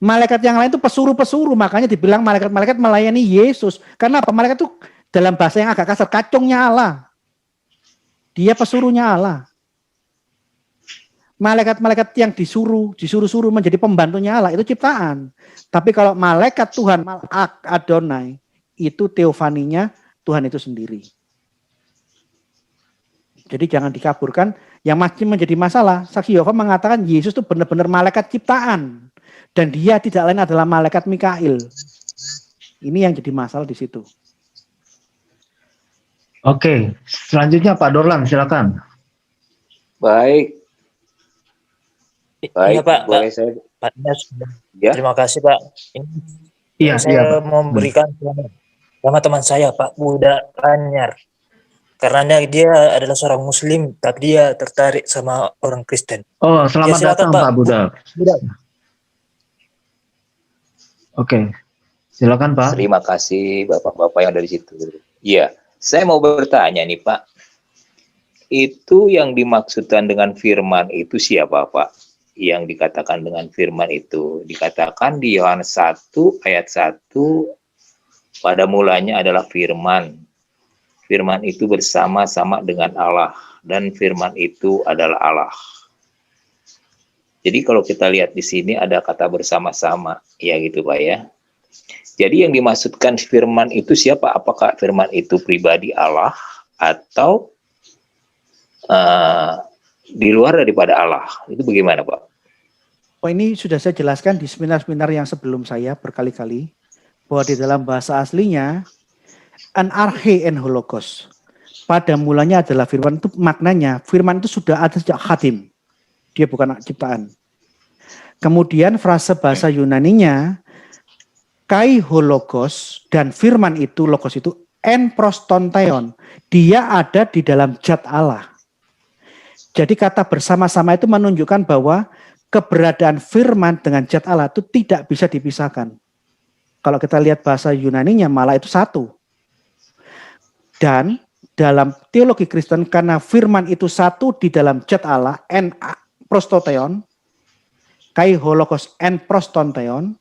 Malaikat yang lain itu pesuruh-pesuruh, makanya dibilang malaikat-malaikat melayani Yesus. Karena apa? Malaikat itu dalam bahasa yang agak kasar, kacungnya Allah. Dia pesuruhnya Allah. Malaikat-malaikat yang disuruh-suruh menjadi pembantunya Allah, itu ciptaan. Tapi kalau malaikat Tuhan, Malak Adonai, itu teofaninya Tuhan itu sendiri. Jadi jangan dikaburkan. Yang masih menjadi masalah, saksi Yehova mengatakan Yesus itu benar-benar malaikat ciptaan. Dan dia tidak lain adalah malaikat Mikail. Ini yang jadi masalah di situ. Oke, selanjutnya Pak Dorlan, silakan. Baik. Iya Pak, boleh saya? Pak Dias. Ya. Terima kasih Pak. Ini Iya, saya Pak. memberikan sama teman saya Pak Budak Anyar. Karena dia adalah seorang Muslim, tapi dia tertarik sama orang Kristen. Oh, selamat datang Pak Budak. Budak. Oke, silakan Pak. Terima kasih Bapak-Bapak yang dari situ. Iya, saya mau bertanya nih Pak. Itu yang dimaksudkan dengan firman itu siapa Pak? Yang dikatakan dengan firman itu. Dikatakan di Yohanes 1 ayat 1, pada mulanya adalah firman. Firman itu bersama-sama dengan Allah. Dan firman itu adalah Allah. Jadi kalau kita lihat di sini ada kata bersama-sama. Ya gitu Pak ya. Jadi yang dimaksudkan firman itu siapa? Apakah firman itu pribadi Allah? Atau di luar daripada Allah? Itu bagaimana Pak? Oh, ini sudah saya jelaskan di seminar-seminar yang sebelum saya berkali-kali. Bahwa di dalam bahasa aslinya an arche en hologos. Pada mulanya adalah firman, itu maknanya firman itu sudah ada sejak khadim. Dia bukan ciptaan. Kemudian frase bahasa Yunaninya kai hologos, dan firman itu, logos itu en prostonteon. Dia ada di dalam zat Allah. Jadi kata bersama-sama itu menunjukkan bahwa keberadaan firman dengan zat Allah itu tidak bisa dipisahkan. Kalau kita lihat bahasa Yunaninya malah itu satu. Dan dalam teologi Kristen karena firman itu satu di dalam zat Allah, en prostoteon, kai hologos en prostonteon,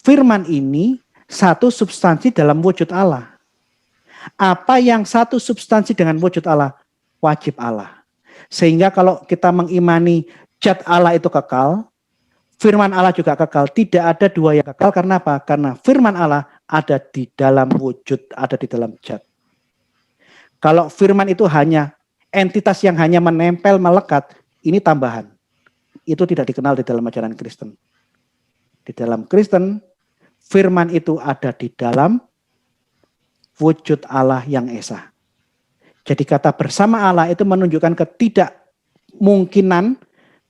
firman ini satu substansi dalam wujud Allah. Apa yang satu substansi dengan wujud Allah? Wajib Allah. Sehingga kalau kita mengimani zat Allah itu kekal, firman Allah juga kekal. Tidak ada dua yang kekal. Karena apa? Karena firman Allah ada di dalam wujud, ada di dalam zat. Kalau firman itu hanya entitas yang hanya menempel, melekat, ini tambahan. Itu tidak dikenal di dalam ajaran Kristen. Di dalam Kristen, firman itu ada di dalam wujud Allah yang esa. Jadi kata bersama Allah itu menunjukkan ketidakmungkinan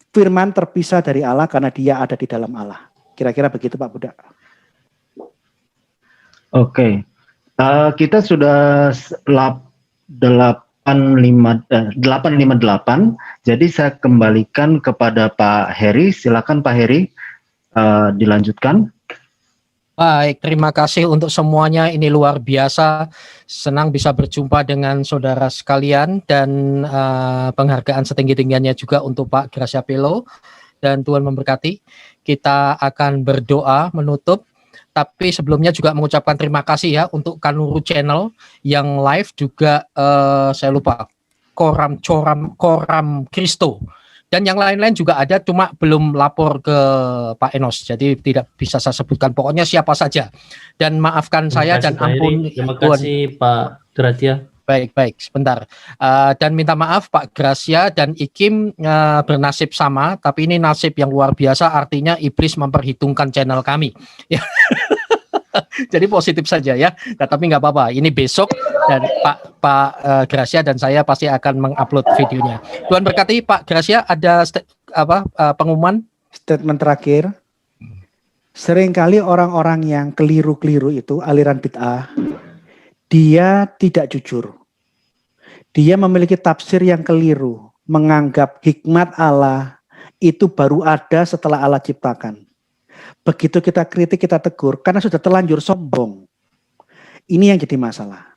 firman terpisah dari Allah karena dia ada di dalam Allah. Kira-kira begitu Pak Budak. Oke, kita sudah 858. Jadi saya kembalikan kepada Pak Heri. Silakan Pak Heri, dilanjutkan. Baik, terima kasih untuk semuanya. Ini luar biasa. Senang bisa berjumpa dengan saudara sekalian dan penghargaan setinggi-tingginya juga untuk Pak Gracia Pelo. Dan Tuhan memberkati. Kita akan berdoa menutup. Tapi sebelumnya juga mengucapkan terima kasih ya untuk Kanuru Channel yang live juga saya lupa Koram Kristo dan yang lain-lain juga ada, cuma belum lapor ke Pak Enos, jadi tidak bisa saya sebutkan pokoknya siapa saja. Dan maafkan saya dan ampun. Terima kasih Pak Gracia. Baik, sebentar. Dan minta maaf Pak Gracia dan Ikim bernasib sama, tapi ini nasib yang luar biasa, artinya iblis memperhitungkan channel kami. Jadi positif saja ya. Nah, tapi nggak apa-apa. Ini besok dan Pak Gracia dan saya pasti akan mengupload videonya. Tuhan berkati. Pak Gracia, ada pengumuman? Statement terakhir. Seringkali orang-orang yang keliru-keliru itu aliran bid'ah, dia tidak jujur. Dia memiliki tafsir yang keliru, menganggap hikmat Allah itu baru ada setelah Allah ciptakan. Begitu kita kritik, kita tegur, karena sudah terlanjur sombong. Ini yang jadi masalah.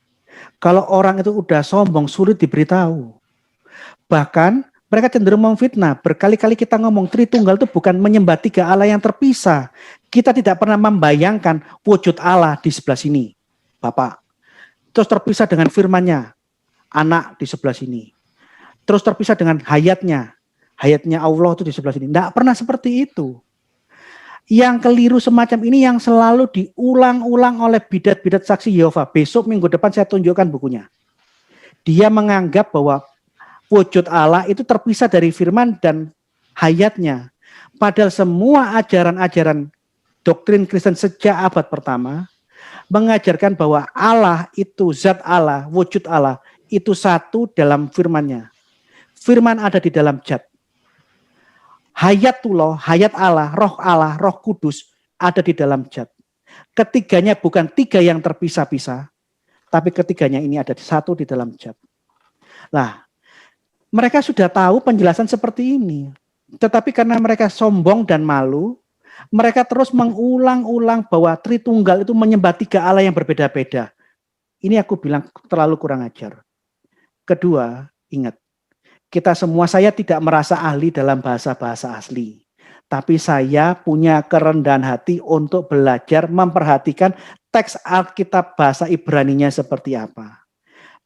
Kalau orang itu udah sombong, sulit diberitahu. Bahkan mereka cenderung memfitnah. Berkali-kali kita ngomong Tritunggal itu bukan menyembah tiga Allah yang terpisah. Kita tidak pernah membayangkan wujud Allah di sebelah sini, Bapak. Terus terpisah dengan firman-Nya, anak di sebelah sini. Terus terpisah dengan hayatnya Allah itu di sebelah sini. Tidak pernah seperti itu. Yang keliru semacam ini yang selalu diulang-ulang oleh bidat-bidat saksi Yehova. Besok minggu depan saya tunjukkan bukunya. Dia menganggap bahwa wujud Allah itu terpisah dari firman dan hayatnya. Padahal semua ajaran-ajaran doktrin Kristen sejak abad pertama mengajarkan bahwa Allah itu zat Allah, wujud Allah itu satu dalam firman-Nya. Firman ada di dalam zat. Hayatullah, hayat Allah, Roh Kudus ada di dalam zat. Ketiganya bukan tiga yang terpisah-pisah, tapi ketiganya ini ada satu di dalam zat. Nah, mereka sudah tahu penjelasan seperti ini. Tetapi karena mereka sombong dan malu, mereka terus mengulang-ulang bahwa Tritunggal itu menyembah tiga Allah yang berbeda-beda. Ini aku bilang terlalu kurang ajar. Kedua, ingat, kita semua, saya tidak merasa ahli dalam bahasa-bahasa asli. Tapi saya punya kerendahan hati untuk belajar memperhatikan teks Alkitab bahasa Ibraninya seperti apa.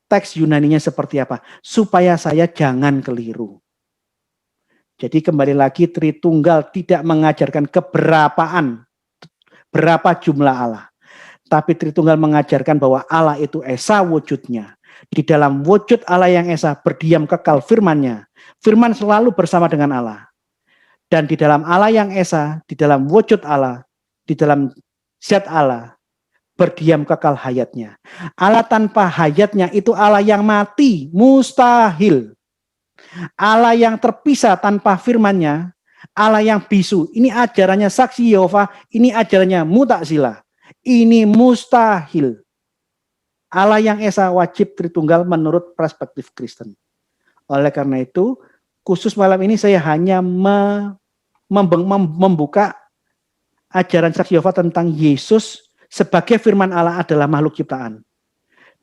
Teks Yunaninya seperti apa. Supaya saya jangan keliru. Jadi kembali lagi Tritunggal tidak mengajarkan keberapaan, berapa jumlah Allah. Tapi Tritunggal mengajarkan bahwa Allah itu Esa wujudnya. Di dalam wujud Allah yang Esa berdiam kekal firman-Nya. Firman selalu bersama dengan Allah. Dan di dalam Allah yang Esa, di dalam wujud Allah, di dalam zat Allah, berdiam kekal hayatnya. Allah tanpa hayatnya itu Allah yang mati, mustahil. Allah yang terpisah tanpa firman-Nya, Allah yang bisu. Ini ajarannya saksi Yehova, ini ajarannya Mutazilah. Ini mustahil. Allah yang Esa wajib Tritunggal menurut perspektif Kristen. Oleh karena itu, khusus malam ini saya hanya membuka ajaran saksi Yehova tentang Yesus sebagai firman Allah adalah makhluk ciptaan.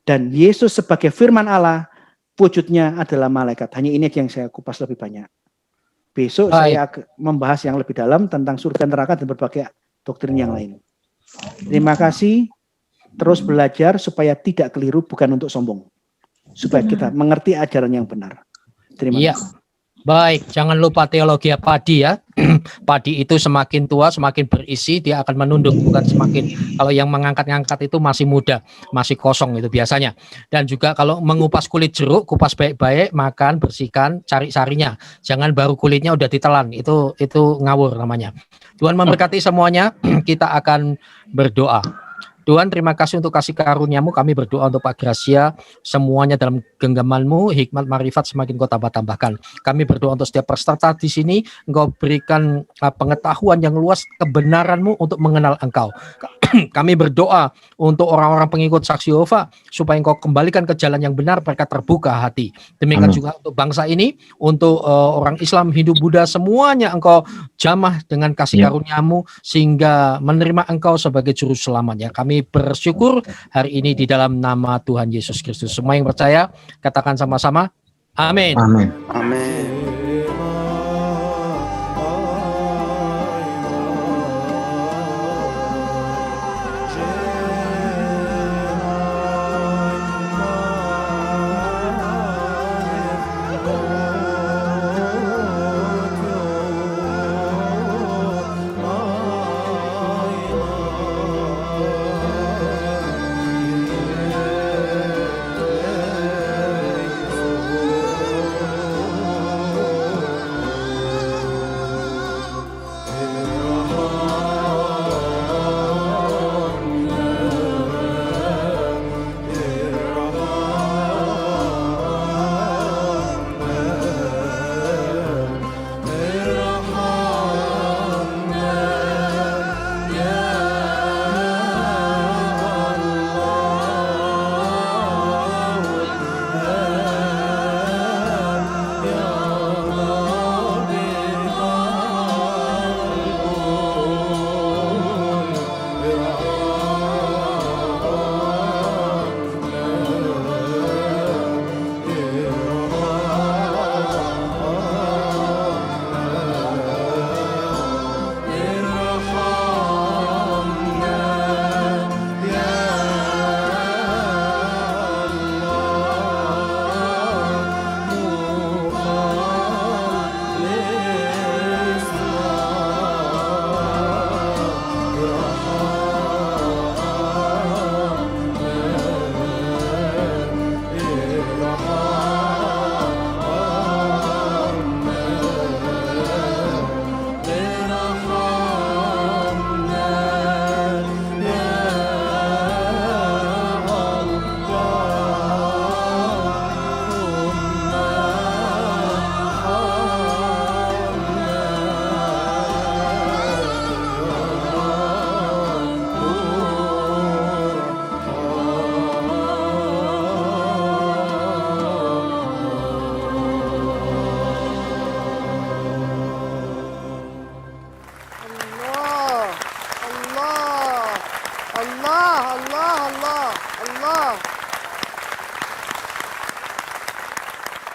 Dan Yesus sebagai firman Allah wujudnya adalah malaikat. Hanya ini yang saya kupas lebih banyak. Besok saya membahas yang lebih dalam tentang surga neraka dan berbagai doktrin yang lain. Terima kasih. Terus belajar supaya tidak keliru, bukan untuk sombong. Supaya kita mengerti ajaran yang benar. Terima kasih. Baik, jangan lupa teologi padi ya. Padi itu semakin tua, semakin berisi, dia akan menunduk, bukan semakin. Kalau yang mengangkat-ngangkat itu masih muda, masih kosong itu biasanya. Dan juga kalau mengupas kulit jeruk, kupas baik-baik, makan, bersihkan, cari sarinya. Jangan baru kulitnya udah ditelan, itu ngawur namanya. Tuhan memberkati semuanya. Kita akan berdoa. Tuhan, terima kasih untuk kasih karunia-Mu. Kami berdoa untuk Pak Gracia, semuanya dalam genggaman-Mu, hikmat marifat semakin Kau tambah-tambahkan. Kami berdoa untuk setiap peserta di sini, Engkau berikan pengetahuan yang luas, kebenaran-Mu untuk mengenal Engkau. Kami berdoa untuk orang-orang pengikut saksi Yehova, supaya Engkau kembalikan ke jalan yang benar, mereka terbuka hati. Demikian juga untuk bangsa ini, untuk orang Islam, Hindu, Buddha, semuanya Engkau jamah dengan kasih karunia-Mu, sehingga menerima Engkau sebagai juru selamatnya. Kami bersyukur hari ini di dalam nama Tuhan Yesus Kristus. Semua yang percaya, katakan sama-sama, amin. Amin. Amin. Allah, Allah, Allah.